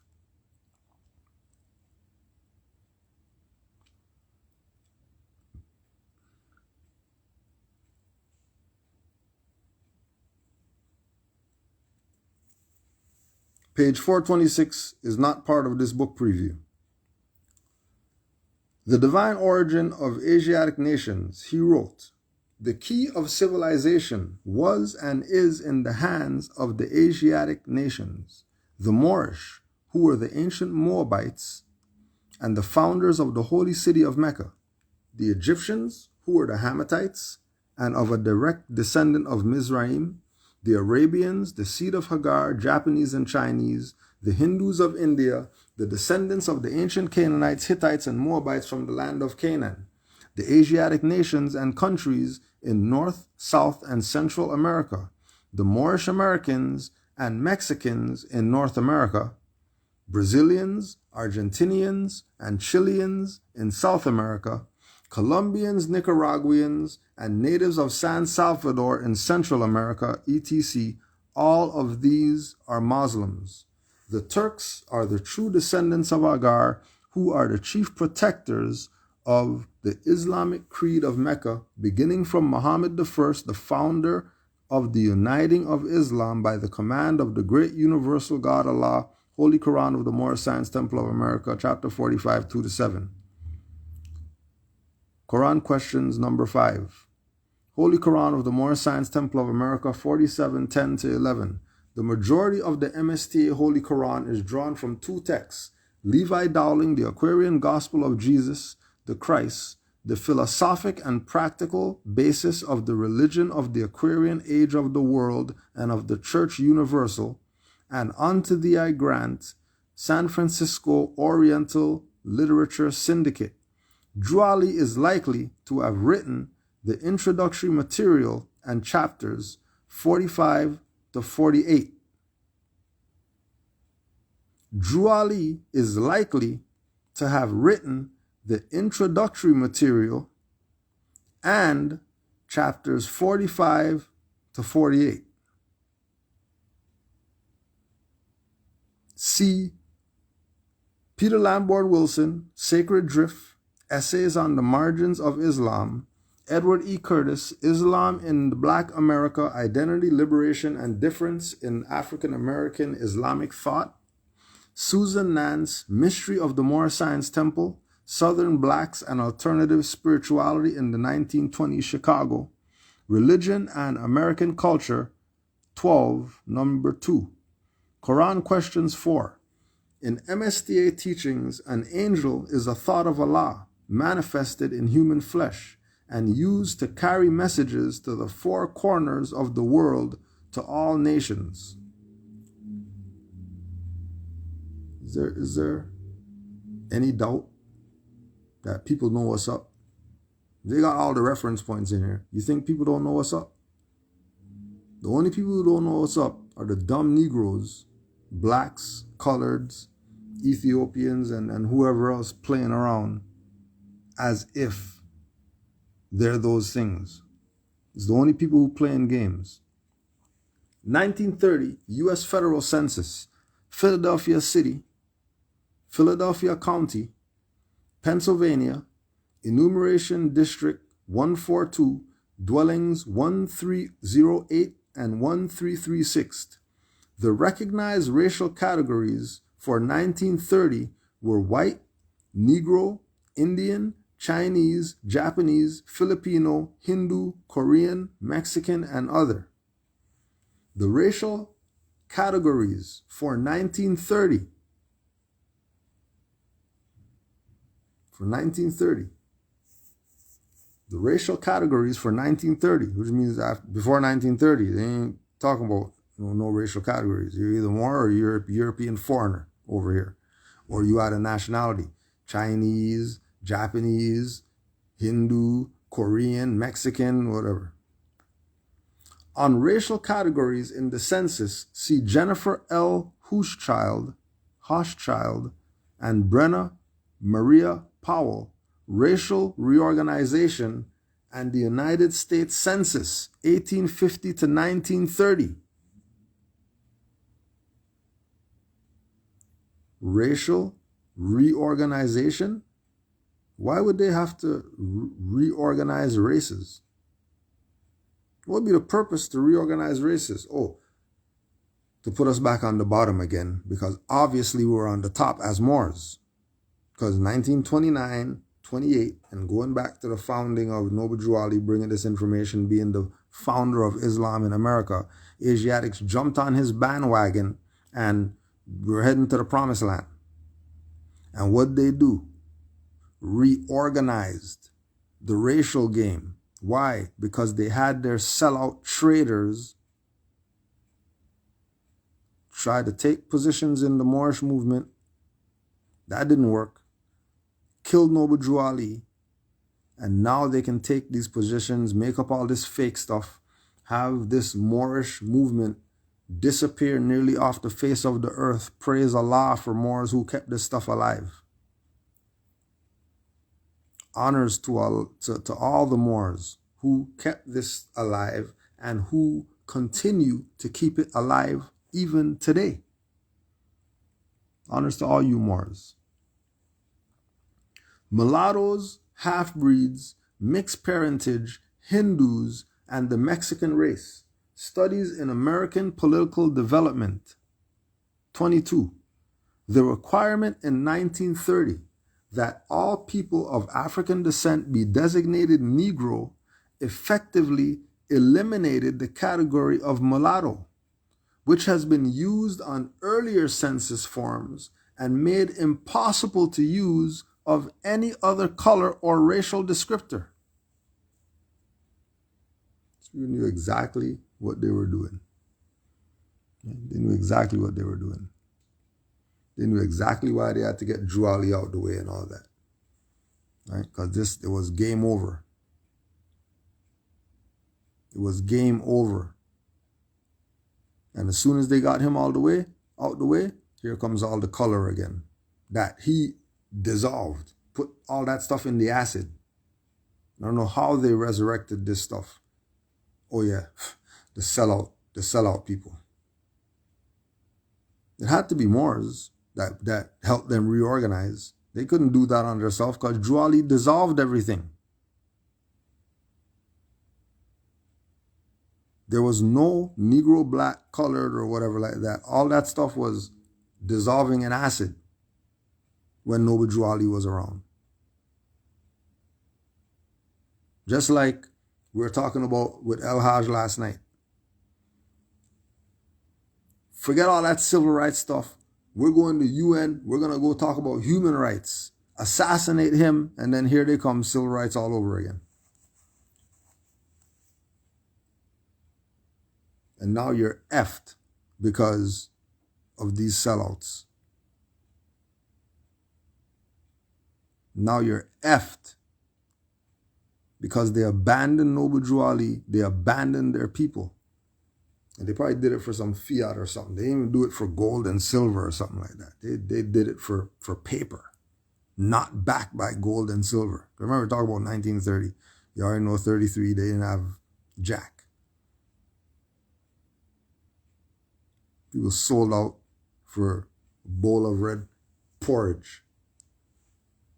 Page 426 is not part of this book preview. The Divine Origin of Asiatic Nations, he wrote, the key of civilization was and is in the hands of the Asiatic nations, the Moorish, who were the ancient Moabites and the founders of the holy city of Mecca, the Egyptians, who were the Hammatites and of a direct descendant of Mizraim, the Arabians, the seed of Hagar, Japanese and Chinese, the Hindus of India, the descendants of the ancient Canaanites, Hittites, and Moabites from the land of Canaan, the Asiatic nations and countries in North, South, and Central America, the Moorish Americans and Mexicans in North America, Brazilians, Argentinians, and Chileans in South America, Colombians, Nicaraguans, and natives of San Salvador in Central America, etc., all of these are Muslims. The Turks are the true descendants of Agar, who are the chief protectors of the Islamic creed of Mecca, beginning from Muhammad I, the founder of the uniting of Islam by the command of the great universal God Allah, Holy Quran of the Moorish Science Temple of America, chapter 45, 2-7. Quran questions number 5. Holy Quran of the Moorish Science Temple of America, 47, 10-11. The majority of the MSTA Holy Quran is drawn from 2 texts, Levi Dowling, the Aquarian Gospel of Jesus, the Christ, the philosophic and practical basis of the religion of the Aquarian age of the world and of the Church Universal, and unto thee I grant, San Francisco Oriental Literature Syndicate. Juali is likely to have written the introductory material and chapters 45 to 48. Juali is likely to have written the introductory material and chapters 45 to 48. See Peter Lamborn Wilson, Sacred Drift, Essays on the Margins of Islam, Edward E. Curtis, Islam in the Black America, Identity, Liberation, and Difference in African American Islamic Thought, Susan Nance, Mystery of the Moorish Science Temple, Southern Blacks and Alternative Spirituality in the 1920s Chicago, Religion and American Culture, 12, number 2. Quran Questions 4. In MSTA teachings, an angel is a thought of Allah, manifested in human flesh, and used to carry messages to the 4 corners of the world to all nations. Is there any doubt that people know what's up? They got all the reference points in here. You think people don't know what's up? The only people who don't know what's up are the dumb Negroes, blacks, coloreds, Ethiopians, and whoever else playing around as if they're those things. It's the only people who play in games. 1930, U.S. Federal Census, Philadelphia City, Philadelphia County, Pennsylvania, Enumeration District 142, dwellings 1308 and 1336. The recognized racial categories for 1930 were white, Negro, Indian, Chinese, Japanese, Filipino, Hindu, Korean, Mexican, and other. The racial categories for 1930. The racial categories for 1930, which means before 1930, they ain't talking about no racial categories. You're either Moor or you're a European foreigner over here, or you had a nationality: Chinese, Japanese, Hindu, Korean, Mexican, whatever. On racial categories in the census, see Jennifer L. Hochschild, and Brenna Maria Powell, Racial Reorganization and the United States Census, 1850 to 1930. Racial reorganization? Why would they have to reorganize races? What would be the purpose to reorganize races? Oh, to put us back on the bottom again, because obviously we were on the top as Moors. Because 1929, 28, and going back to the founding of Noble Drew Ali, bringing this information, being the founder of Islam in America, Asiatics jumped on his bandwagon and we're heading to the promised land. And what they do? Reorganized the racial game. Why? Because they had their sellout traders try to take positions in the Moorish movement. That didn't work. Killed Noble Drew Ali. And now they can take these positions, make up all this fake stuff, have this Moorish movement disappear nearly off the face of the earth. Praise Allah for Moors who kept this stuff alive. Honors to all the Moors who kept this alive and who continue to keep it alive even today. Honors to all you Moors. Mulattoes, half-breeds, mixed parentage, Hindus, and the Mexican race. Studies in American Political Development. 22. The requirement in 1930 that all people of African descent be designated Negro effectively eliminated the category of mulatto, which has been used on earlier census forms and made impossible to use of any other color or racial descriptor. So we knew exactly what they were doing. They knew exactly what they were doing. They knew exactly why they had to get Drew Ali out the way and all that. Right? Because it was game over. It was game over. And as soon as they got him out the way, here comes all the color again. That he dissolved, put all that stuff in the acid. I don't know how they resurrected this stuff. Oh yeah, the sellout people. It had to be Moors that helped them reorganize. They couldn't do that on themselves because Drew Ali dissolved everything. There was no Negro, black, colored, or whatever like that. All that stuff was dissolving in acid when Noble Drew Ali was around. Just like we were talking about with El Haj last night. Forget all that civil rights stuff. We're going to UN. We're going to go talk about human rights. Assassinate him, and then here they come, civil rights all over again. And now you're effed because of these sellouts. Now you're effed because they abandoned Noble Drew Ali. They abandoned their people. And they probably did it for some fiat or something. They didn't even do it for gold and silver or something like that. They did it for paper, not backed by gold and silver. Remember, talking about 1930. You already know 33, they didn't have jack. People sold out for a bowl of red porridge.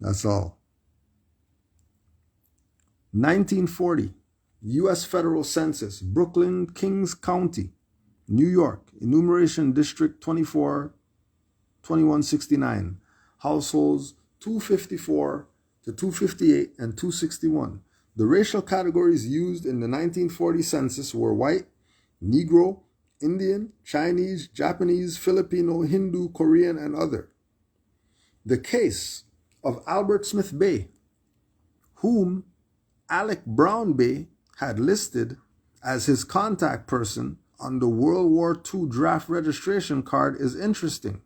That's all. 1940, U.S. Federal Census, Brooklyn, Kings County, New York, enumeration district 24, 2169, households 254 to 258 and 261. The racial categories used in the 1940 census were white, Negro, Indian, Chinese, Japanese, Filipino, Hindu, Korean, and other. The case of Albert Smith Bay, whom Alec Brown Bay had listed as his contact person on the World War II draft registration card, is interesting.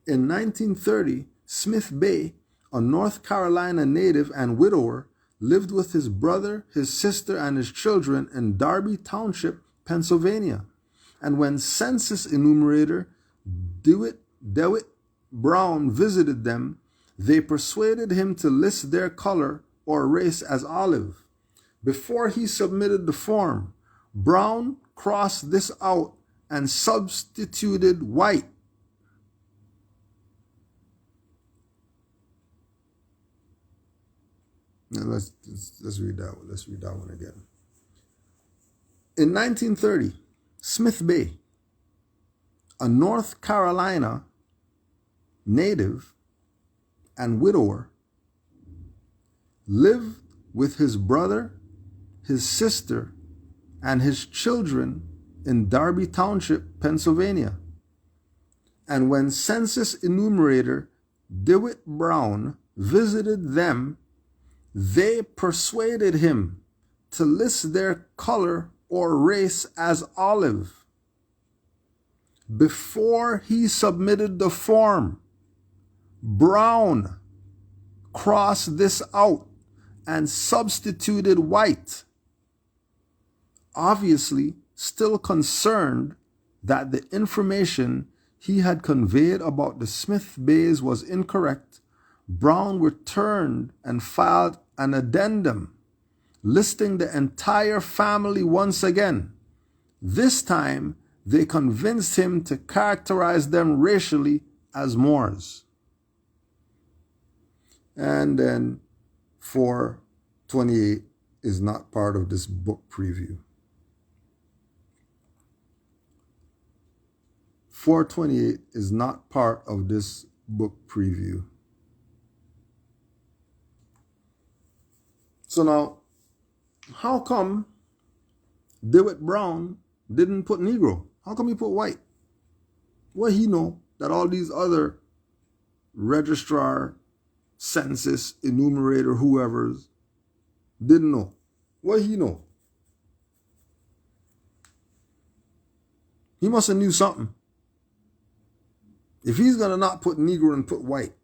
In 1930, Smith Bay, a North Carolina native and widower, lived with his brother, his sister, and his children in Darby Township, Pennsylvania. And when census enumerator DeWitt Brown visited them, they persuaded him to list their color or race as olive. Before he submitted the form, Brown crossed this out and substituted white. Now let's read that one. Let's read that one again. In 1930, Smith Bay, a North Carolina native and widower, lived with his brother, his sister, and his children in Darby Township, Pennsylvania. And when census enumerator DeWitt Brown visited them, they persuaded him to list their color or race as olive. Before he submitted the form, Brown crossed this out and substituted white, obviously still concerned that the information he had conveyed about the Smith Bays was incorrect. Brown returned and filed an addendum listing the entire family once again. This time, they convinced him to characterize them racially as Moors. And then 428 is not part of this book preview. 428 is not part of this book preview. So now, how come DeWitt Brown didn't put Negro? How come he put white? Well, he know that all these other registrar, census, enumerator, whoever's didn't know. What he know? He must have knew something. If he's gonna not put Negro and put white,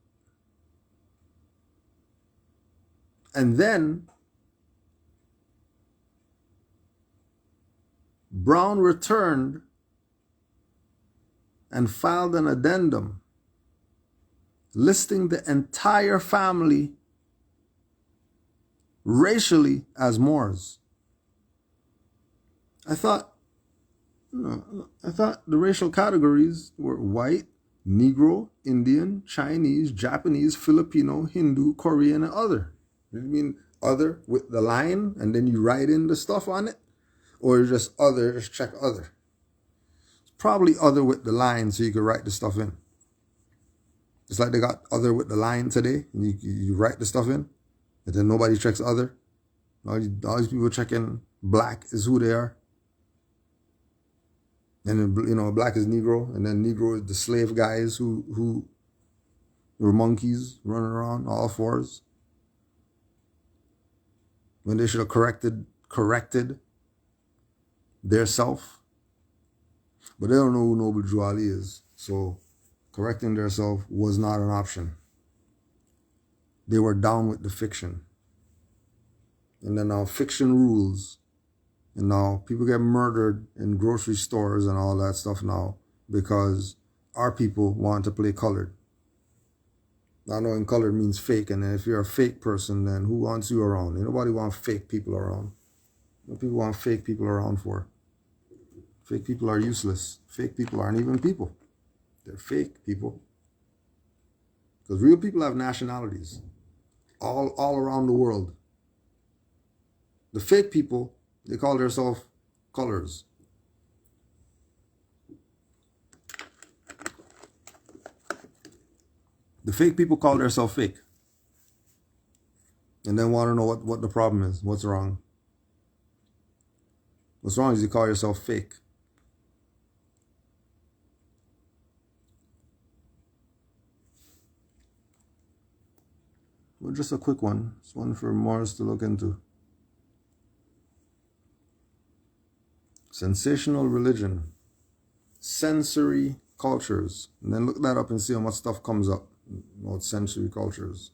and then Brown returned and filed an addendum listing the entire family racially as Moors. I thought the racial categories were white, Negro, Indian, Chinese, Japanese, Filipino, Hindu, Korean, and other. You mean other with the line and then you write in the stuff on it? Or just other, just check other. It's probably other with the line so you could write the stuff in. It's like they got other with the line today. And you write the stuff in. And then nobody checks other. All these people checking black is who they are. And then, black is Negro. And then Negro is the slave guys who were monkeys running around, all fours. When they should have corrected their self. But they don't know who Noble Drew Ali is. So correcting their self was not an option. They were down with the fiction. And then now fiction rules. And now people get murdered in grocery stores and all that stuff now because our people want to play colored. Not knowing colored means fake. And if you're a fake person, then who wants you around? Nobody wants fake people around. What people want fake people around for? Fake people are useless. Fake people aren't even people. They're fake people. Because real people have nationalities all around the world. The fake people, they call themselves colors. The fake people call themselves fake. And then want to know what the problem is. What's wrong? What's wrong is you call yourself fake. Well, just a quick one. It's one for Morris to look into. Sensational religion. Sensory cultures. And then look that up and see how much stuff comes up about sensory cultures.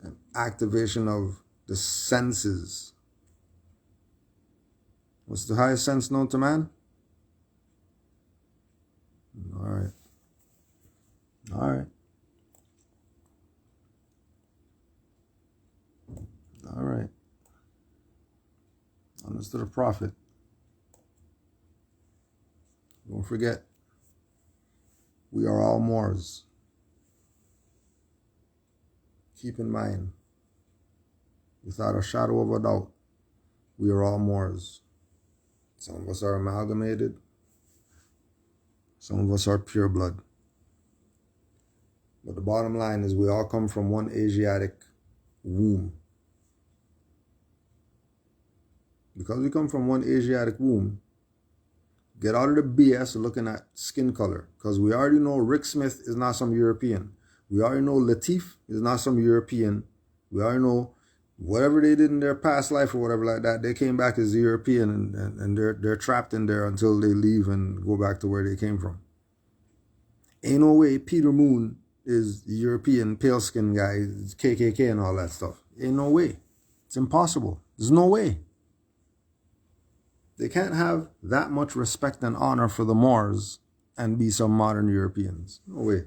And activation of the senses. What's the highest sense known to man? All right. All right. All right. Listen to the prophet. Don't forget, we are all Moors. Keep in mind, without a shadow of a doubt, we are all Moors. Some of us are amalgamated. Some of us are pure blood. But the bottom line is we all come from one Asiatic womb. Because we come from one Asiatic womb, get out of the BS of looking at skin color. Because we already know Rick Smith is not some European. We already know Latif is not some European. We already know whatever they did in their past life or whatever like that, they came back as European and they're trapped in there until they leave and go back to where they came from. Ain't no way Peter Moon is European pale skin guy, KKK and all that stuff. Ain't no way. It's impossible. There's no way. They can't have that much respect and honor for the Moors and be some modern Europeans. No way.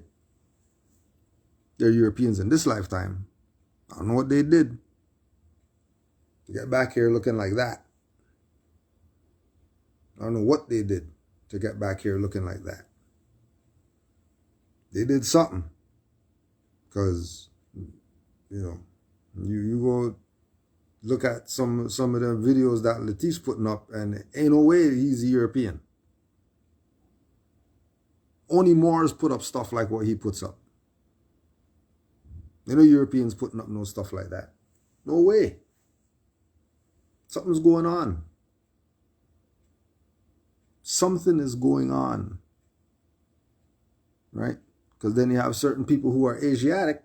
They're Europeans in this lifetime. I don't know what they did to get back here looking like that. I don't know what they did to get back here looking like that. They did something. Because, you go look at some of the videos that Latif's putting up, and ain't no way he's a European. Only Moors put up stuff like what he puts up. You know, Europeans putting up no stuff like that. No way. Something's going on. Something is going on. Right? Because then you have certain people who are Asiatic,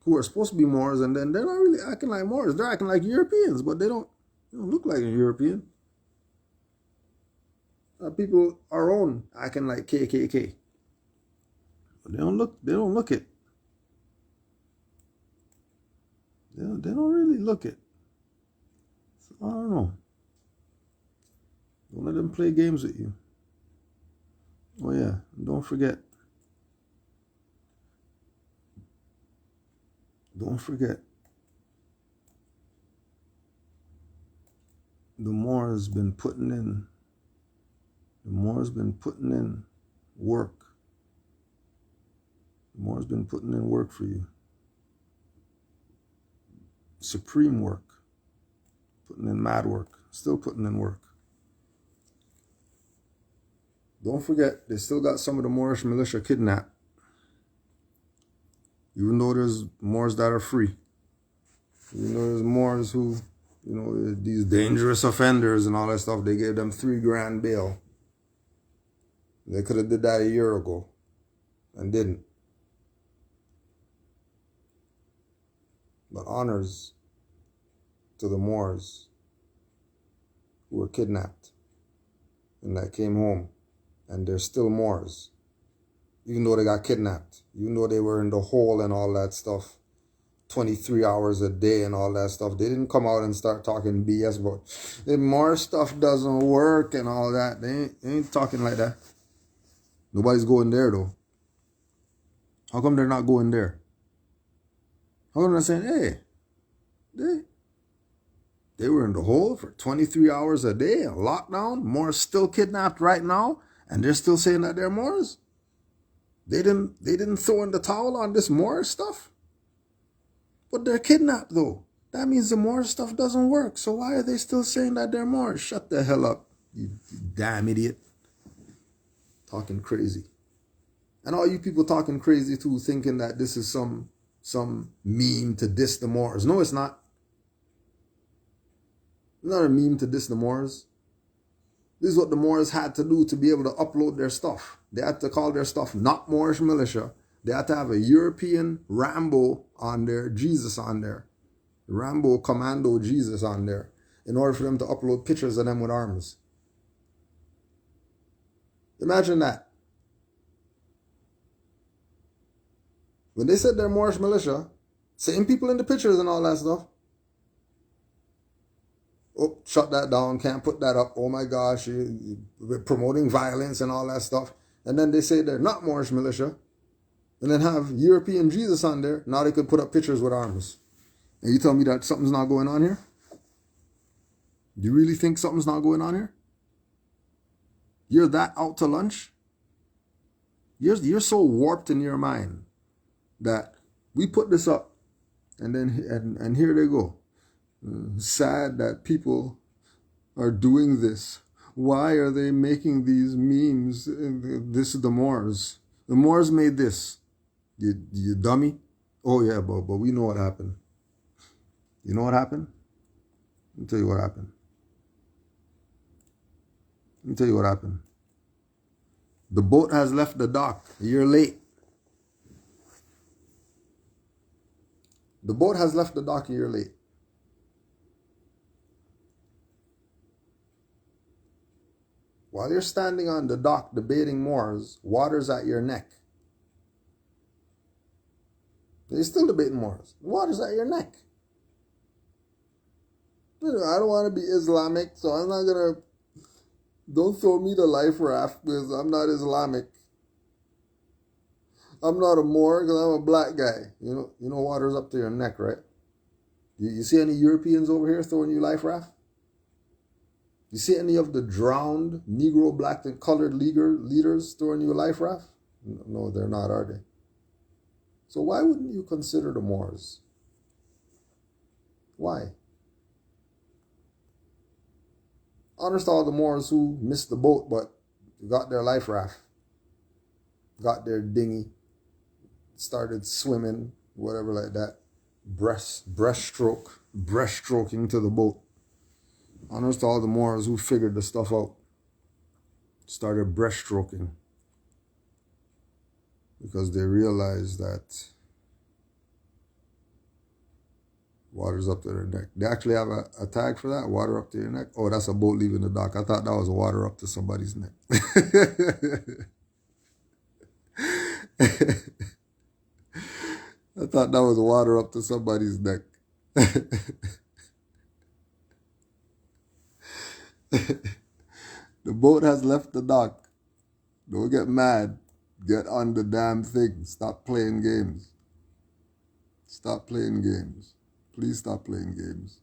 who are supposed to be Moors, and then they're not really acting like Moors. They're acting like Europeans, but they don't look like a European. People our own acting like KKK. But they don't look it. They don't really look it. So, I don't know. Don't let them play games with you. Oh yeah, don't forget. Don't forget. The Moors been putting in work. The Moors been putting in work for you. Supreme work. Putting in mad work. Still putting in work. Don't forget, they still got some of the Moorish militia kidnapped. Even though there's Moors that are free. Even though there's Moors who, these dangerous offenders and all that stuff, they gave them $3,000 bail. They could have did that a year ago and didn't. But honors to the Moors who were kidnapped and that came home, and they're still Moors, even though they got kidnapped, even though they were in the hole and all that stuff, 23 hours a day and all that stuff. They didn't come out and start talking BS about the Moor stuff doesn't work and all that. They ain't talking like that. Nobody's going there though. How come they're not going there? How come they're saying, hey, they were in the hole for 23 hours a day, in lockdown, Moors still kidnapped right now, and they're still saying that they're Moors? They didn't throw in the towel on this Moor stuff? But they're kidnapped though. That means the Moor stuff doesn't work. So why are they still saying that they're Moors? Shut the hell up, you damn idiot. Talking crazy. And all you people talking crazy too, thinking that this is some meme to diss the Moors. No, it's not. It's not a meme to diss the Moors. This is what the Moors had to do to be able to upload their stuff. They had to call their stuff not Moorish militia. They had to have a European Rambo on there, Jesus on there. Rambo Commando Jesus on there, in order for them to upload pictures of them with arms. Imagine that. When they said they're Moorish militia, same people in the pictures and all that stuff. Oh, shut that down, can't put that up. Oh my gosh, you're promoting violence and all that stuff. And then they say they're not Moorish militia. And then have European Jesus on there. Now they could put up pictures with arms. And you tell me that something's not going on here? Do you really think something's not going on here? You're that out to lunch? You're so warped in your mind that we put this up and then and here they go. Sad that people are doing this. Why are they making these memes? This is the Moors. The Moors made this. You dummy. Oh yeah, but we know what happened. You know what happened? Let me tell you what happened. Let me tell you what happened. The boat has left the dock. You're late. The boat has left the dock and you're late. While you're standing on the dock debating Moors, water's at your neck. You're still debating Moors. Water's at your neck. You know, I don't want to be Islamic, so I'm not going to... Don't throw me the life raft because I'm not Islamic. I'm not a Moor because I'm a black guy. You know water's up to your neck, right? You see any Europeans over here throwing you life raft? You see any of the drowned Negro, black, and colored leaders throwing you a life raft? No, they're not, are they? So why wouldn't you consider the Moors? Why? Honest all the Moors who missed the boat but got their life raft, got their dinghy, started swimming, whatever like that, breaststroking to the boat. Honest to all the Moors who figured the stuff out, started breaststroking because they realized that water's up to their neck. They actually have a tag for that, water up to your neck. Oh, that's a boat leaving the dock. I thought that was water up to somebody's neck. I thought that was water up to somebody's neck. The boat has left the dock. Don't get mad. Get on the damn thing. Stop playing games. Stop playing games. Please stop playing games.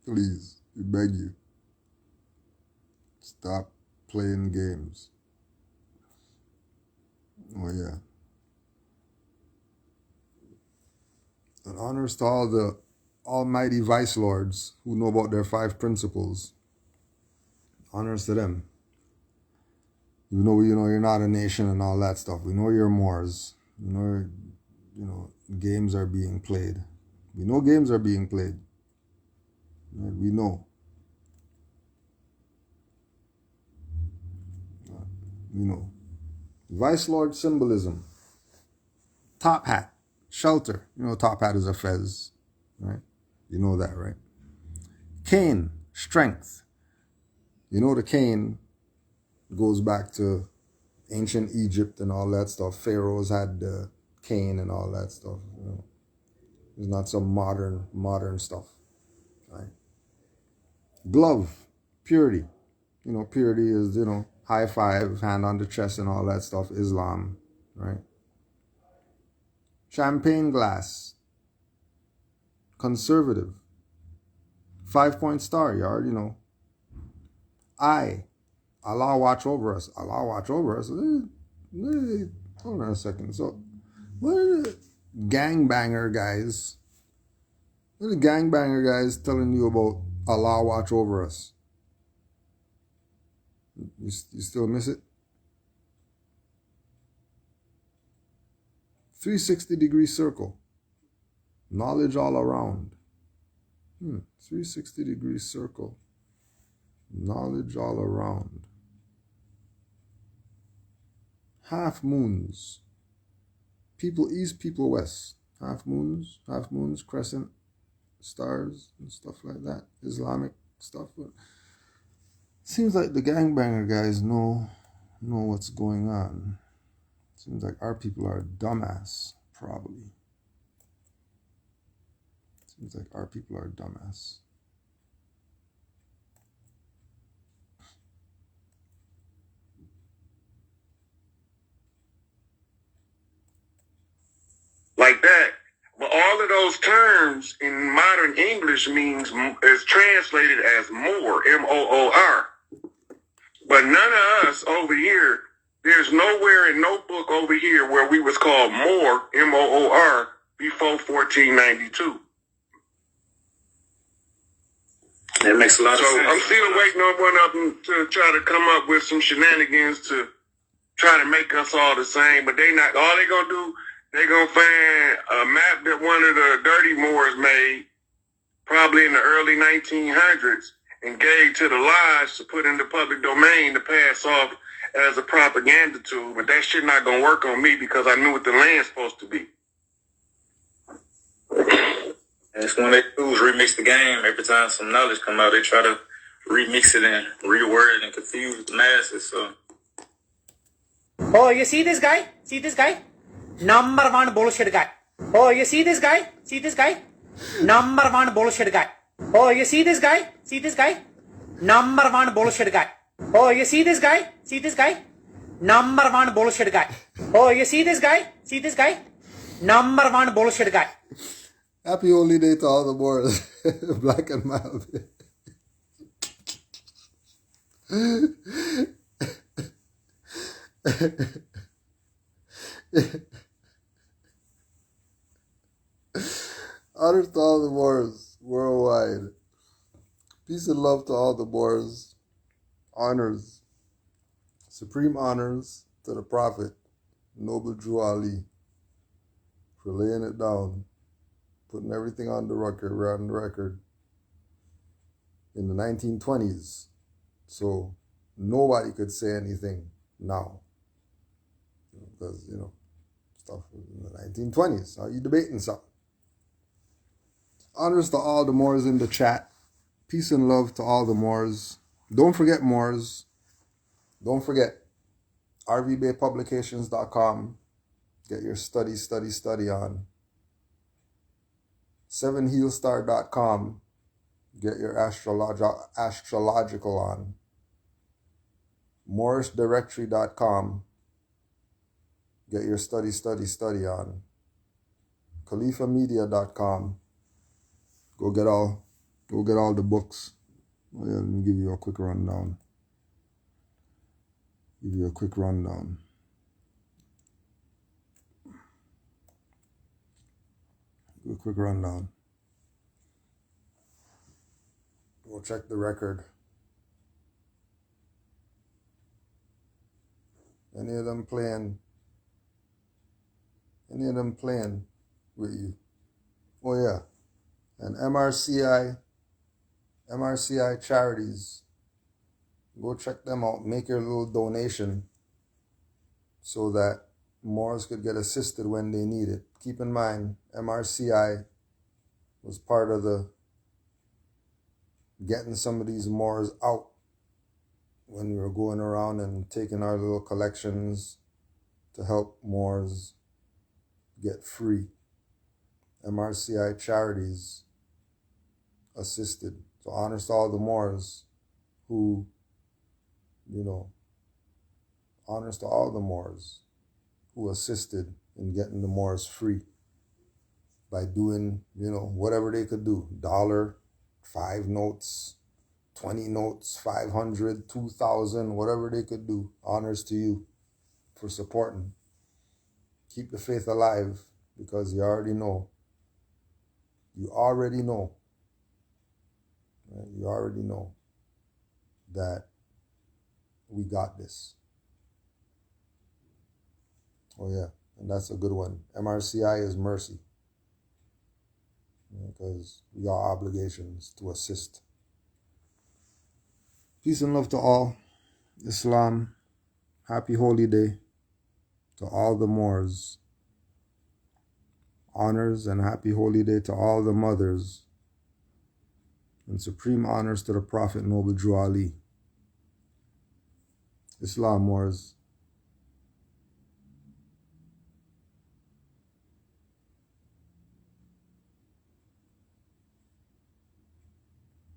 Please, we beg you. Stop playing games. Oh yeah. And honors to all the almighty vice lords who know about their 5 principles. Honors to them. You know you're not a nation and all that stuff. We know you're Moors. You know games are being played. We know games are being played. We know. You know. Vice lord symbolism. Top hat. Shelter. You know top hat is a fez. Right? You know that, right? Cane. Strength. You know the cane goes back to ancient Egypt and all that stuff. Pharaohs had the cane and all that stuff. You know. It's not some modern stuff. Right? Glove. Purity. You know, purity is, high five, hand on the chest and all that stuff. Islam. Right? Champagne glass. Conservative. 5-point star. You already know. I. Allah watch over us. Allah watch over us. Hold on a second. So, what are the gangbanger guys? What are the gangbanger guys telling you about Allah watch over us? You still miss it? 360-degree circle. Knowledge all around. 360-degree circle. Knowledge all around. Half moons. People east, people west. Half moons, crescent, stars, and stuff like that. Islamic stuff. Seems like the gangbanger guys know what's going on. Seems like our people are dumbass, probably. Seems like our people are dumbass. Like that. But all all of those terms in modern English is translated as Moor, M-O-O-R. But none of us over here, there's nowhere in no book over here where we was called Moor, M-O-O-R, before 1492. That makes a lot of sense. So I'm still waiting on one of them to try to come up with some shenanigans to try to make us all the same, but they not. All they gonna do, they gonna find a map that one of the dirty Moors made, probably in the early 1900s, and gave to the lodge to put in the public domain to pass off as a propaganda tool. But that shit not gonna work on me because I knew what the land's supposed to be. That's one they do is remix the game. Every time some knowledge come out, they try to remix it and reword it and confuse the masses. So. Oh, you see this guy? See this guy? Number one bullshit guy. Oh, you see this guy? See this guy? Number one bullshit guy. Oh, you see this guy? See this guy? Number one bullshit guy. Oh, you see this guy? See this guy? Number one bullshit guy. Oh, you see this guy? See this guy? Number one bullshit guy. Happy holy day to all the Moors. Black and mild. Honors to all the Moors worldwide. Peace and love to all the Moors. Honors. Supreme honors to the Prophet, Noble Drew Ali, for laying it down, putting everything on the record in the 1920s. So nobody could say anything now. Because, stuff in the 1920s. How you debating something? Honors to all the Moors in the chat. Peace and love to all the Moors. Don't forget Moors. Don't forget rvbaypublications.com. Get your study on. 7heelstar.com. Get your astrological on. MoorisDirectory.com. Get your study on. KhalifaMedia.com. Go get all the books. Oh yeah, let me give you a quick rundown. Go check the record. Any of them playing with you. Oh yeah. And MRCI charities. Go check them out. Make your little donation so that Moors could get assisted when they need it. Keep in mind, MRCI was part of the getting some of these Moors out when we were going around and taking our little collections to help Moors get free. MRCI charities assisted. So honors to all the Moors who, honors to all the Moors who assisted in getting the Moors free by doing, whatever they could do. $1, 5 notes, 20 notes, 500, 2,000, whatever they could do. Honors to you for supporting. Keep the faith alive because you already know. You already know that we got this. Oh yeah, and that's a good one. MRCI is mercy. Because we got obligations to assist. Peace and love to all. Islam. Happy holy day to all the Moors. Honors and happy holy day to all the mothers. And supreme honors to the Prophet Noble Drew Ali. Islam, Moors.